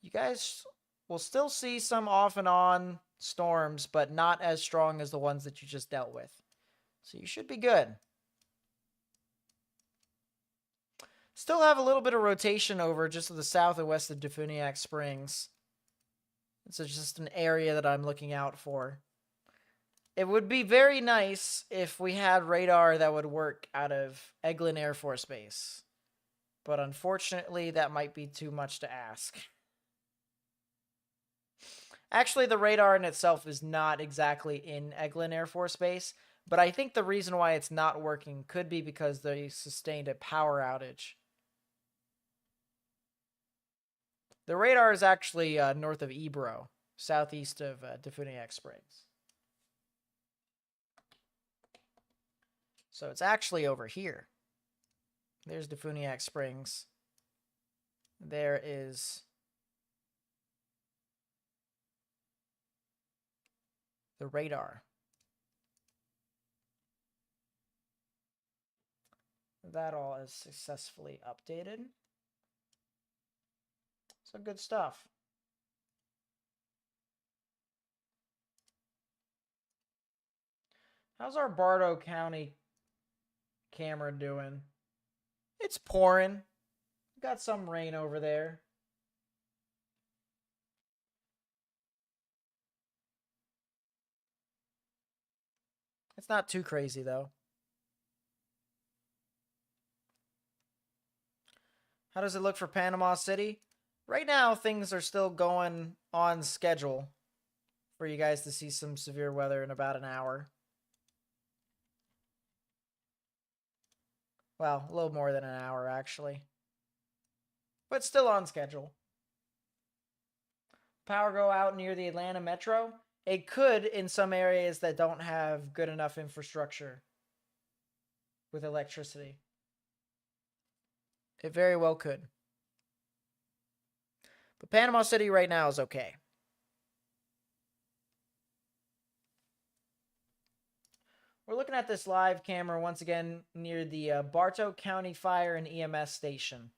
You guys will still see some off and on storms, but not as strong as the ones that you just dealt with. So you should be good. Still have a little bit of rotation over just to the south and west of Defuniak Springs. It's just an area that I'm looking out for. It would be very nice if we had radar that would work out of Eglin Air Force Base. But unfortunately, that might be too much to ask. Actually, the radar in itself is not exactly in Eglin Air Force Base, but I think the reason why it's not working could be because they sustained a power outage. The radar is actually north of Ebro, southeast of Defuniak Springs. So it's actually over here. There's Defuniak Springs. There is the radar. That all is successfully updated. So good stuff. How's our Bartow County camera doing? It's pouring. Got some rain over there. It's not too crazy, though. How does it look for Panama City? Right now, things are still going on schedule for you guys to see some severe weather in about an hour. Well, a little more than an hour, actually. But still on schedule. Power go out near the Atlanta Metro? It could in some areas that don't have good enough infrastructure with electricity. It very well could. But Panama City right now is okay. We're looking at this live camera once again near the Bartow County Fire and EMS station.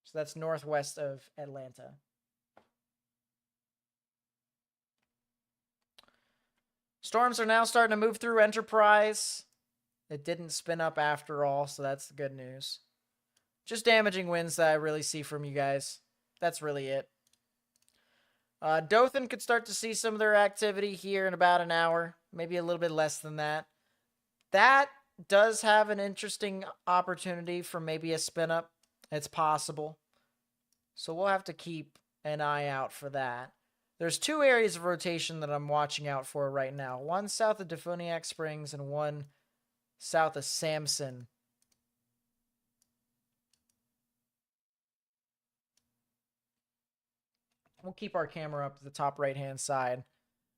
So that's northwest of Atlanta. Storms are now starting to move through Enterprise. It didn't spin up after all, so that's the good news. Just damaging winds that I really see from you guys. That's really it. Dothan could start to see some of their activity here in about an hour. Maybe a little bit less than that. That does have an interesting opportunity for maybe a spin up. It's possible. So we'll have to keep an eye out for that. There's two areas of rotation that I'm watching out for right now. One south of Defuniak Springs and one south of Samson. We'll keep our camera up to the top right-hand side.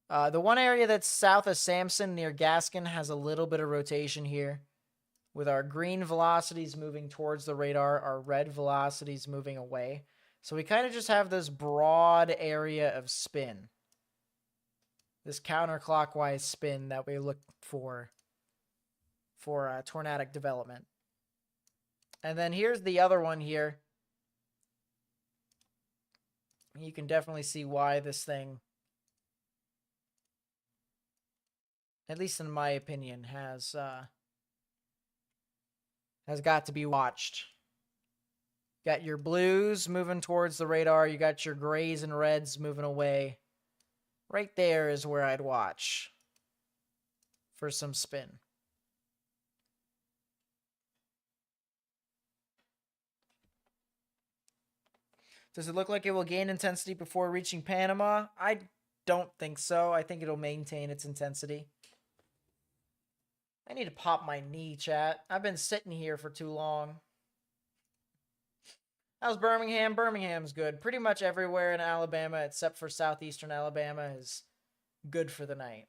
The one area that's south of Samson near Gaskin has a little bit of rotation here. With our green velocities moving towards the radar, our red velocities moving away. So we kind of just have this broad area of spin. This counterclockwise spin that we look for tornadic development. And then here's the other one here. You can definitely see why this thing, at least in my opinion, has got to be watched. Got your blues moving towards the radar. You got your grays and reds moving away. Right there is where I'd watch for some spin. Does it look like it will gain intensity before reaching Panama? I don't think so. I think it'll maintain its intensity. I need to pop my knee, chat. I've been sitting here for too long. How's Birmingham? Birmingham's good. Pretty much everywhere in Alabama except for southeastern Alabama is good for the night.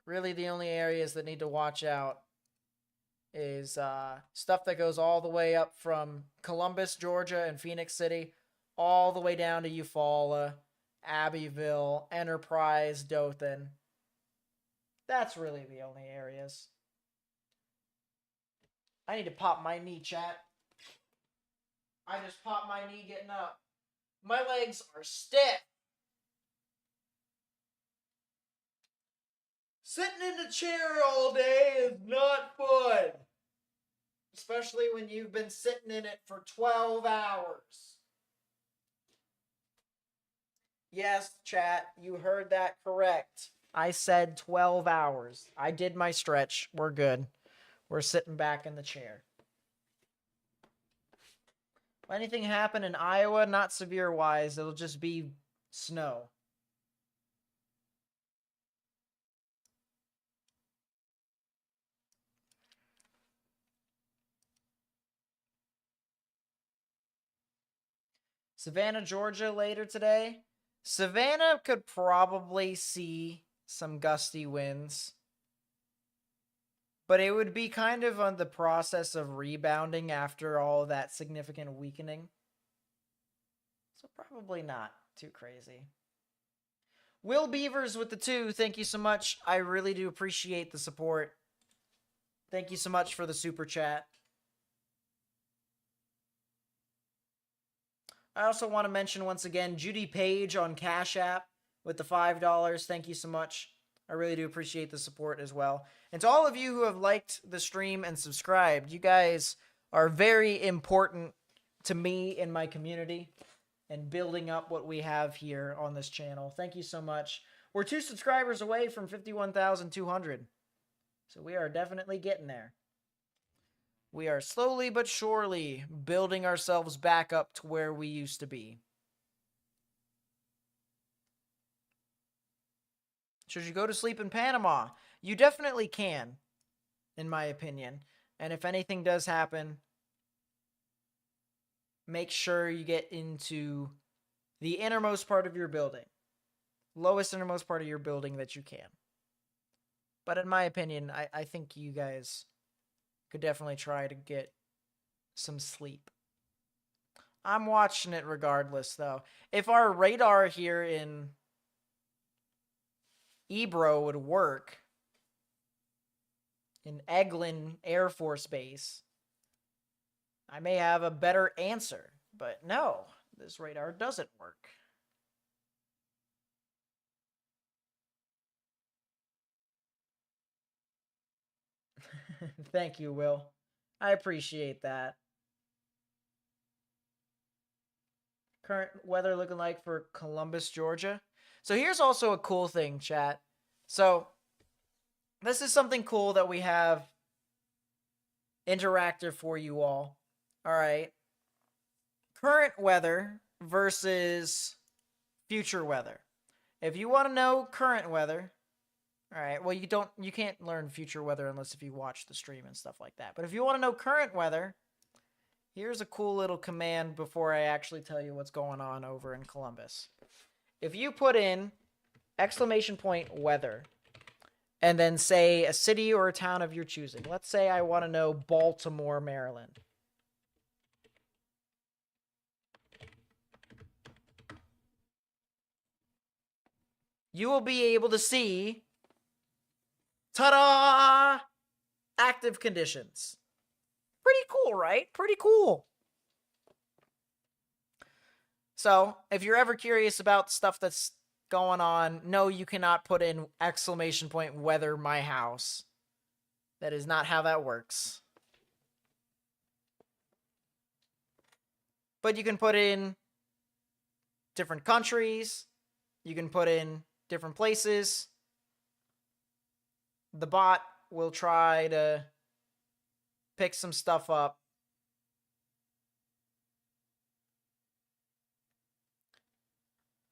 Really, the only areas that need to watch out is stuff that goes all the way up from Columbus, Georgia, and Phoenix City, all the way down to Eufaula, Abbeville, Enterprise, Dothan. That's really the only areas. I need to pop my knee, chat. I just popped my knee getting up. My legs are stiff. Sitting in the chair all day is not fun. Especially when you've been sitting in it for 12 hours. Yes, chat, you heard that correct. I said 12 hours. I did my stretch. We're good. We're sitting back in the chair. Anything happen in Iowa, not severe wise, it'll just be snow. Savannah, Georgia later today. Savannah could probably see some gusty winds, but it would be kind of on the process of rebounding after all that significant weakening. So probably not too crazy. Will Beavers with the 2, thank you so much. I really do appreciate the support. Thank you so much for the super chat. I also want to mention once again, Judy Page on Cash App with the $5. Thank you so much. I really do appreciate the support as well. And to all of you who have liked the stream and subscribed, you guys are very important to me and my community and building up what we have here on this channel. Thank you so much. We're 2 subscribers away from 51,200. So we are definitely getting there. We are slowly but surely building ourselves back up to where we used to be. Should you go to sleep in Panama? You definitely can, in my opinion. And if anything does happen, make sure you get into the innermost part of your building. Lowest innermost part of your building that you can. But in my opinion, I think you guys could definitely try to get some sleep. I'm watching it regardless, though. If our radar here in Ebro would work, in Eglin Air Force Base, I may have a better answer. But no, this radar doesn't work. Thank you, Will. I appreciate that. Current weather looking like for Columbus, Georgia. So here's also a cool thing, chat. So this is something cool that we have interactive for you all. All right. Current weather versus future weather. If you want to know current weather, all right, well you can't learn future weather unless if you watch the stream and stuff like that. But if you want to know current weather, here's a cool little command before I actually tell you what's going on over in Columbus. If you put in !weather and then say a city or a town of your choosing. Let's say I want to know Baltimore, Maryland. You will be able to see, ta-da, active conditions. Pretty cool, right? Pretty cool. So, if you're ever curious about stuff that's going on, no, you cannot put in !weather my house. That is not how that works. But you can put in different countries. You can put in different places. The bot will try to pick some stuff up.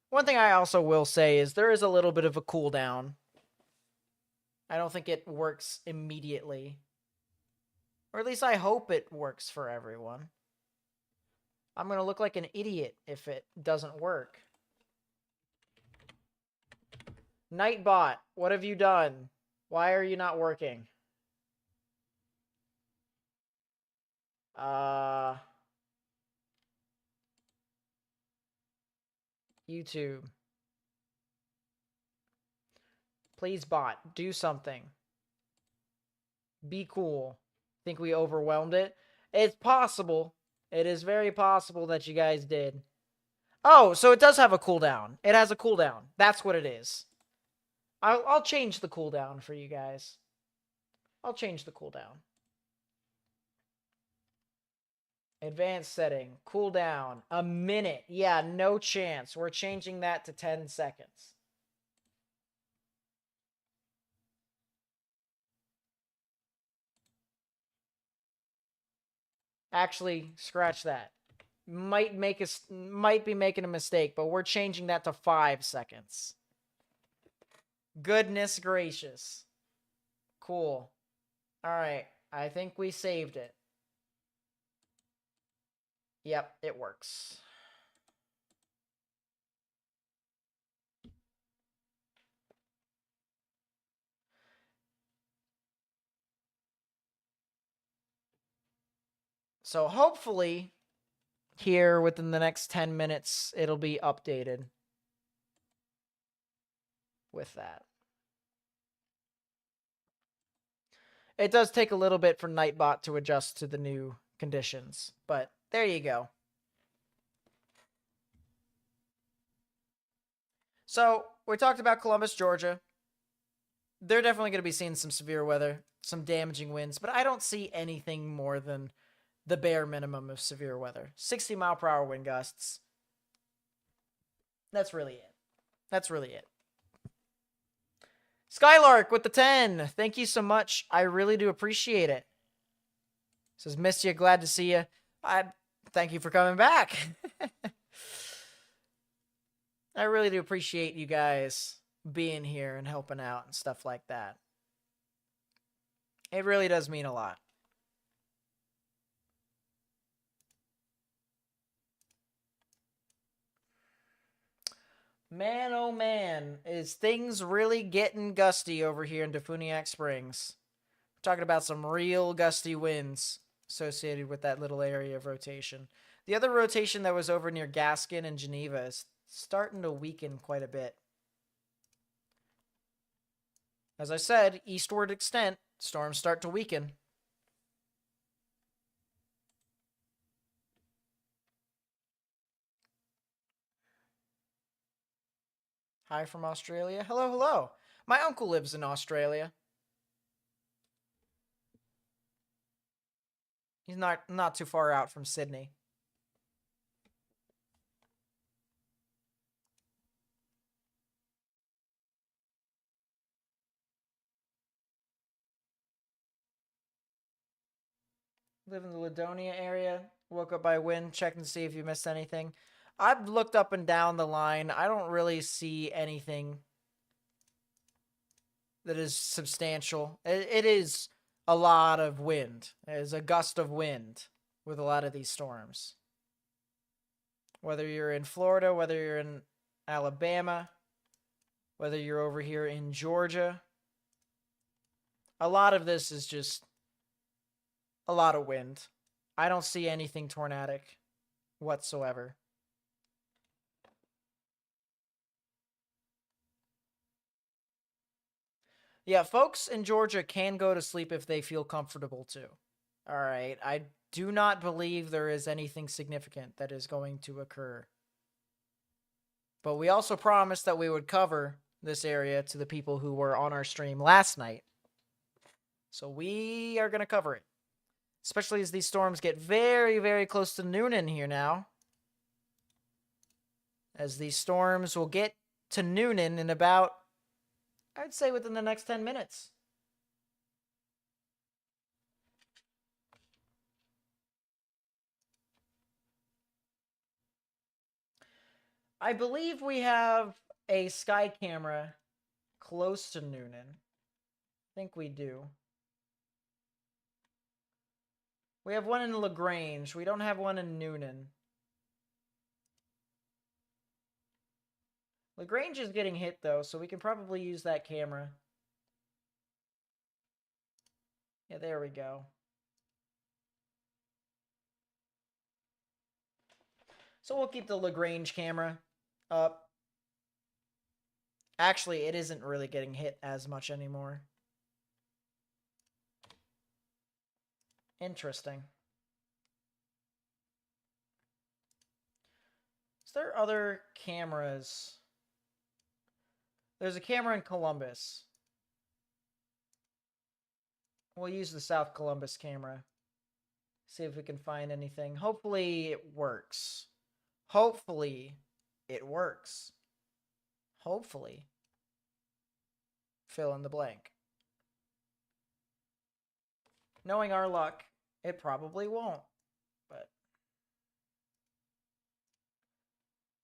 One thing I also will say is there is a little bit of a cooldown. I don't think it works immediately. Or at least I hope it works for everyone. I'm going to look like an idiot if it doesn't work. Nightbot, what have you done? Why are you not working? YouTube. Please, bot, do something. Be cool. Think we overwhelmed it? It's possible. It is very possible that you guys did. Oh, so it does have a cooldown. It has a cooldown. That's what it is. I'll change the cooldown for you guys. I'll change the cooldown. Advanced setting. Cooldown. A minute. Yeah, no chance. We're changing that to 10 seconds. Actually, scratch that. might be making a mistake, but we're changing that to 5 seconds. Goodness gracious. Cool. All right. I think we saved it. Yep, it works. So hopefully here within the next 10 minutes, it'll be updated with that. It does take a little bit for Nightbot to adjust to the new conditions, but there you go. So we talked about Columbus, Georgia. They're definitely going to be seeing some severe weather, some damaging winds, but I don't see anything more than the bare minimum of severe weather. 60-mile-per-hour wind gusts. That's really it. That's really it. Skylark with the 10. Thank you so much. I really do appreciate it. Says, missed you. Glad to see you. Thank you for coming back. I really do appreciate you guys being here and helping out and stuff like that. It really does mean a lot. Man, oh man, is things really getting gusty over here in Defuniak Springs. We're talking about some real gusty winds associated with that little area of rotation. The other rotation that was over near Gaskin and Geneva is starting to weaken quite a bit. As I said, eastward extent, storms start to weaken. Hi from Australia. Hello, hello. My uncle lives in Australia. He's not too far out from Sydney. Live in the Ladonia area. Woke up by wind, checking to see if you missed anything. I've looked up and down the line. I don't really see anything that is substantial. It is a lot of wind. It is a gust of wind with a lot of these storms. Whether you're in Florida, whether you're in Alabama, whether you're over here in Georgia, a lot of this is just a lot of wind. I don't see anything tornadic whatsoever. Yeah, folks in Georgia can go to sleep if they feel comfortable to. All right, I do not believe there is anything significant that is going to occur. But we also promised that we would cover this area to the people who were on our stream last night. So we are going to cover it. Especially as these storms get very, very close to Noonan here now. As these storms will get to Noonan in about, I'd say within the next 10 minutes. I believe we have a sky camera close to Noonan. I think we do. We have one in LaGrange. We don't have one in Noonan. LaGrange is getting hit, though, so we can probably use that camera. Yeah, there we go. So we'll keep the LaGrange camera up. Actually, it isn't really getting hit as much anymore. Interesting. Is there other cameras? There's a camera in Columbus. We'll use the South Columbus camera. See if we can find anything. Hopefully it works. Hopefully it works. Hopefully. Fill in the blank. Knowing our luck, it probably won't. But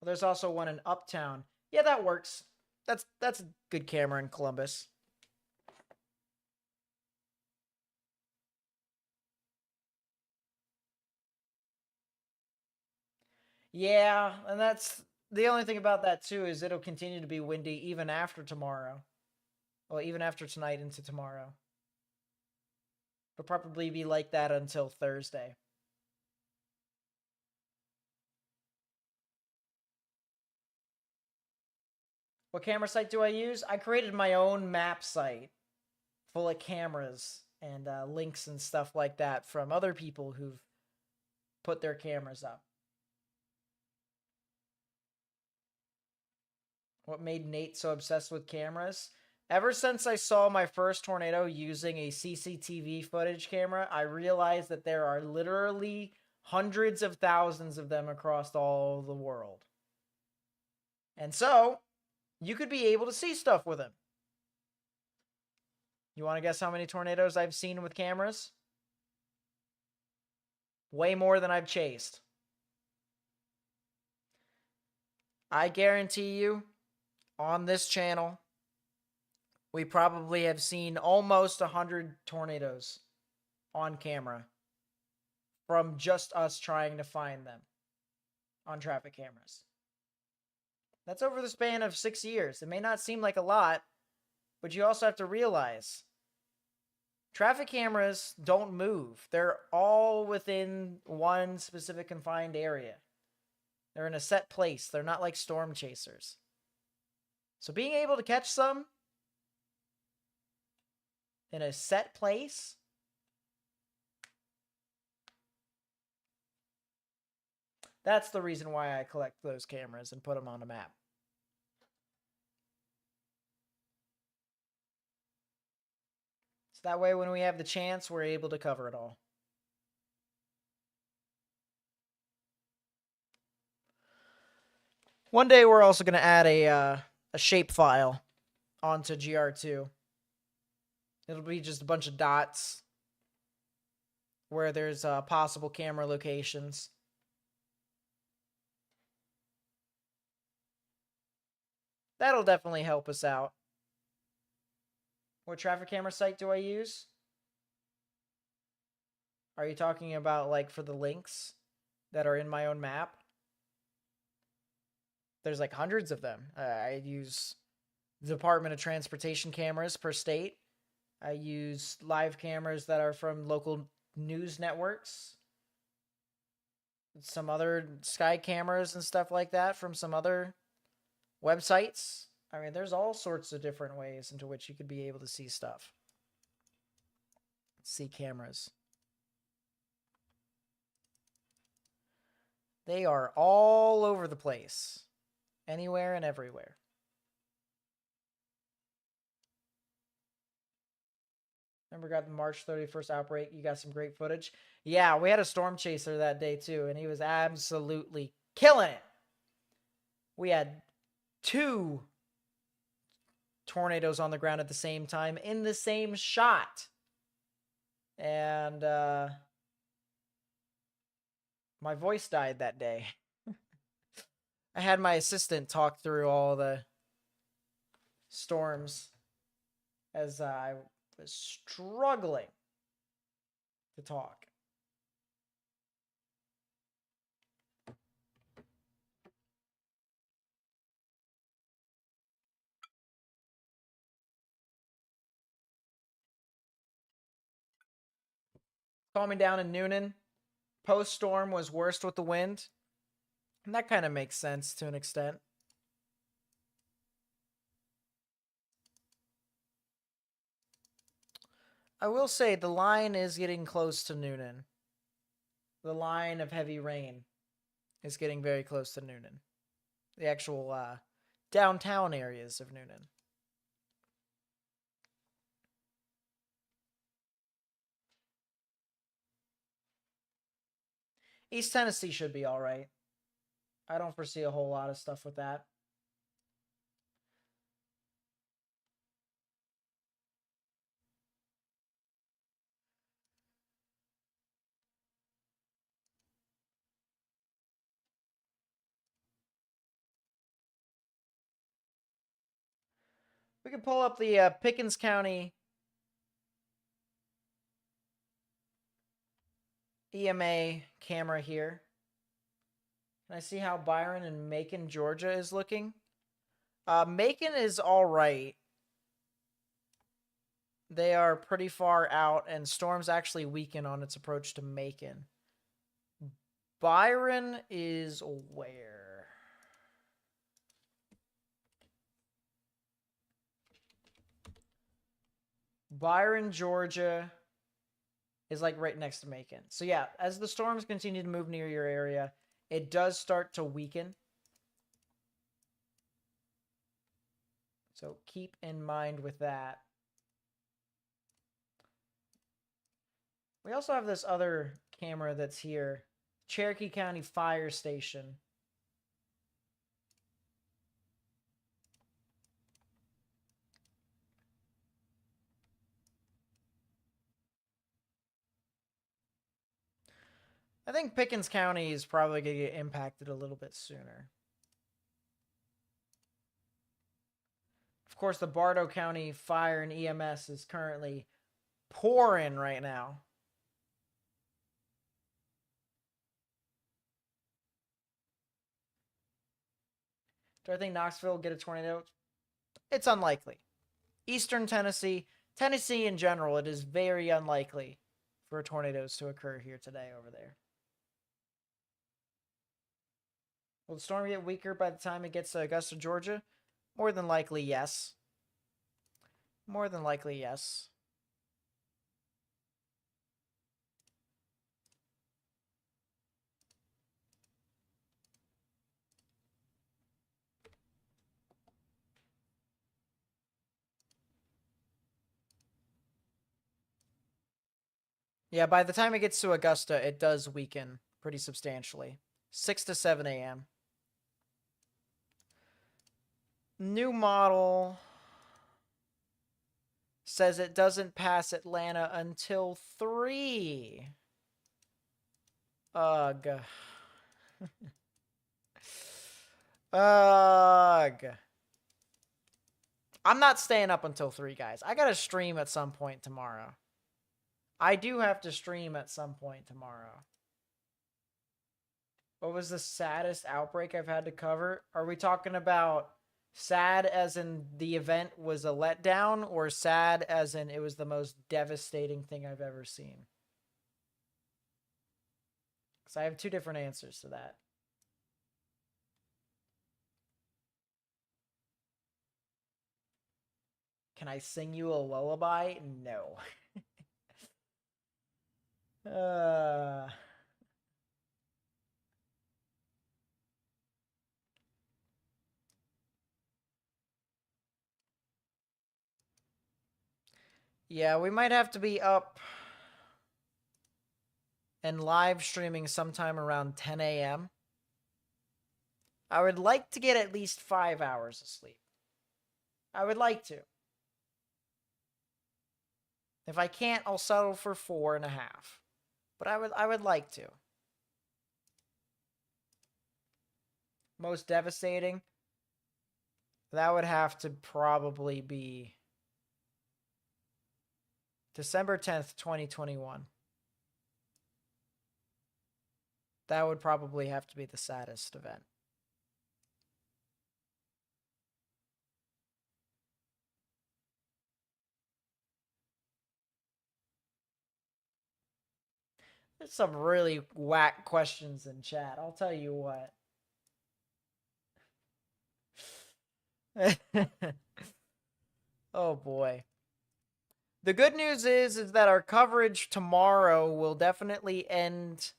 Well, there's also one in Uptown. Yeah, that works. That's a good camera in Columbus. Yeah, and that's the only thing about that too is it'll continue to be windy even after tomorrow. Well, even after tonight into tomorrow. It'll probably be like that until Thursday. What camera site do I use? I created my own map site full of cameras and links and stuff like that from other people who've put their cameras up. What made Nate so obsessed with cameras? Ever since I saw my first tornado using a CCTV footage camera, I realized that there are literally hundreds of thousands of them across all the world. And so, you could be able to see stuff with them. You want to guess how many tornadoes I've seen with cameras? Way more than I've chased. I guarantee you, on this channel, we probably have seen almost 100 tornadoes on camera from just us trying to find them on traffic cameras. That's over the span of 6 years. It may not seem like a lot, but you also have to realize traffic cameras don't move. They're all within one specific confined area. They're in a set place. They're not like storm chasers. So being able to catch some in a set place, that's the reason why I collect those cameras and put them on a map. So that way when we have the chance, we're able to cover it all. One day we're also going to add a shape file onto GR2. It'll be just a bunch of dots where there's possible camera locations. That'll definitely help us out. What traffic camera site do I use? Are you talking about like for the links that are in my own map? There's like hundreds of them. I use Department of Transportation cameras per state. I use live cameras that are from local news networks. Some other sky cameras and stuff like that from some other websites. I mean, there's all sorts of different ways into which you could be able to see stuff. See cameras. They are all over the place. Anywhere and everywhere. Remember, got the March 31st outbreak. You got some great footage. Yeah, we had a storm chaser that day too, and he was absolutely killing it. We had 2 tornadoes on the ground at the same time in the same shot. And my voice died that day. I had my assistant talk through all the storms as I was struggling to talk. Calming down in Noonan. Post-storm was worst with the wind. And that kind of makes sense to an extent. I will say the line is getting close to Noonan. The line of heavy rain is getting very close to Noonan. The actual downtown areas of Noonan. East Tennessee should be all right. I don't foresee a whole lot of stuff with that. We can pull up the Pickens County EMA camera here. Can I see how Byron and Macon, Georgia is looking? Macon is all right. They are pretty far out, and Storm's actually weakened on its approach to Macon. Byron is where? Byron, Georgia is like right next to Macon. So yeah, as the storms continue to move near your area, it does start to weaken. So keep in mind with that. We also have this other camera that's here. Cherokee County Fire Station. I think Pickens County is probably going to get impacted a little bit sooner. Of course, the Bartow County Fire and EMS is currently pouring right now. Do I think Knoxville will get a tornado? It's unlikely. Eastern Tennessee, Tennessee in general, it is very unlikely for tornadoes to occur here today over there. Will the storm get weaker by the time it gets to Augusta, Georgia? More than likely, yes. More than likely, yes. Yeah, by the time it gets to Augusta, it does weaken pretty substantially. 6 to 7 a.m. New model says it doesn't pass Atlanta until 3. Ugh. Ugh. I'm not staying up until 3, guys. I gotta stream at some point tomorrow. I do have to stream at some point tomorrow. What was the saddest outbreak I've had to cover? Are we talking about sad as in the event was a letdown, or sad as in it was the most devastating thing I've ever seen? Because I have 2 different answers to that. Can I sing you a lullaby? No. Yeah, we might have to be up and live streaming sometime around 10 a.m. I would like to get at least 5 hours of sleep. I would like to. If I can't, I'll settle for 4.5. But I would like to. Most devastating? That would have to probably be December 10th, 2021. That would probably have to be the saddest event. There's some really whack questions in chat. I'll tell you what. Oh boy. The good news is that our coverage tomorrow will definitely end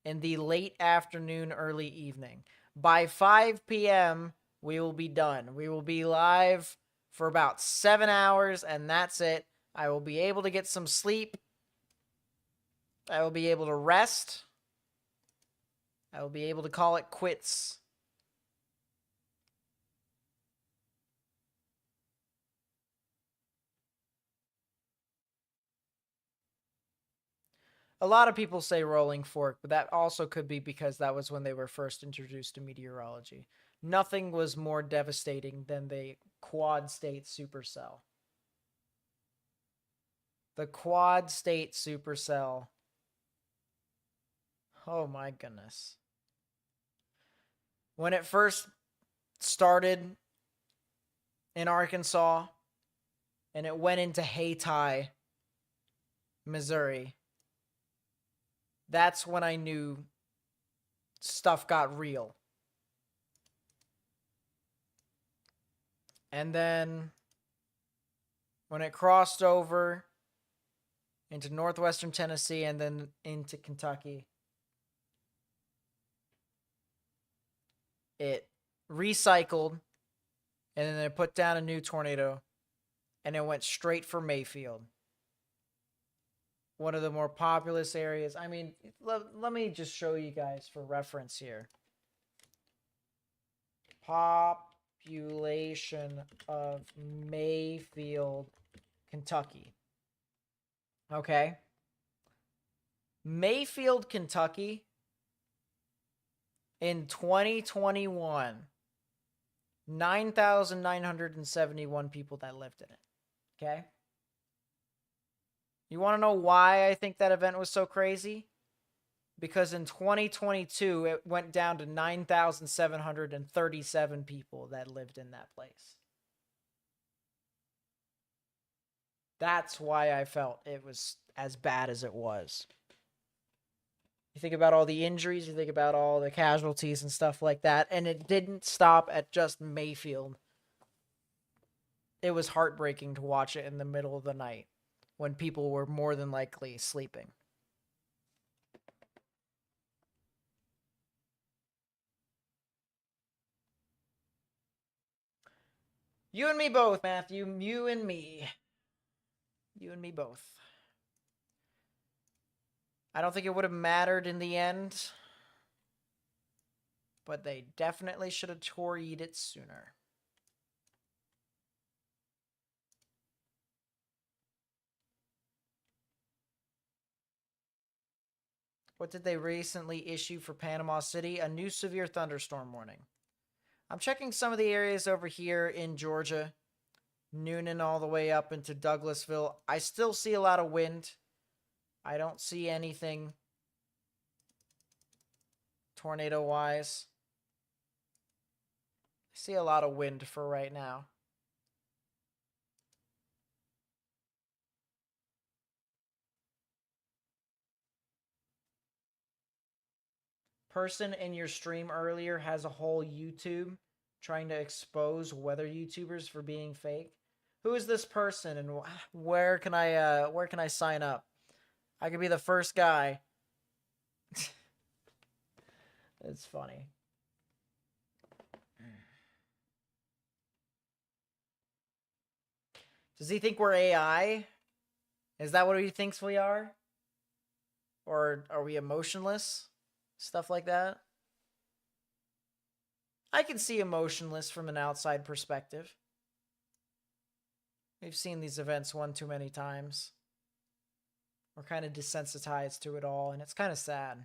in the late afternoon, early evening. By 5 p.m., we will be done. We will be live for about 7 hours, and that's it. I will be able to get some sleep. I will be able to rest. I will be able to call it quits. A lot of people say rolling fork, but that also could be because that was when they were first introduced to meteorology. Nothing was more devastating than the quad state supercell. The quad state supercell. Oh my goodness. When it first started in Arkansas and it went into Hayti, Missouri, that's when I knew stuff got real. And then when it crossed over into northwestern Tennessee and then into Kentucky, it recycled, and then it put down a new tornado, and it went straight for Mayfield. One of the more populous areas. I mean, let me just show you guys for reference here. Population of Mayfield, Kentucky. Okay. Mayfield, Kentucky in 2021, 9,971 people that lived in it. Okay. You want to know why I think that event was so crazy? Because in 2022, it went down to 9,737 people that lived in that place. That's why I felt it was as bad as it was. You think about all the injuries, you think about all the casualties and stuff like that, and it didn't stop at just Mayfield. It was heartbreaking to watch it in the middle of the night when people were more than likely sleeping. You and me both, Matthew. You and me. You and me both. I don't think it would have mattered in the end, but they definitely should have torried it sooner. What did they recently issue for Panama City? A new severe thunderstorm warning. I'm checking some of the areas over here in Georgia, Noonan all the way up into Douglasville. I still see a lot of wind. I don't see anything tornado-wise. I see a lot of wind for right now. Person in your stream earlier has a whole YouTube trying to expose weather YouTubers for being fake. Who is this person, and where can I sign up? I could be the first guy. It's funny. Does he think we're AI? Is that what he thinks we are? Or are we emotionless? Stuff like that. I can see emotionless from an outside perspective. We've seen these events one too many times. We're kind of desensitized to it all, and it's kind of sad.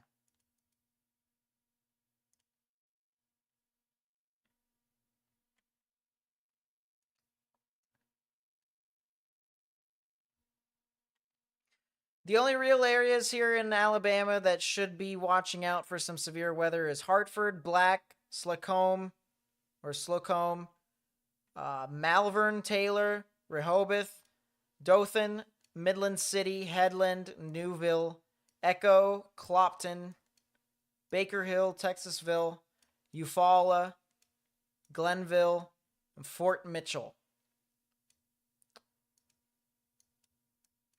The only real areas here in Alabama that should be watching out for some severe weather is Hartford, Black, Slocombe, Malvern, Taylor, Rehoboth, Dothan, Midland City, Headland, Newville, Echo, Clopton, Baker Hill, Texasville, Eufaula, Glenville, and Fort Mitchell,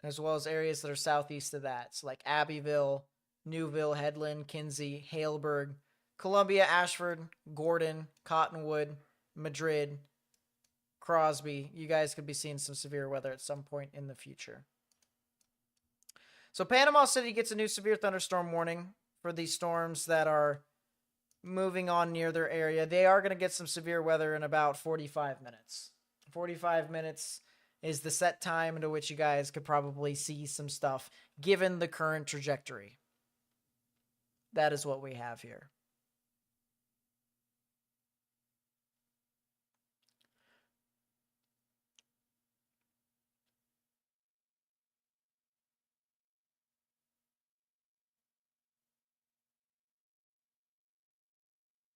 as well as areas that are southeast of that. So like Abbeville, Newville, Headland, Kinsey, Haleburg, Columbia, Ashford, Gordon, Cottonwood, Madrid, Crosby. You guys could be seeing some severe weather at some point in the future. So Panama City gets a new severe thunderstorm warning for these storms that are moving on near their area. They are going to get some severe weather in about 45 minutes. 45 minutes is the set time into which you guys could probably see some stuff, given the current trajectory. That is what we have here.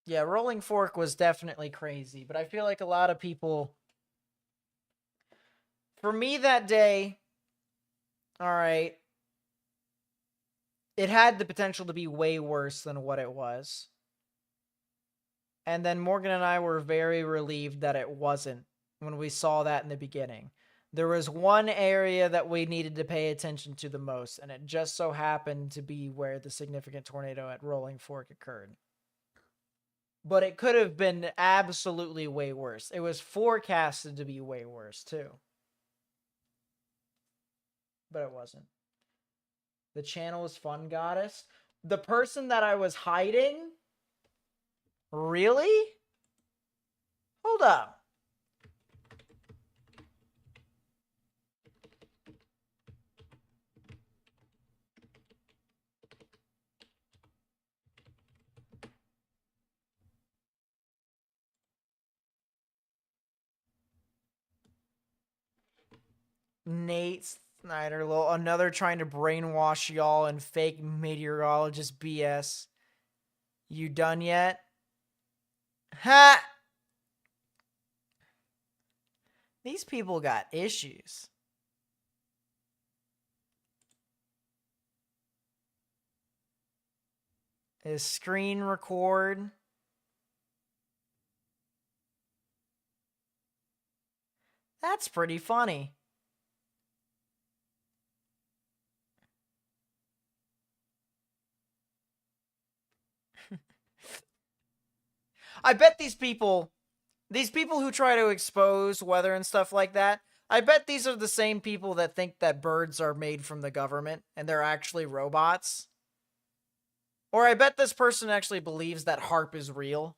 Yeah, Rolling Fork was definitely crazy, but I feel like a lot of people. For me that day, all right, it had the potential to be way worse than what it was. And then Morgan and I were very relieved that it wasn't when we saw that in the beginning. There was one area that we needed to pay attention to the most, and it just so happened to be where the significant tornado at Rolling Fork occurred. But it could have been absolutely way worse. It was forecasted to be way worse, too. But it wasn't. The channel was Fun Goddess. The person that I was hiding? Really? Hold up. Nate Snyder, another trying to brainwash y'all and fake meteorologist BS. You done yet? Ha! These people got issues. His screen record. That's pretty funny. I bet these people who try to expose weather and stuff like that, I bet these are the same people that think that birds are made from the government and they're actually robots. Or I bet this person actually believes that HARP is real.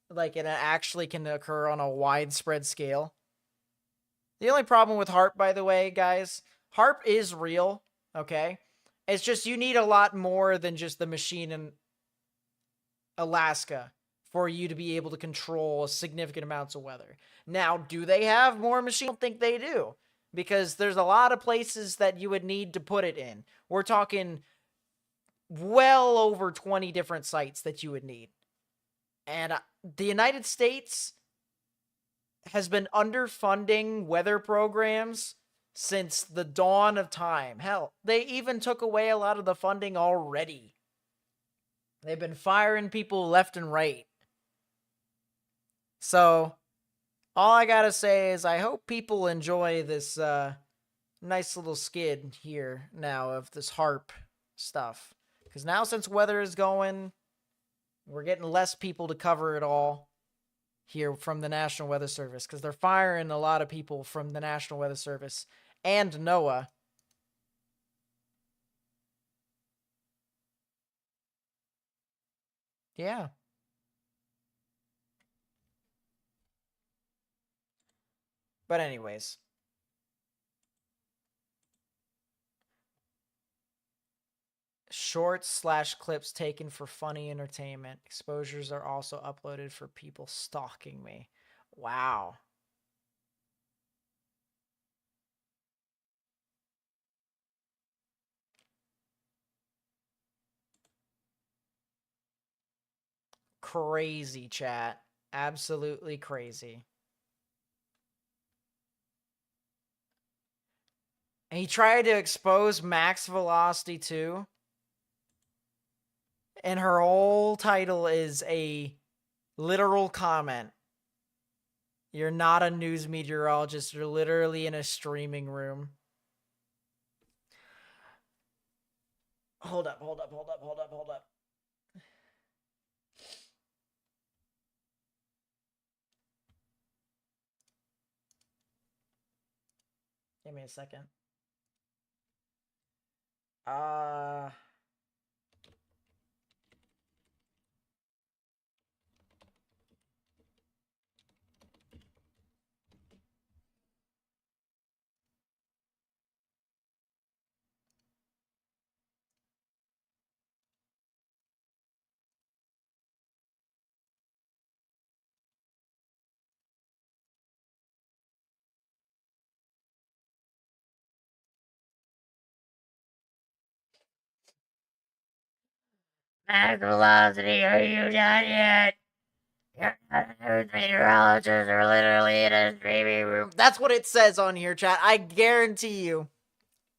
Like, it actually can occur on a widespread scale. The only problem with HARP, by the way, guys, HARP is real, okay? It's just you need a lot more than just the machine in Alaska for you to be able to control significant amounts of weather. Now, do they have more machines? I don't think they do, because there's a lot of places that you would need to put it in. We're talking well over 20 different sites that you would need. And the United States has been underfunding weather programs since the dawn of time. Hell, they even took away a lot of the funding already. They've been firing people left and right. So, all I gotta say is I hope people enjoy this nice little skid here now of this HARP stuff. Because now, since weather is going, we're getting less people to cover it all here from the National Weather Service, because they're firing a lot of people from the National Weather Service and NOAA. Yeah. But anyways, shorts/clips taken for funny entertainment. Exposures are also uploaded for people stalking me. Wow. Crazy, chat. Absolutely crazy. And he tried to expose max velocity too. And her whole title is a literal comment. You're not a news meteorologist. You're literally in a streaming room. Hold up. Give me a second. Uh Max velocity, are you done yet? Your relatives are literally in a streaming room. That's what it says on here, chat. I guarantee you.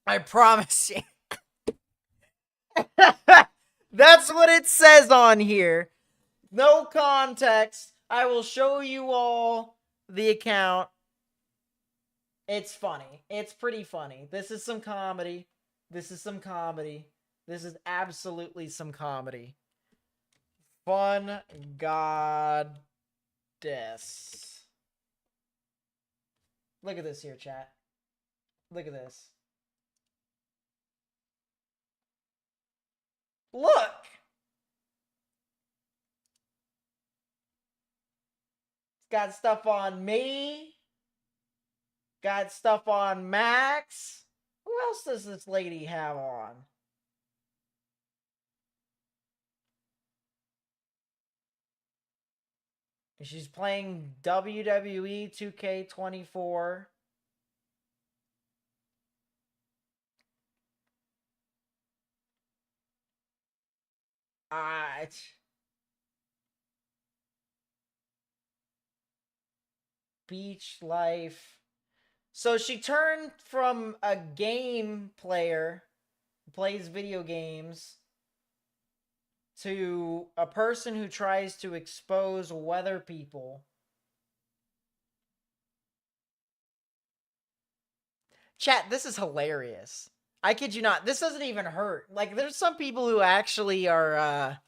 I promise you. That's what it says on here. No context. I will show you all the account. It's funny. It's pretty funny. This is some comedy. This is some comedy. This is absolutely some comedy. Fun goddess. Look at this here, chat. Look at this. Look! It's got stuff on me. Got stuff on Max. Who else does this lady have on? She's playing WWE 2K24. Beach life. So she turned from a game player who plays video games to a person who tries to expose weather people. Chat, this is hilarious. I kid you not. This doesn't even hurt. Like, there's some people who actually are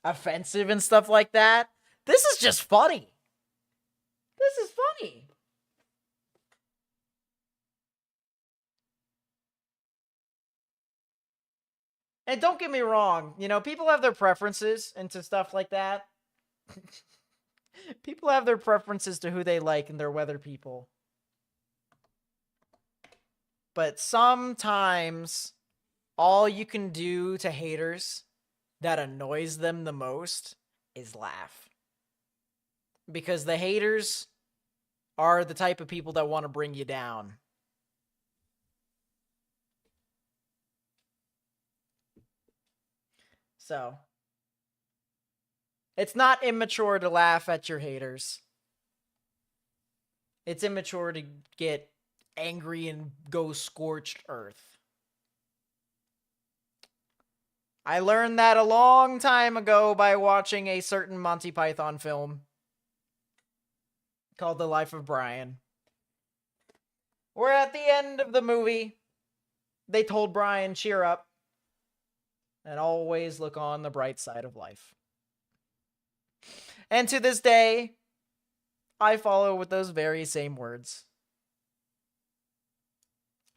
offensive and stuff like that. This is just funny. This is funny. And don't get me wrong, you know, people have their preferences into stuff like that. People have their preferences to who they like and their weather people. But sometimes all you can do to haters that annoys them the most is laugh. Because the haters are the type of people that want to bring you down. So, it's not immature to laugh at your haters. It's immature to get angry and go scorched earth. I learned that a long time ago by watching a certain Monty Python film called The Life of Brian. Where at the end of the movie, they told Brian, cheer up, and always look on the bright side of life. And to this day, I follow with those very same words.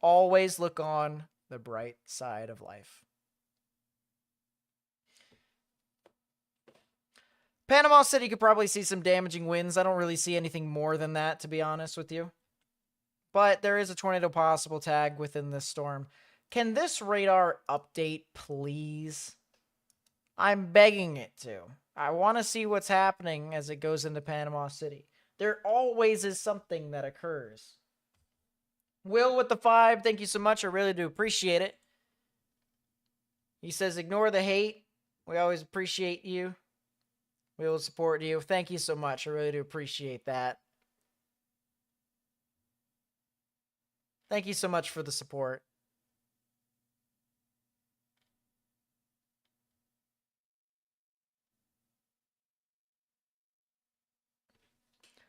Always look on the bright side of life. Panama City could probably see some damaging winds. I don't really see anything more than that, to be honest with you. But there is a tornado possible tag within this storm. Can this radar update, please? I'm begging it to. I want to see what's happening as it goes into Panama City. There always is something that occurs. Will with the 5, thank you so much. I really do appreciate it. He says, ignore the hate. We always appreciate you. We will support you. Thank you so much. I really do appreciate that. Thank you so much for the support.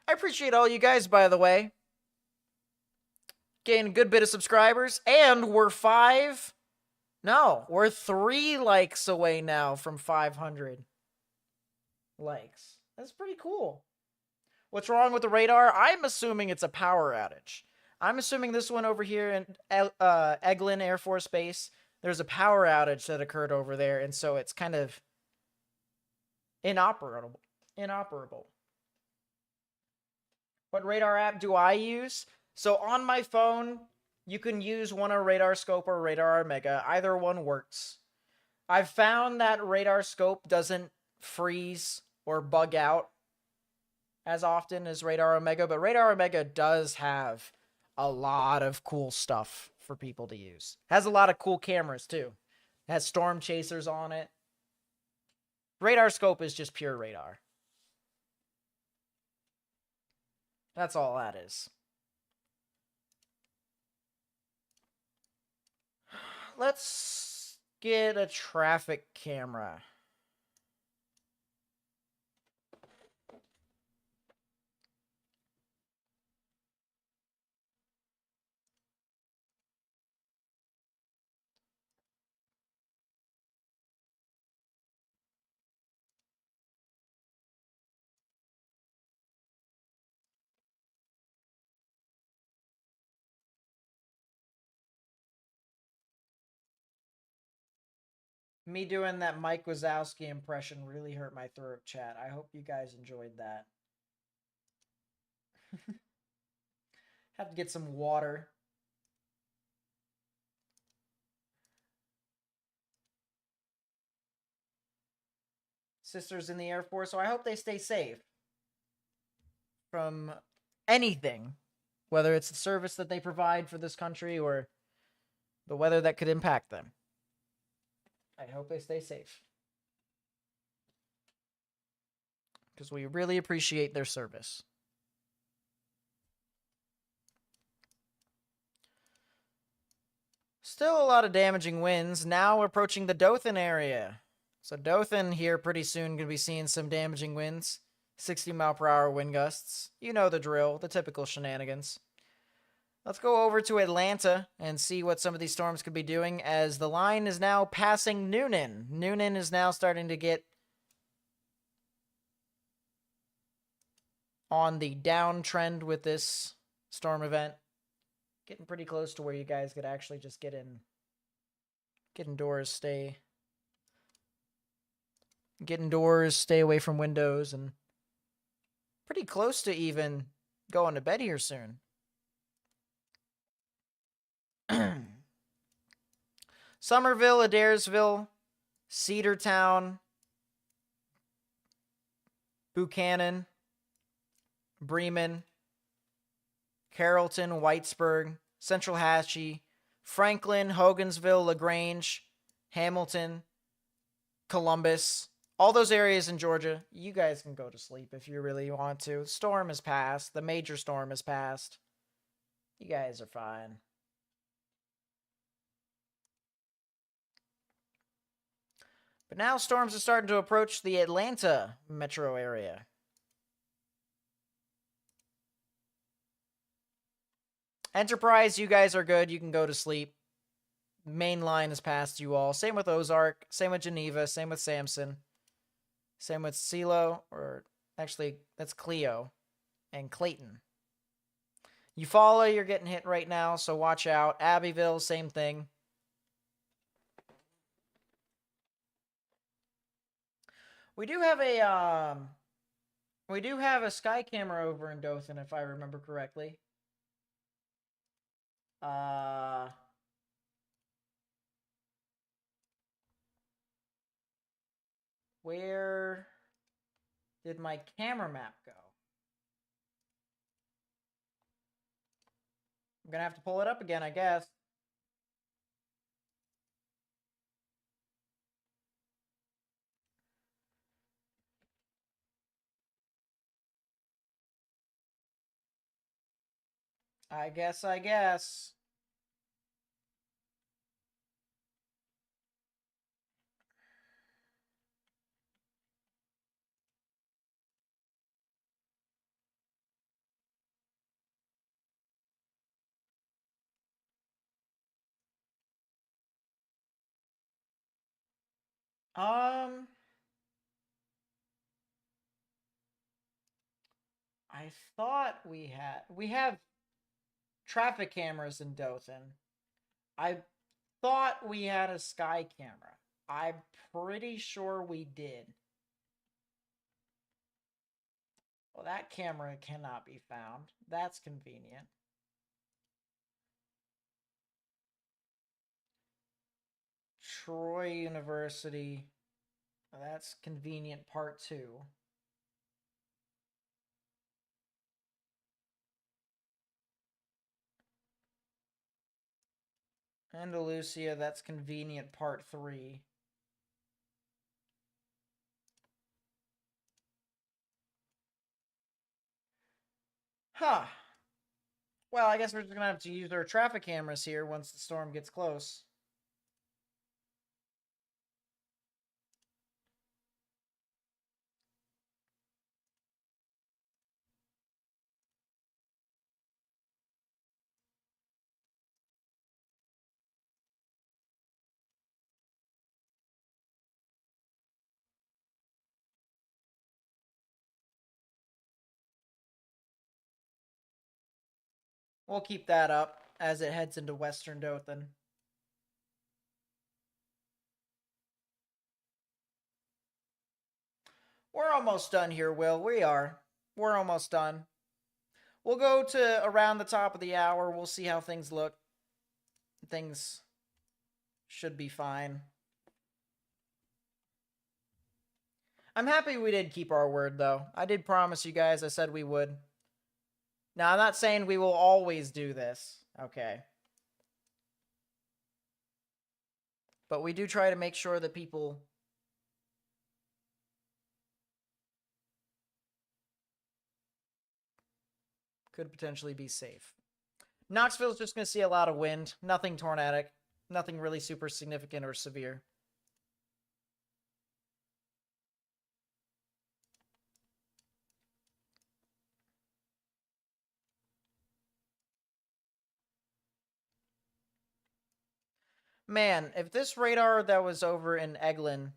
I appreciate all you guys, by the way. Gained a good bit of subscribers, and we're 3 likes away now from 500 likes. That's pretty cool. What's wrong with the radar? I'm assuming it's a power outage. I'm assuming this one over here in Eglin Air Force Base, there's a power outage that occurred over there, and so it's kind of inoperable. What radar app do I use? So on my phone, you can use one of Radar Scope or Radar Omega. Either one works. I've found that Radar Scope doesn't freeze or bug out as often as Radar Omega, but Radar Omega does have a lot of cool stuff for people to use. Has a lot of cool cameras too. It has storm chasers on it. Radar Scope is just pure radar. That's all that is. Let's get a traffic camera. Me doing that Mike Wazowski impression really hurt my throat, chat. I hope you guys enjoyed that. Have to get some water. Sisters in the Air Force, so I hope they stay safe from anything, whether it's the service that they provide for this country or the weather that could impact them. I hope they stay safe, because we really appreciate their service. Still a lot of damaging winds. Now we're approaching the Dothan area. So Dothan here pretty soon going to be seeing some damaging winds. 60-mile-per-hour wind gusts. You know the drill, the typical shenanigans. Let's go over to Atlanta and see what some of these storms could be doing, as the line is now passing Noonan. Noonan is now starting to get on the downtrend with this storm event. Getting pretty close to where you guys could actually just get indoors, stay away from windows, and pretty close to even going to bed here soon. Somerville, Adairsville, Cedartown, Buchanan, Bremen, Carrollton, Whitesburg, Central Hatchie, Franklin, Hogansville, LaGrange, Hamilton, Columbus, all those areas in Georgia. You guys can go to sleep if you really want to. The storm has passed. The major storm has passed. You guys are fine. But now storms are starting to approach the Atlanta metro area. Enterprise, you guys are good. You can go to sleep. Main line is past you all. Same with Ozark. Same with Geneva. Same with Samson. Same with Silo. Or actually, that's Cleo. And Clayton. Eufaula, you're getting hit right now, so watch out. Abbeville, same thing. We do have a sky camera over in Dothan, if I remember correctly. Where did my camera map go? I'm gonna have to pull it up again, I guess. I guess. I thought we have traffic cameras in Dothan. I thought we had a sky camera. I'm pretty sure we did. Well, that camera cannot be found. That's convenient. Troy University. That's convenient part 2. Andalusia, that's convenient part 3. Huh. Well, I guess we're just going to have to use our traffic cameras here once the storm gets close. We'll keep that up as it heads into Western Dothan. We're almost done here, Will. We are. We're almost done. We'll go to around the top of the hour. We'll see how things look. Things should be fine. I'm happy we did keep our word, though. I did promise you guys I said we would. Now, I'm not saying we will always do this. Okay. But we do try to make sure that people could potentially be safe. Knoxville's just going to see a lot of wind. Nothing tornadic. Nothing really super significant or severe. Man, if this radar that was over in Eglin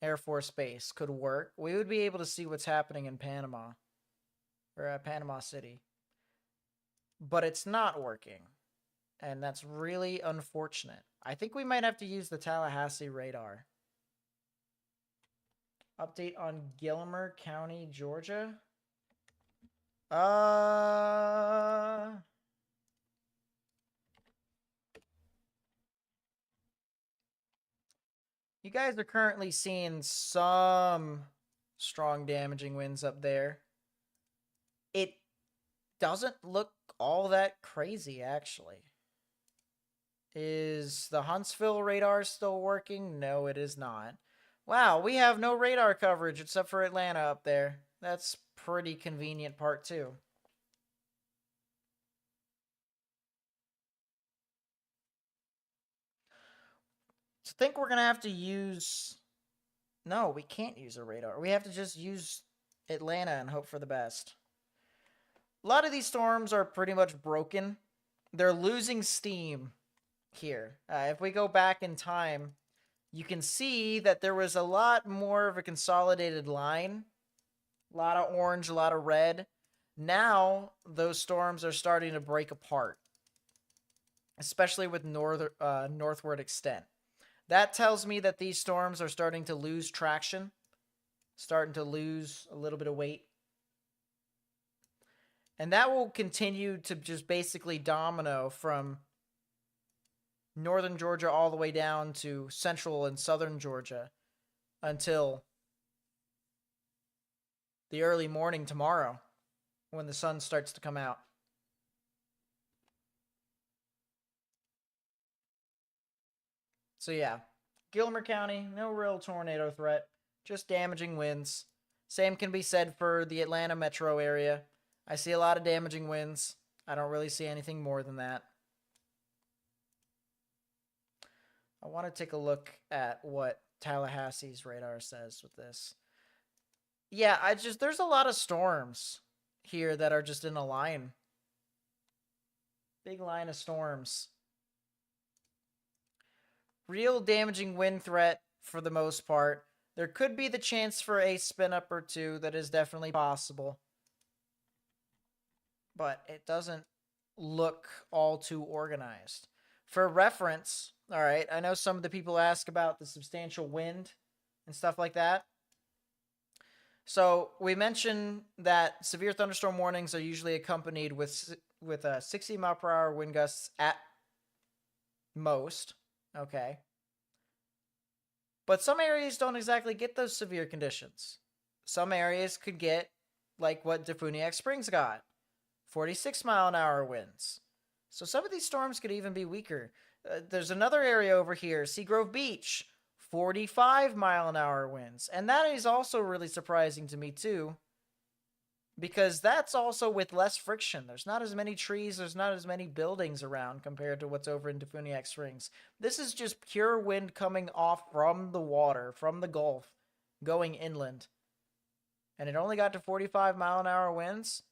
Air Force Base could work, we would be able to see what's happening in Panama. Or Panama City. But it's not working. And that's really unfortunate. I think we might have to use the Tallahassee radar. Update on Gilmer County, Georgia. You guys are currently seeing some strong damaging winds up there. It doesn't look all that crazy, actually. Is the Huntsville radar still working? No, it is not. Wow, we have no radar coverage except for Atlanta up there. That's pretty convenient part, too. I think we're going to have to use... No, we can't use a radar. We have to just use Atlanta and hope for the best. A lot of these storms are pretty much broken. They're losing steam here. If we go back in time, you can see that there was a lot more of a consolidated line. A lot of orange, a lot of red. Now, those storms are starting to break apart, especially with northward extent. That tells me that these storms are starting to lose traction, starting to lose a little bit of weight. And that will continue to just basically domino from northern Georgia all the way down to central and southern Georgia until the early morning tomorrow when the sun starts to come out. So yeah, Gilmer County, no real tornado threat, just damaging winds. Same can be said for the Atlanta metro area. I see a lot of damaging winds. I don't really see anything more than that. I want to take a look at what Tallahassee's radar says with this. Yeah, there's a lot of storms here that are just in a line. Big line of storms. Real damaging wind threat for the most part. There could be the chance for a spin up or two. That is definitely possible. But it doesn't look all too organized. For reference, all right, I know some of the people ask about the substantial wind and stuff like that. So we mentioned that severe thunderstorm warnings are usually accompanied with 60 mile per hour wind gusts at most. Okay. But some areas don't exactly get those severe conditions. Some areas could get like what Defuniak Springs got, 46 mile an hour winds. So some of these storms could even be weaker. There's another area over here, Seagrove Beach, 45 mile an hour winds. And that is also really surprising to me too. because that's also with less friction. There's not as many trees, there's not as many buildings around compared to what's over in Defuniak Springs. This is just pure wind coming off from the water, from the Gulf, going inland. And it only got to 45-mile-an-hour winds.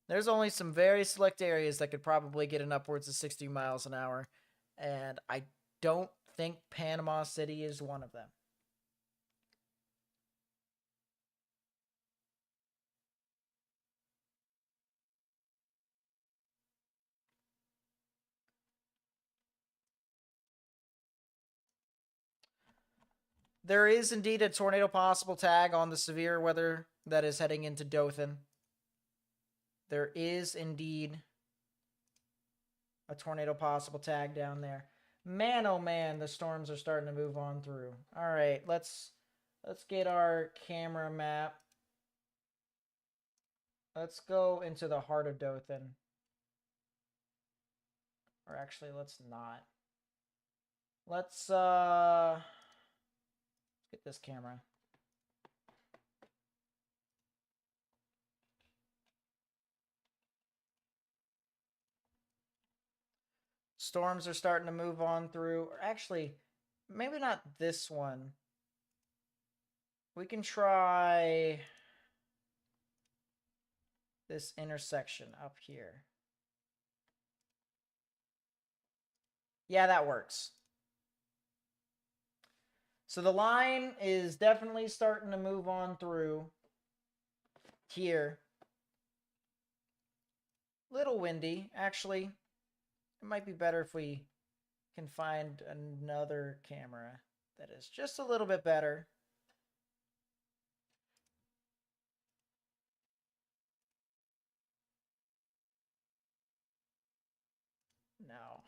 There's only some very select areas that could probably get an upwards of 60 miles an hour. And I don't think Panama City is one of them. There is indeed a tornado possible tag on the severe weather that is heading into Dothan. There is indeed a tornado possible tag down there. Man, oh man, the storms are starting to move on through. All right, let's get our camera map. Let's go into the heart of Dothan. Or actually, let's not. Let's get this camera. Storms are starting to move on through. Or actually, maybe not this one. We can try this intersection up here. Yeah, that works. So the line is definitely starting to move on through here. Little windy. Actually, it might be better if we can find another camera that is just a little bit better. No.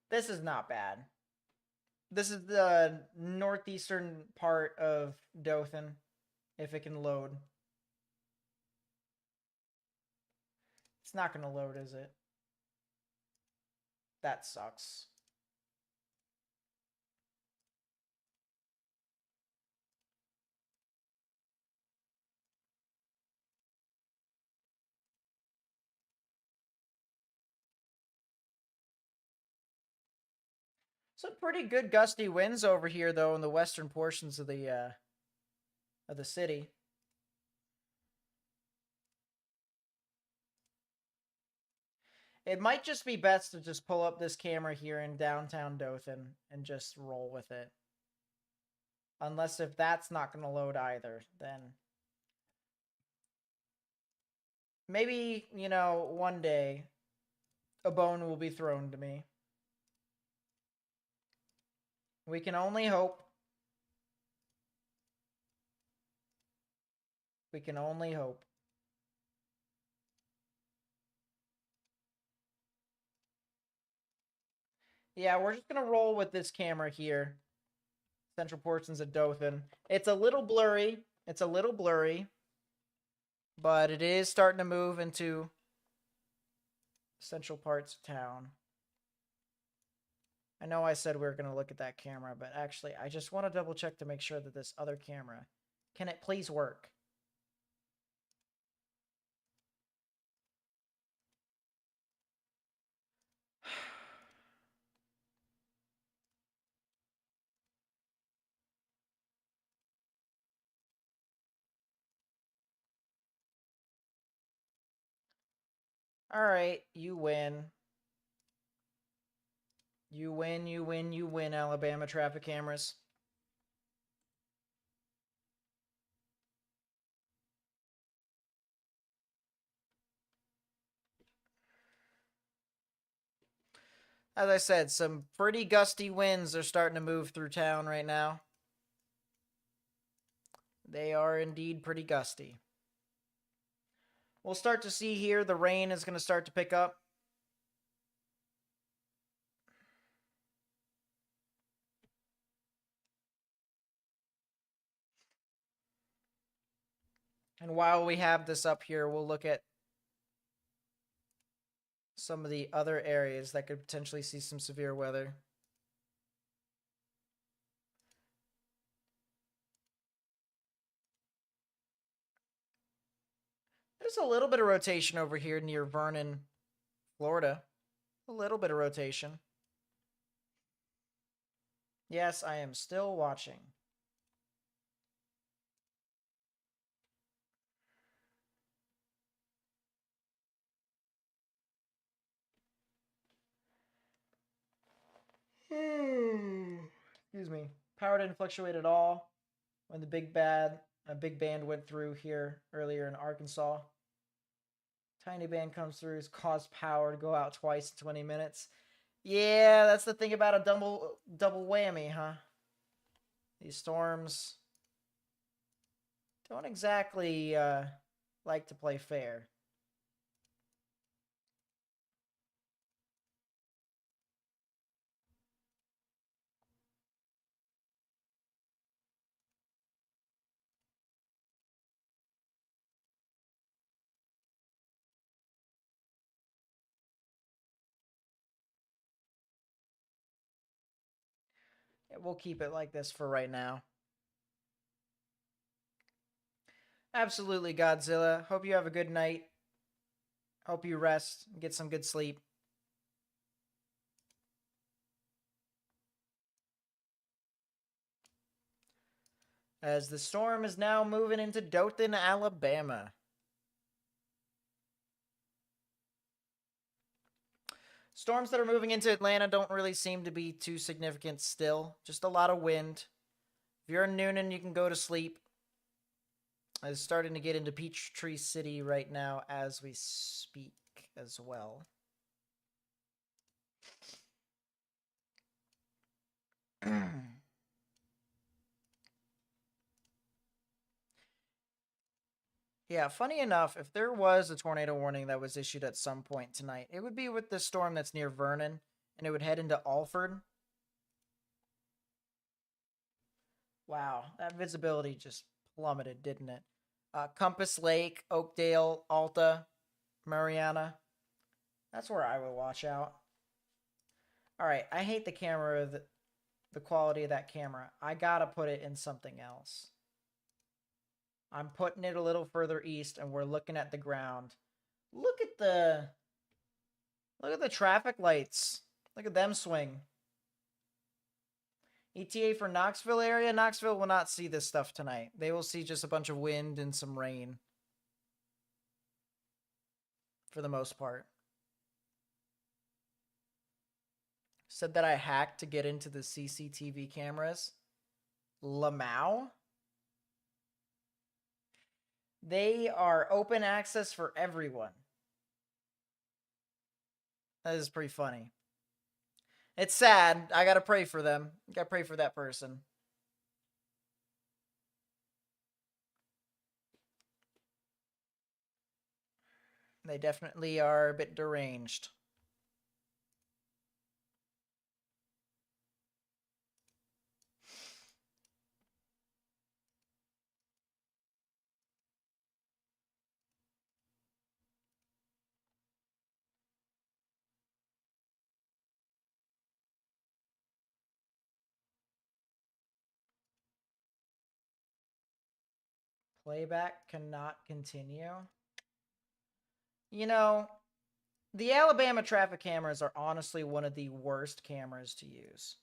This is not bad. This is the northeastern part of Dothan, if it can load. It's not going to load, is it? That sucks. Some pretty good gusty winds over here, though, in the western portions of the city. It might just be best to just pull up this camera here in downtown Dothan and just roll with it. Unless if that's not going to load either, then maybe, you know, one day a bone will be thrown to me. We can only hope. We can only hope. Yeah, we're just going to roll with this camera here. Central portions of Dothan. It's a little blurry. It's a little blurry. But it is starting to move into central parts of town. I know I said we were going to look at that camera, but actually, I just want to double check to make sure that this other camera, can it please work? All right, you win. You win, you win, you win, Alabama traffic cameras. As I said, some pretty gusty winds are starting to move through town right now. They are indeed pretty gusty. We'll start to see here the rain is going to start to pick up. And while we have this up here, we'll look at some of the other areas that could potentially see some severe weather. There's a little bit of rotation over here near Vernon, Florida. A little bit of rotation. Yes, I am still watching. Excuse me. Power didn't fluctuate at all when a big band went through here earlier in Arkansas. Tiny band comes through, has caused power to go out twice in 20 minutes. Yeah, that's the thing about a double whammy, huh? These storms don't exactly like to play fair. Yeah, we'll keep it like this for right now. Absolutely, Godzilla. Hope you have a good night. Hope you rest, get some good sleep. As the storm is now moving into Dothan, Alabama. Storms that are moving into Atlanta don't really seem to be too significant still. Just a lot of wind. If you're in Noonan, you can go to sleep. It's starting to get into Peachtree City right now as we speak as well. Yeah, funny enough, if there was a tornado warning that was issued at some point tonight, it would be with the storm that's near Vernon, and it would head into Alford. Wow, that visibility just plummeted, didn't it? Compass Lake, Oakdale, Alta, Mariana. That's where I would watch out. All right, I hate the camera, the quality of that camera. I gotta put it in something else. I'm putting it a little further east, and we're looking at the ground. Look at the traffic lights. Look at them swing. ETA for Knoxville area. Knoxville will not see this stuff tonight. They will see just a bunch of wind and some rain. For the most part. Said that I hacked to get into the CCTV cameras. Lamau? They are open access for everyone. That is pretty funny. It's sad. I gotta pray for them. Gotta pray for that person. They definitely are a bit deranged. Playback cannot continue. You know, the Alabama traffic cameras are honestly one of the worst cameras to use.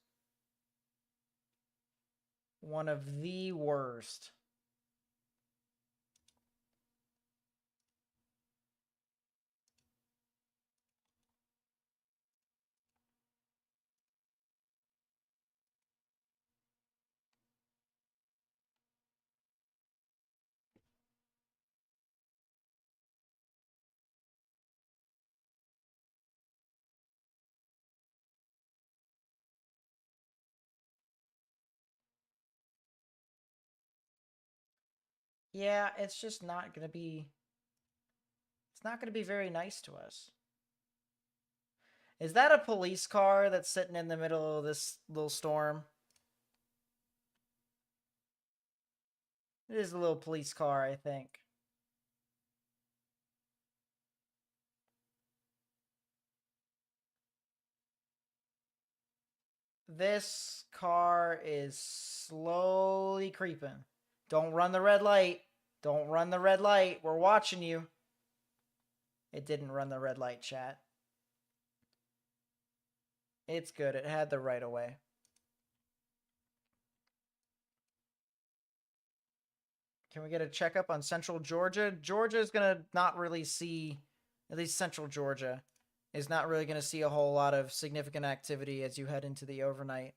One of the worst. Yeah, it's just not going to be... It's not going to be very nice to us. Is that a police car that's sitting in the middle of this little storm? It is a little police car, I think. This car is slowly creeping. Don't run the red light. Don't run the red light. We're watching you. It didn't run the red light, chat. It's good. It had the right of way. Can we get a checkup on Central Georgia? Georgia is going to not really see, at least Central Georgia, is not really going to see a whole lot of significant activity as you head into the overnight.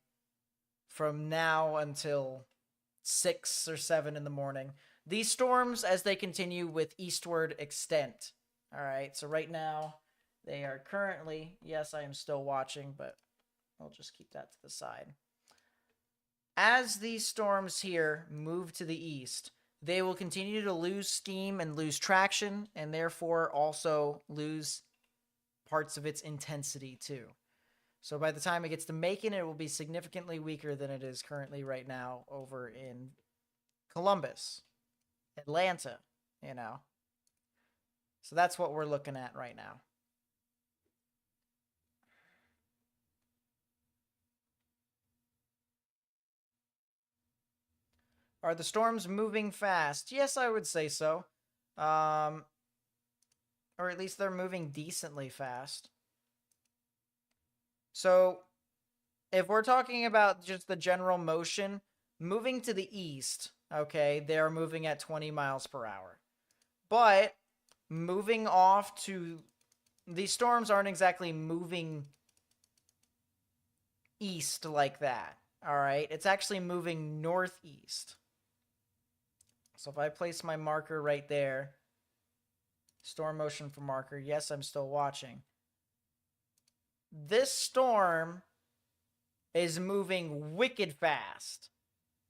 From now until 6 or 7 in the morning. These storms, as they continue with eastward extent. All right, so right now, they are currently, yes, I am still watching, but I'll just keep that to the side. As these storms here move to the east, they will continue to lose steam and lose traction, and therefore also lose parts of its intensity too. So by the time it gets to Macon, it will be significantly weaker than it is currently right now over in Columbus, Atlanta, you know. So that's what we're looking at right now. Are the storms moving fast? Yes, I would say so. Or at least they're moving decently fast. So if we're talking about just the general motion, moving to the east, okay, they're moving at 20 miles per hour. But moving off to, these storms aren't exactly moving east like that, all right? It's actually moving northeast. So if I place my marker right there, storm motion for marker, yes, I'm still watching. This storm is moving wicked fast.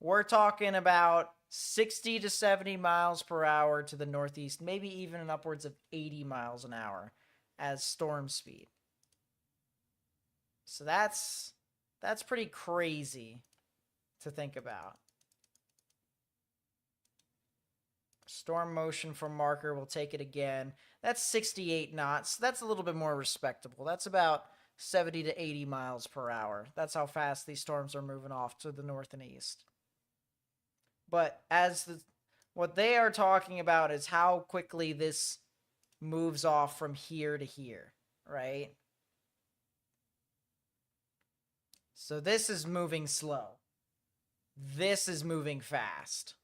We're talking about 60 to 70 miles per hour to the northeast, maybe even upwards of 80 miles an hour as storm speed. So that's pretty crazy to think about. Storm motion for marker, we'll take it again. That's 68 knots. That's a little bit more respectable. That's about 70 to 80 miles per hour. That's how fast these storms are moving off to the north and east. But what they are talking about is how quickly this moves off from here to here, right? So this is moving slow. This is moving fast.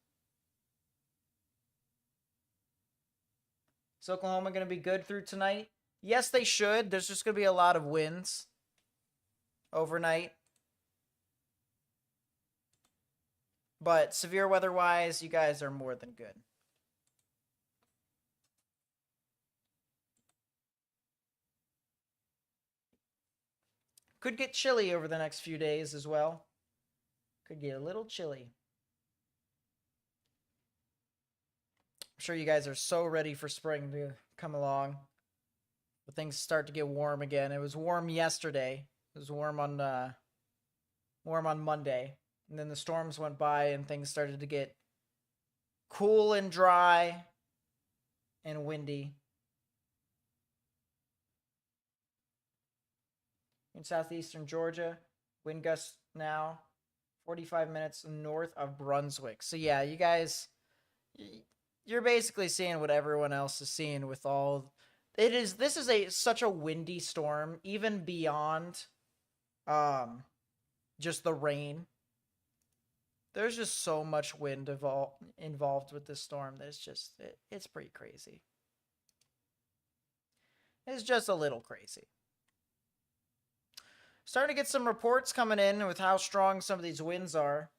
Is Oklahoma going to be good through tonight? Yes, they should. There's just going to be a lot of winds overnight. But severe weather-wise, you guys are more than good. Could get chilly over the next few days as well. Could get a little chilly. I'm sure you guys are so ready for spring to come along. But things start to get warm again. It was warm yesterday. It was warm on Monday. And then the storms went by and things started to get cool and dry and windy. In southeastern Georgia, wind gusts now 45 minutes north of Brunswick. So yeah, you guys, you're basically seeing what everyone else is seeing with all. This is such a windy storm, even beyond just the rain. There's just so much wind involved with this storm that it's pretty crazy. It's just a little crazy. Starting to get some reports coming in with how strong some of these winds are.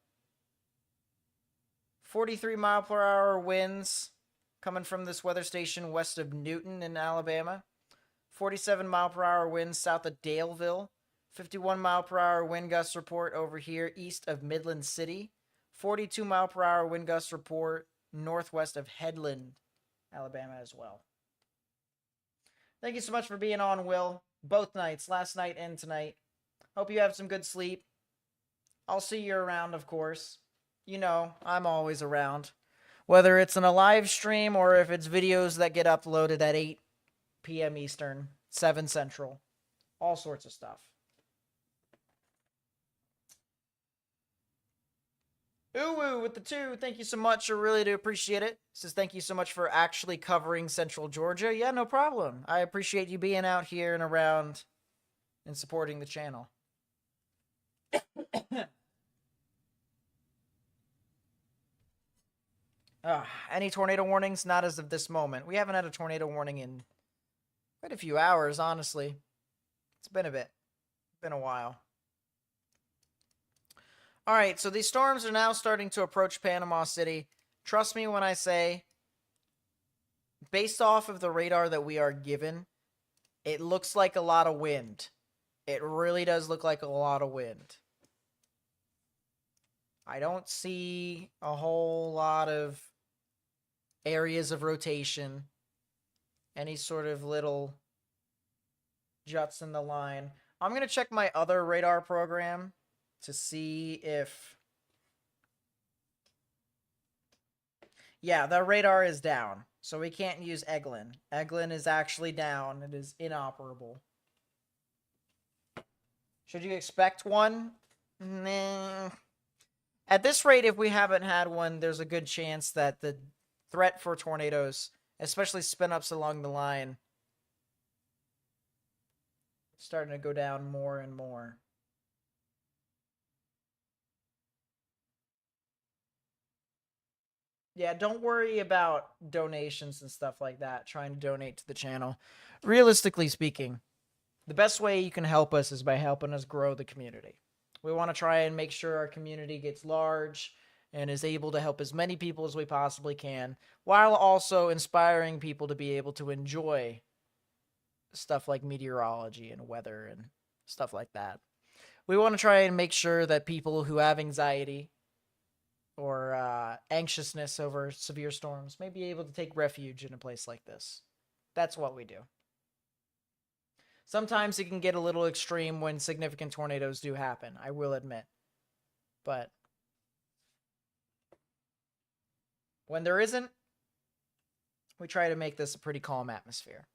43 mile per hour winds coming from this weather station west of Newton in Alabama. 47 mile per hour winds south of Daleville. 51 mile per hour wind gust report over here east of Midland City. 42 mile per hour wind gust report northwest of Headland, Alabama as well. Thank you so much for being on, Will. Both nights, last night and tonight. Hope you have some good sleep. I'll see you around, of course. You know, I'm always around. Whether it's in a live stream or if it's videos that get uploaded at 8 p.m. Eastern, 7 Central. All sorts of stuff. Uwu with the 2, thank you so much. I really do appreciate it. Says thank you so much for actually covering Central Georgia. Yeah, no problem. I appreciate you being out here and around and supporting the channel. Any tornado warnings? Not as of this moment. We haven't had a tornado warning in quite a few hours, honestly. It's been a bit. It's been a while. All right, so these storms are now starting to approach Panama City. Trust me when I say, based off of the radar that we are given, it looks like a lot of wind. It really does look like a lot of wind. I don't see a whole lot of areas of rotation. Any sort of little juts in the line. I'm going to check my other radar program to see if... Yeah, the radar is down, so we can't use Eglin. Eglin is actually down. It is inoperable. Should you expect one? Nah. At this rate, if we haven't had one, there's a good chance that the threat for tornadoes, especially spin-ups along the line, is starting to go down more and more. Yeah, don't worry about donations and stuff like that, trying to donate to the channel. Realistically speaking, the best way you can help us is by helping us grow the community. We want to try and make sure our community gets large and is able to help as many people as we possibly can, while also inspiring people to be able to enjoy stuff like meteorology and weather and stuff like that. We want to try and make sure that people who have anxiety or anxiousness over severe storms may be able to take refuge in a place like this. That's what we do. Sometimes it can get a little extreme when significant tornadoes do happen, I will admit. But when there isn't, we try to make this a pretty calm atmosphere.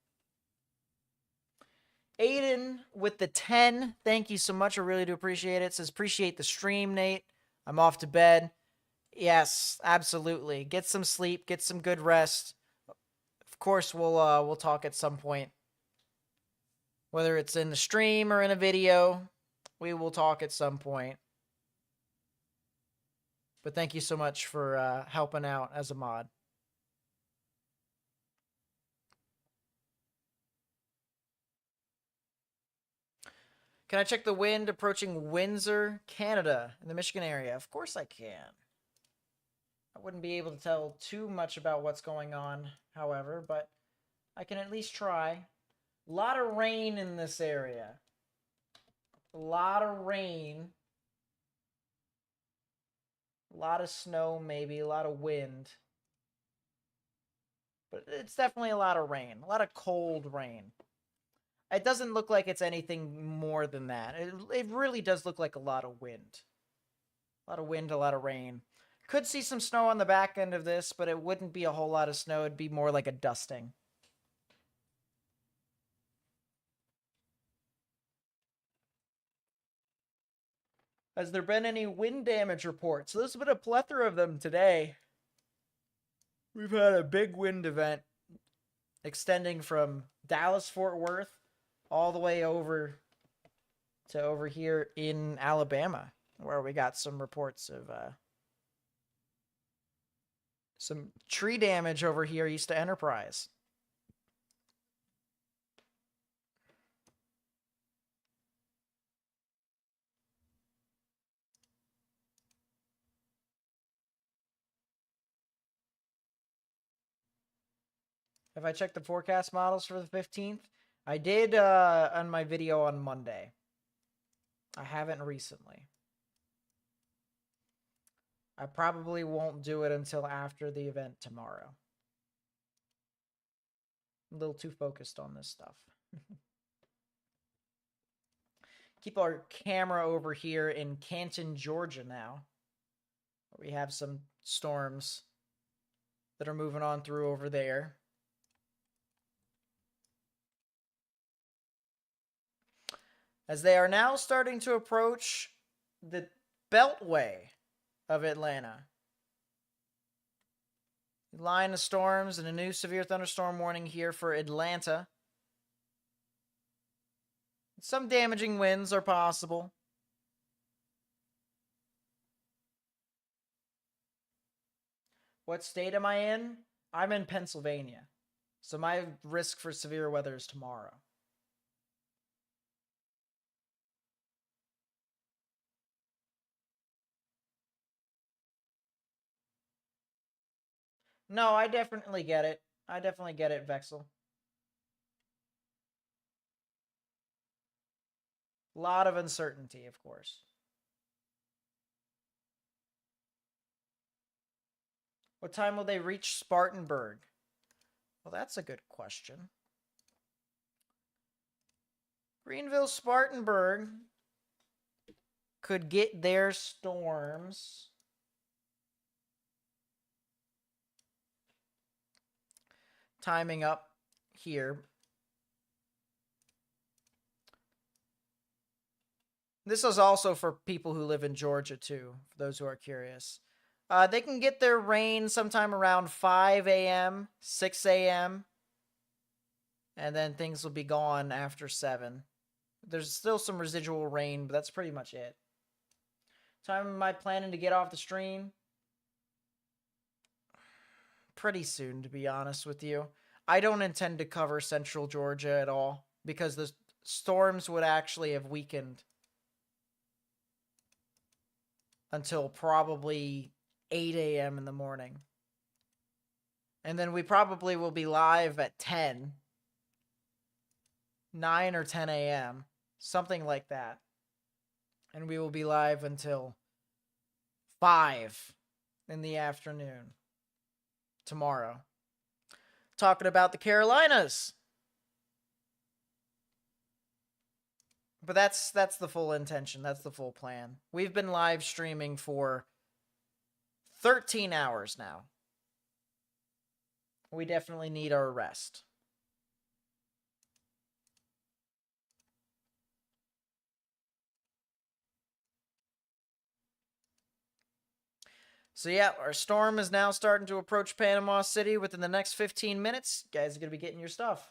Aiden with the 10, thank you so much. I really do appreciate it. Says, appreciate the stream, Nate. I'm off to bed. Yes, absolutely. Get some sleep, get some good rest. Of course, we'll talk at some point. Whether it's in the stream or in a video, we will talk at some point. But thank you so much for helping out as a mod. Can I check the wind approaching Windsor, Canada, in the Michigan area? Of course I can. I wouldn't be able to tell too much about what's going on, however, but I can at least try. A lot of rain in this area. A lot of rain. A lot of snow, maybe. A lot of wind. But it's definitely a lot of rain. A lot of cold rain. It doesn't look like it's anything more than that. It really does look like a lot of wind. A lot of wind, a lot of rain. Could see some snow on the back end of this, but it wouldn't be a whole lot of snow. It'd be more like a dusting. Has there been any wind damage reports? So there's been a plethora of them today. We've had a big wind event extending from Dallas-Fort Worth all the way over to over here in Alabama, where we got some reports of some tree damage over here east of Enterprise. Have I checked the forecast models for the 15th? I did on my video on Monday. I haven't recently. I probably won't do it until after the event tomorrow. I'm a little too focused on this stuff. Keep our camera over here in Canton, Georgia now. We have some storms that are moving on through over there. As they are now starting to approach the Beltway of Atlanta. Line of storms and a new severe thunderstorm warning here for Atlanta. Some damaging winds are possible. What state am I in? I'm in Pennsylvania. So my risk for severe weather is tomorrow. No, I definitely get it. I definitely get it, Vexel. A lot of uncertainty, of course. What time will they reach Spartanburg? Well, that's a good question. Greenville, Spartanburg could get their storms timing up here. This is also for people who live in Georgia, too, for those who are curious. They can get their rain sometime around 5 a.m., 6 a.m., and then things will be gone after 7. There's still some residual rain, but that's pretty much it. Time am I planning to get off the stream? Pretty soon, to be honest with you. I don't intend to cover central Georgia at all, because the storms would actually have weakened until probably 8 a.m. in the morning. And then we probably will be live at 10, 9 or 10 a.m., something like that. And we will be live until 5 in the afternoon tomorrow. Talking about the Carolinas. But that's the full intention. That's the full plan. We've been live streaming for 13 hours now. We definitely need our rest. So yeah, our storm is now starting to approach Panama City within the next 15 minutes. You guys are going to be getting your stuff.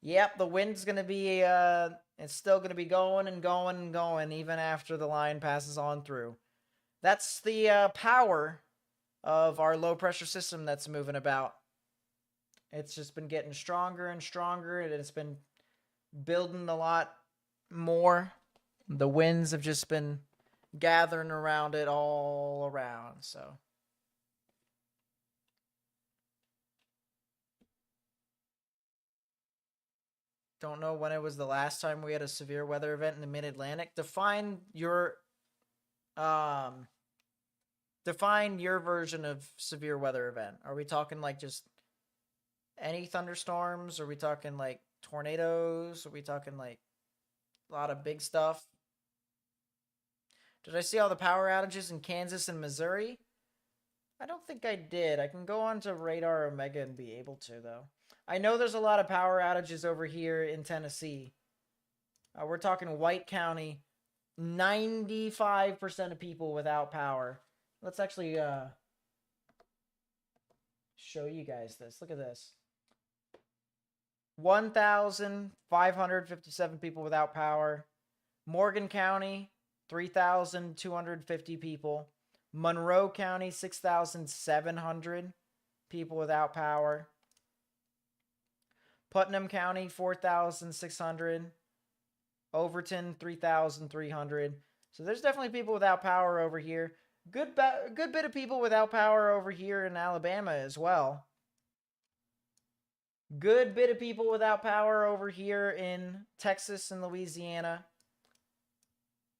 Yep, the wind's going to be, it's still going to be going and going and going even after the line passes on through. That's the power of our low pressure system that's moving about. It's just been getting stronger and stronger, and it's been building a lot more. The winds have just been gathering around it all around, so. Don't know when it was the last time we had a severe weather event in the mid-Atlantic. Define your version of severe weather event. Are we talking like just any thunderstorms? Are we talking like tornadoes? Are we talking like a lot of big stuff? Did I see all the power outages in Kansas and Missouri? I don't think I did. I can go on to Radar Omega and be able to, though. I know there's a lot of power outages over here in Tennessee. We're talking White County. 95% of people without power. Let's actually show you guys this. Look at this. 1,557 people without power. Morgan County, 3,250 people. Monroe County, 6,700 people without power. Putnam County, 4,600. Overton, 3,300. So there's definitely people without power over here. Good bit of people without power over here in Alabama as well. Good bit of people without power over here in Texas and Louisiana.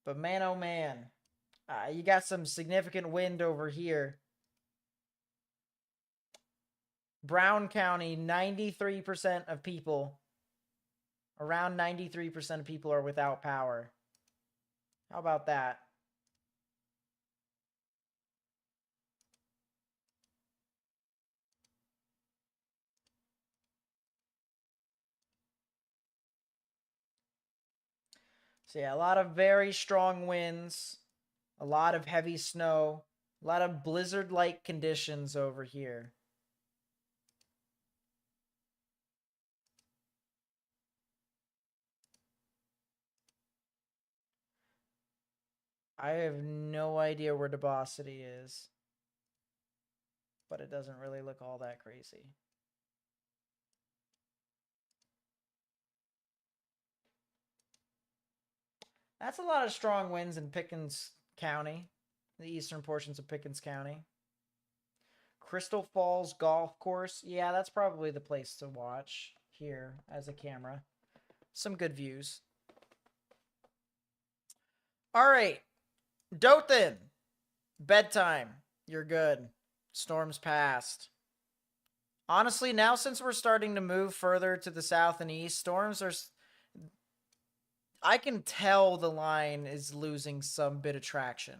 But man, oh man, you got some significant wind over here. Brown County, 93% of people, around 93% of people are without power. How about that? So yeah, a lot of very strong winds, a lot of heavy snow, a lot of blizzard-like conditions over here. I have no idea where Debosity is, but it doesn't really look all that crazy. That's a lot of strong winds in Pickens County, the eastern portions of Pickens County. Crystal Falls Golf Course. Yeah, that's probably the place to watch here as a camera. Some good views. All right. Dothan. Bedtime. You're good. Storm's past. Honestly, now since we're starting to move further to the south and east, storms are... I can tell the line is losing some bit of traction.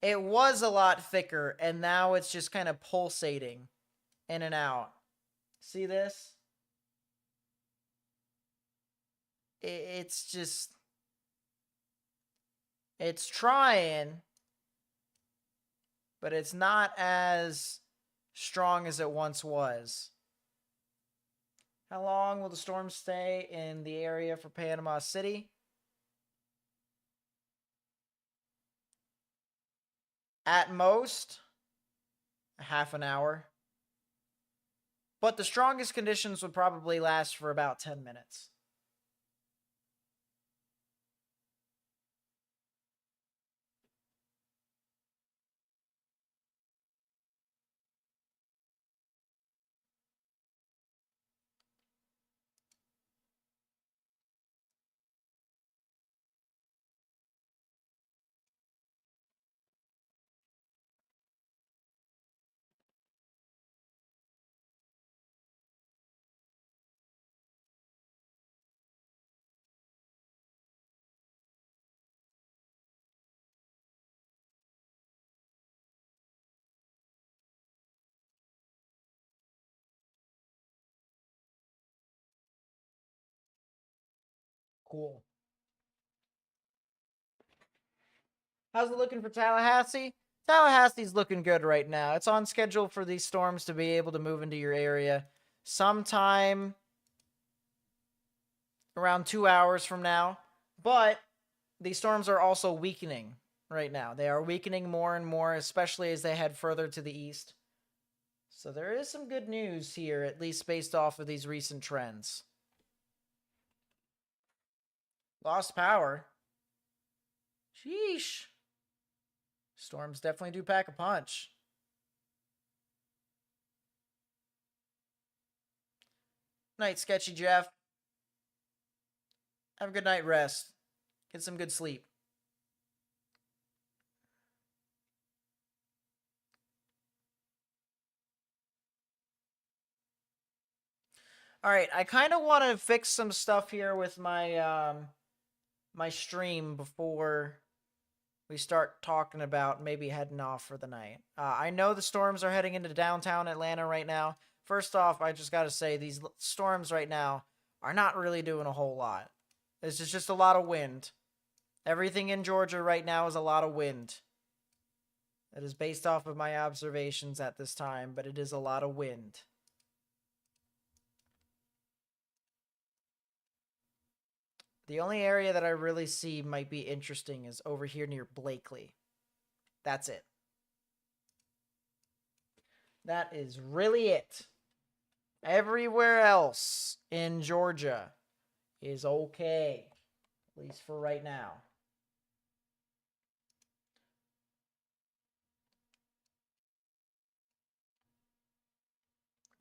It was a lot thicker, and now it's just kind of pulsating in and out. See this? It's just... It's trying, but it's not as strong as it once was. How long will the storm stay in the area for Panama City? At most, a half an hour. But the strongest conditions would probably last for about 10 minutes. Cool. How's it looking for Tallahassee? Tallahassee's looking good right now. It's on schedule for these storms to be able to move into your area sometime around 2 hours from now. But these storms are also weakening right now. They are weakening more and more, especially as they head further to the east. So there is some good news here, at least based off of these recent trends. Lost power. Sheesh. Storms definitely do pack a punch. Night, Sketchy Jeff. Have a good night rest. Get some good sleep. All right, I kind of want to fix some stuff here with my my stream before we start talking about maybe heading off for the night. I know the storms are heading into downtown Atlanta right now. First off, I just got to say these storms right now are not really doing a whole lot. It's just a lot of wind. Everything in Georgia right now is a lot of wind. It is based off of my observations at this time, but it is a lot of wind. The only area that I really see might be interesting is over here near Blakely. That's it. That is really it. Everywhere else in Georgia is okay, at least for right now.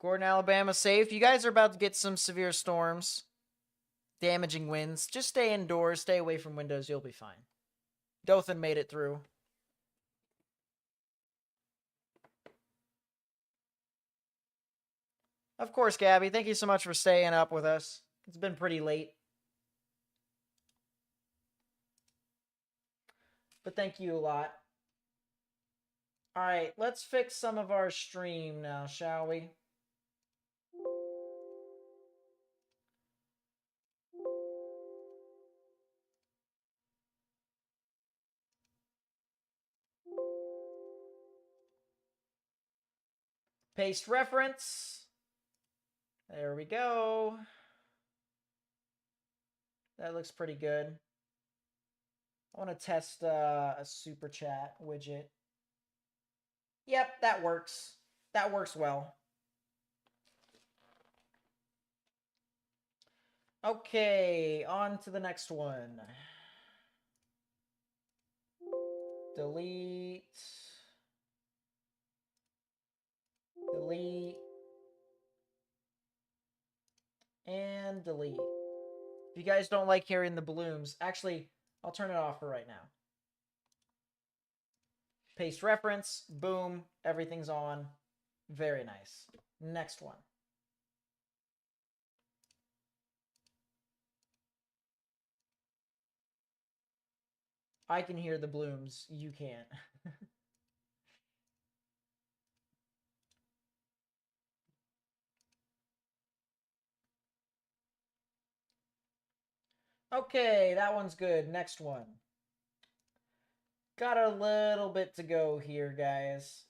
Gordon, Alabama, safe. You guys are about to get some severe storms, damaging winds. Just stay indoors, stay away from windows. You'll be fine. Dothan made it through. Of course, Gabby. Thank you so much for staying up with us. It's been pretty late. But thank you a lot. Alright, let's fix some of our stream now, shall we? Paste reference. There we go. That looks pretty good. I want to test a super chat widget. Yep, that works. That works well. Okay, on to the next one. Delete. Delete. And delete. If you guys don't like hearing the balloons, actually, I'll turn it off for right now. Paste reference, boom, everything's on. Very nice. Next one. I can hear the blooms, you can't. Okay, that one's good. Next one. Got a little bit to go here, guys.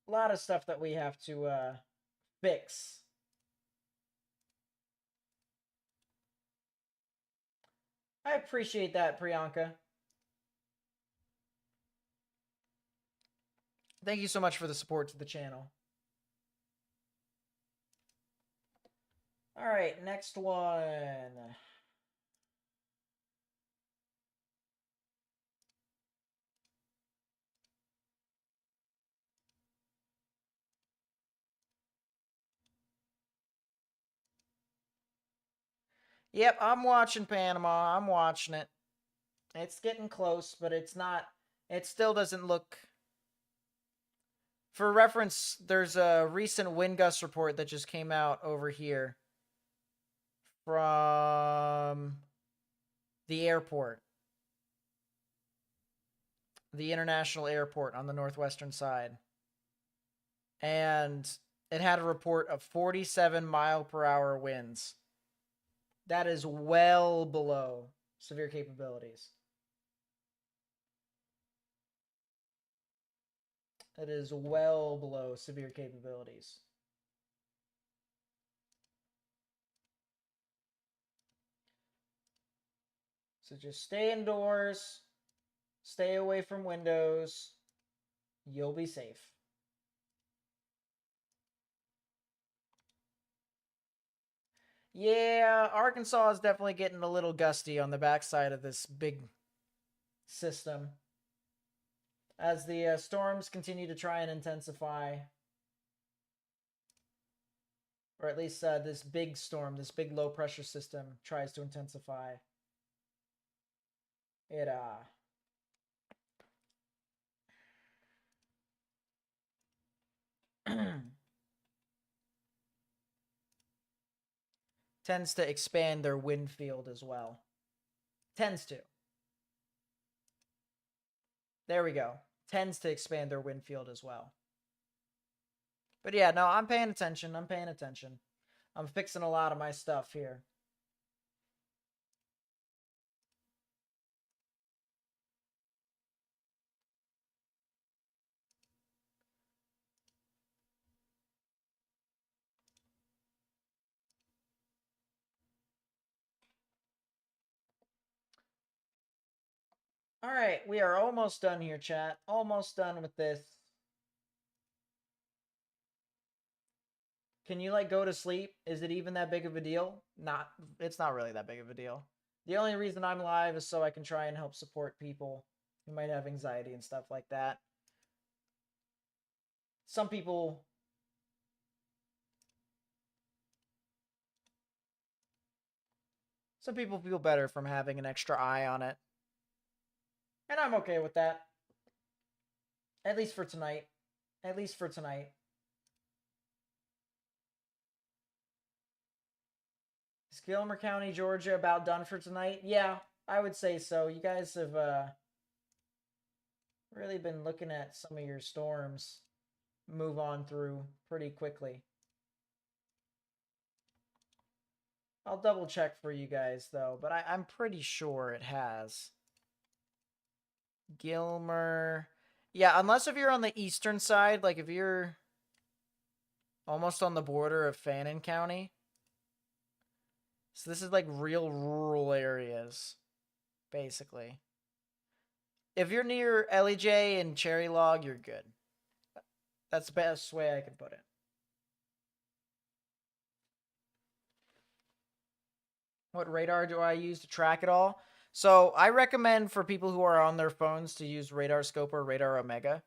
A lot of stuff that we have to fix. I appreciate that, Priyanka. Thank you so much for the support to the channel. All right, next one. Yep, I'm watching Panama. I'm watching it. It's getting close, but it's not. It still doesn't look. For reference, there's a recent wind gust report that just came out over here from the airport, the international airport on the northwestern side. And it had a report of 47-mile-per-hour winds. That is well below severe capabilities. It is well below severe capabilities. So just stay indoors, stay away from windows, you'll be safe. Yeah, Arkansas is definitely getting a little gusty on the backside of this big system. As the storms continue to try and intensify. Or at least this big storm, this big low pressure system tries to intensify. It tends to expand their wind field as well. Tends to. There we go. Tends to expand their wind field as well. But yeah, no, I'm paying attention. I'm paying attention. I'm fixing a lot of my stuff here. All right, we are almost done here, chat. Almost done with this. Can you like go to sleep? Is it even that big of a deal? It's not really that big of a deal. The only reason I'm live is so I can try and help support people who might have anxiety and stuff like that. Some people feel better from having an extra eye on it. And I'm okay with that. At least for tonight. At least for tonight. Is Gilmer County, Georgia about done for tonight? Yeah, I would say so. You guys have really been looking at some of your storms move on through pretty quickly. I'll double check for you guys though, but I'm pretty sure it has. Gilmer. Yeah, unless if you're on the eastern side, like if you're almost on the border of Fannin County. So this is like real rural areas, basically. If you're near LEJ and Cherry Log, you're good. That's the best way I can put it. What radar do I use to track it all? So I recommend for people who are on their phones to use Radar Scope or Radar Omega.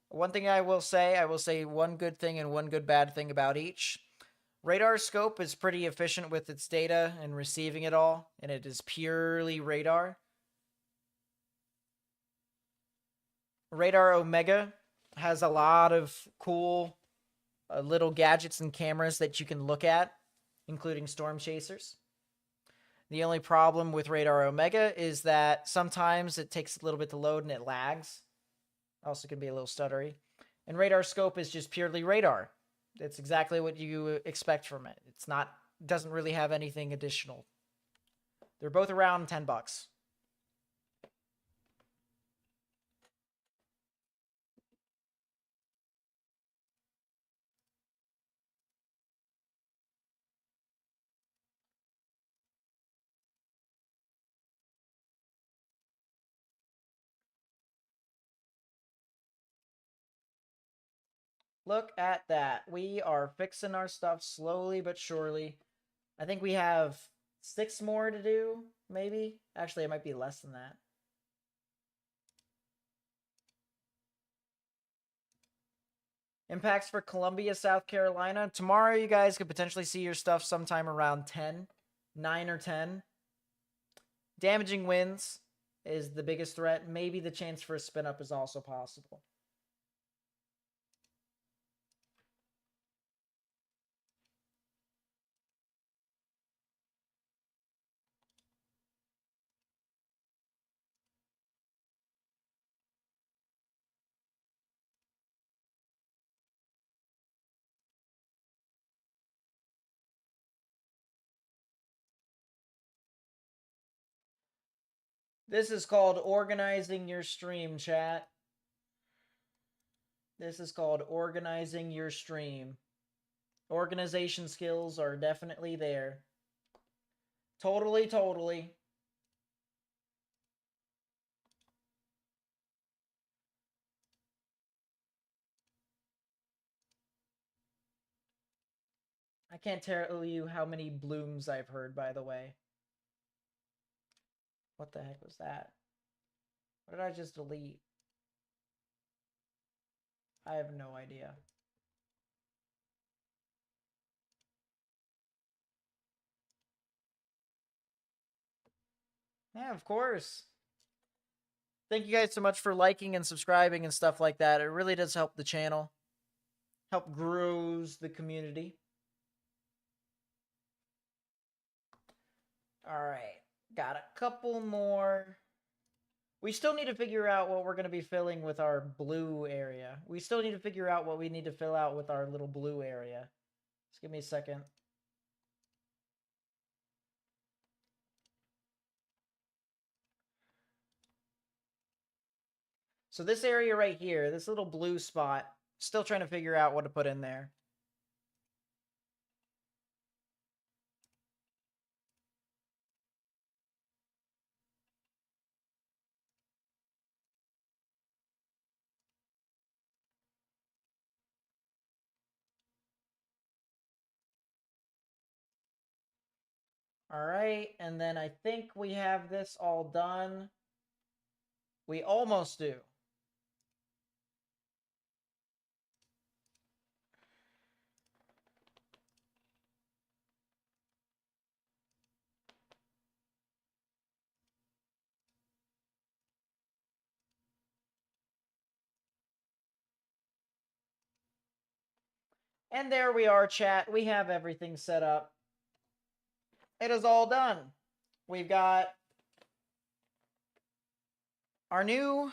One thing I will say one good thing and one good bad thing about each. Radar Scope is pretty efficient with its data and receiving it all, and it is purely radar. Radar Omega has a lot of cool little gadgets and cameras that you can look at, including storm chasers. The only problem with Radar Omega is that sometimes it takes a little bit to load and it lags. Also can be a little stuttery. And Radar Scope is just purely radar. It's exactly what you expect from it. It's not, doesn't really have anything additional. They're both around $10. Look at that. We are fixing our stuff slowly but surely. I think we have 6 more to do, maybe. Actually, it might be less than that. Impacts for Columbia, South Carolina. Tomorrow, you guys could potentially see your stuff sometime around 10, 9 or 10. Damaging winds is the biggest threat. Maybe the chance for a spin up is also possible. This is called organizing your stream, chat. This is called organizing your stream. Organization skills are definitely there. Totally, totally. I can't tell you how many blooms I've heard, by the way. What the heck was that? What did I just delete? I have no idea. Yeah, of course. Thank you guys so much for liking and subscribing and stuff like that. It really does help the channel. Help grows the community. Alright. Got a couple more. We still need to figure out what we're going to be filling with our blue area. We still need to figure out what we need to fill out with our little blue area. Just give me a second. So this area right here, this little blue spot, still trying to figure out what to put in there. All right, and then I think we have this all done. We almost do. And there we are, chat. We have everything set up. It is all done. We've got our new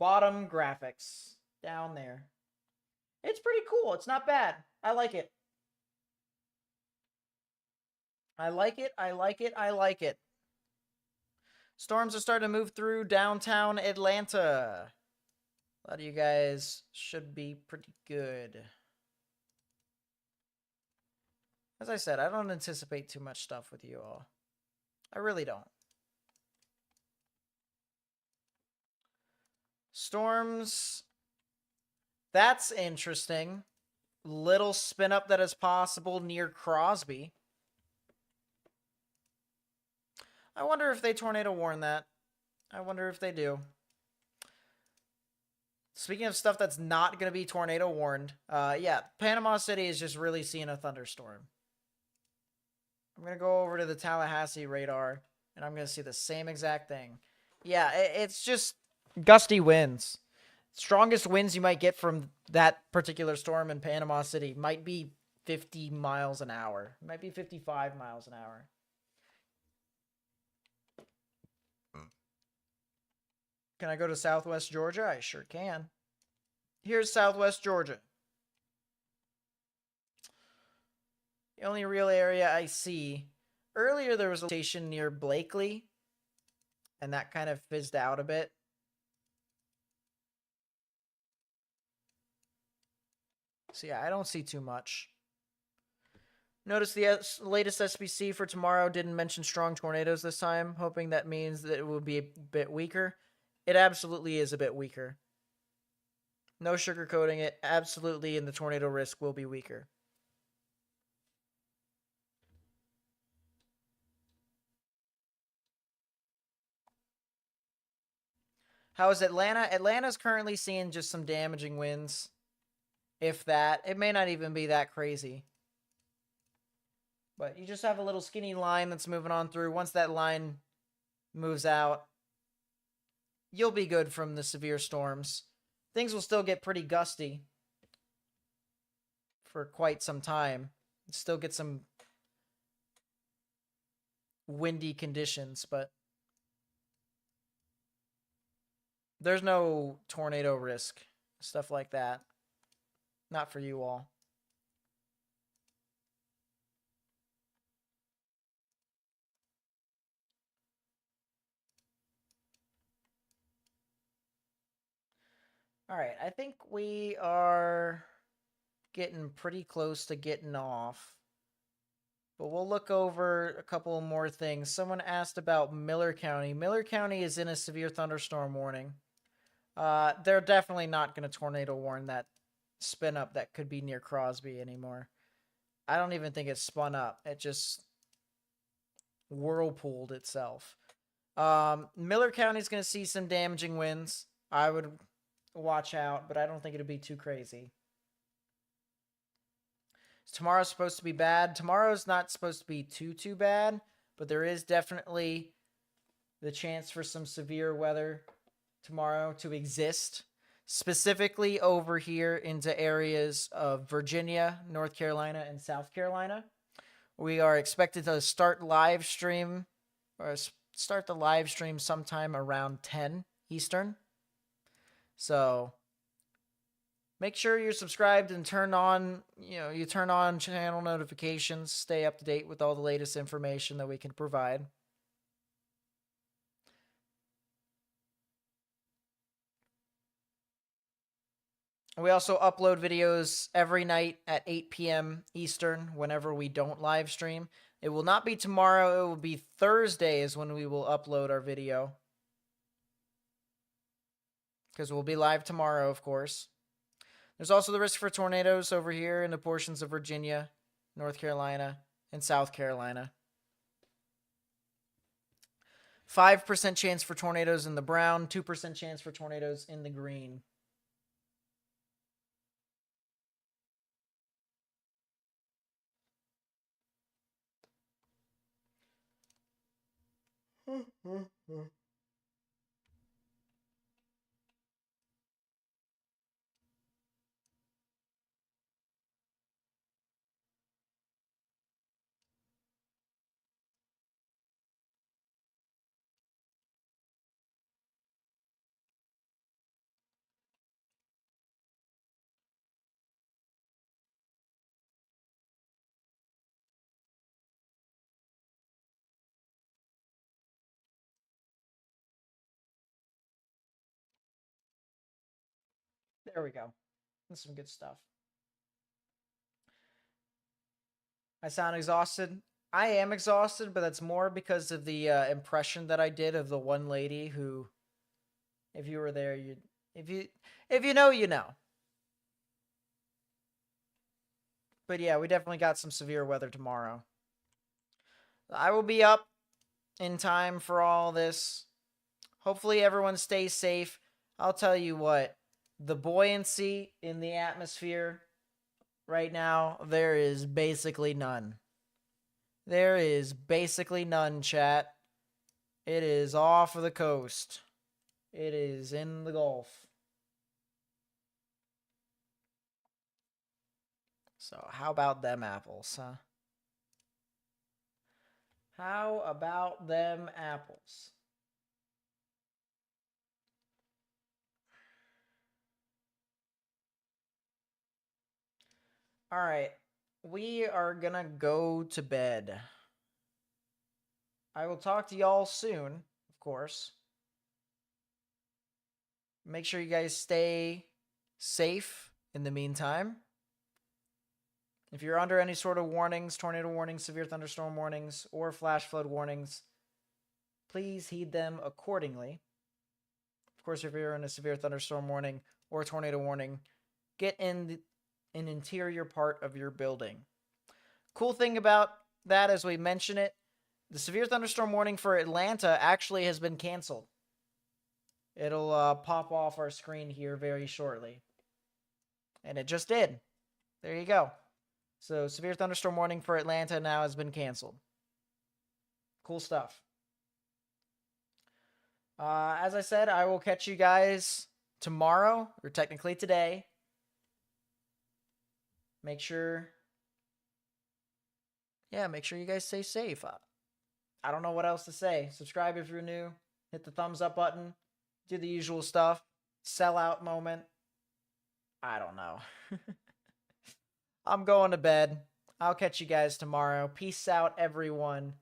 bottom graphics down there. It's pretty cool. It's not bad. I like it. I like it. I like it. I like it. Storms are starting to move through downtown Atlanta. A lot of you guys should be pretty good. As I said, I don't anticipate too much stuff with you all. I really don't. Storms. That's interesting. Little spin up that is possible near Crosby. I wonder if they tornado warn that. I wonder if they do. Speaking of stuff that's not going to be tornado warned, yeah, Panama City is just really seeing a thunderstorm. I'm going to go over to the Tallahassee radar, and I'm going to see the same exact thing. Yeah, it's just gusty winds. Strongest winds you might get from that particular storm in Panama City might be 50 miles an hour. Might be 55 miles an hour. Can I go to Southwest Georgia? I sure can. Here's Southwest Georgia. The only real area I see. Earlier there was a station near Blakely, and that kind of fizzed out a bit. So yeah, I don't see too much. Notice the latest SPC for tomorrow didn't mention strong tornadoes this time, hoping that means that it will be a bit weaker. It absolutely is a bit weaker. No sugarcoating it. Absolutely, and the tornado risk will be weaker. How is Atlanta? Atlanta's currently seeing just some damaging winds. If that. It may not even be that crazy. But you just have a little skinny line that's moving on through. Once that line moves out, you'll be good from the severe storms. Things will still get pretty gusty for quite some time. Still get some windy conditions, but there's no tornado risk. Stuff like that. Not for you all. All right, I think we are getting pretty close to getting off. But we'll look over a couple more things. Someone asked about Miller County. Miller County is in a severe thunderstorm warning. They're definitely not going to tornado warn that spin up that could be near Crosby anymore. I don't even think it spun up. It just whirlpooled itself. Miller County is going to see some damaging winds. I would watch out, but I don't think it'll be too crazy. Tomorrow's supposed to be bad. Tomorrow's not supposed to be too bad, but there is definitely the chance for some severe weather tomorrow to exist, specifically over here into areas of Virginia, North Carolina, and South Carolina. We are expected to start the live stream sometime around 10 Eastern. So make sure you're subscribed and turn on channel notifications, stay up to date with all the latest information that we can provide. We also upload videos every night at 8 p.m. Eastern whenever we don't live stream. It will not be tomorrow. It will be Thursday is when we will upload our video. Because we'll be live tomorrow, of course. There's also the risk for tornadoes over here in the portions of Virginia, North Carolina, and South Carolina. 5% chance for tornadoes in the brown, 2% chance for tornadoes in the green. There we go. That's some good stuff. I sound exhausted. I am exhausted, but that's more because of the impression that I did of the one lady who, if you were there, if you know, you know. But yeah, we definitely got some severe weather tomorrow. I will be up in time for all this. Hopefully everyone stays safe. I'll tell you what, the buoyancy in the atmosphere right now, there is basically none. There is basically none, chat. It is off of the coast. It is in the Gulf. So how about them apples, huh? How about them apples? All right. We are going to go to bed. I will talk to y'all soon, of course. Make sure you guys stay safe in the meantime. If you're under any sort of warnings, tornado warnings, severe thunderstorm warnings, or flash flood warnings, please heed them accordingly. Of course, if you're in a severe thunderstorm warning or a tornado warning, get in an interior part of your building. Cool thing about that, as we mention it, the severe thunderstorm warning for Atlanta actually has been canceled. It'll pop off our screen here very shortly. And it just did. There you go. So severe thunderstorm warning for Atlanta now has been canceled. Cool stuff. As I said, I will catch you guys tomorrow, or technically today. Make sure you guys stay safe. I don't know what else to say. Subscribe if you're new. Hit the thumbs up button. Do the usual stuff. Sellout moment. I don't know. I'm going to bed. I'll catch you guys tomorrow. Peace out, everyone.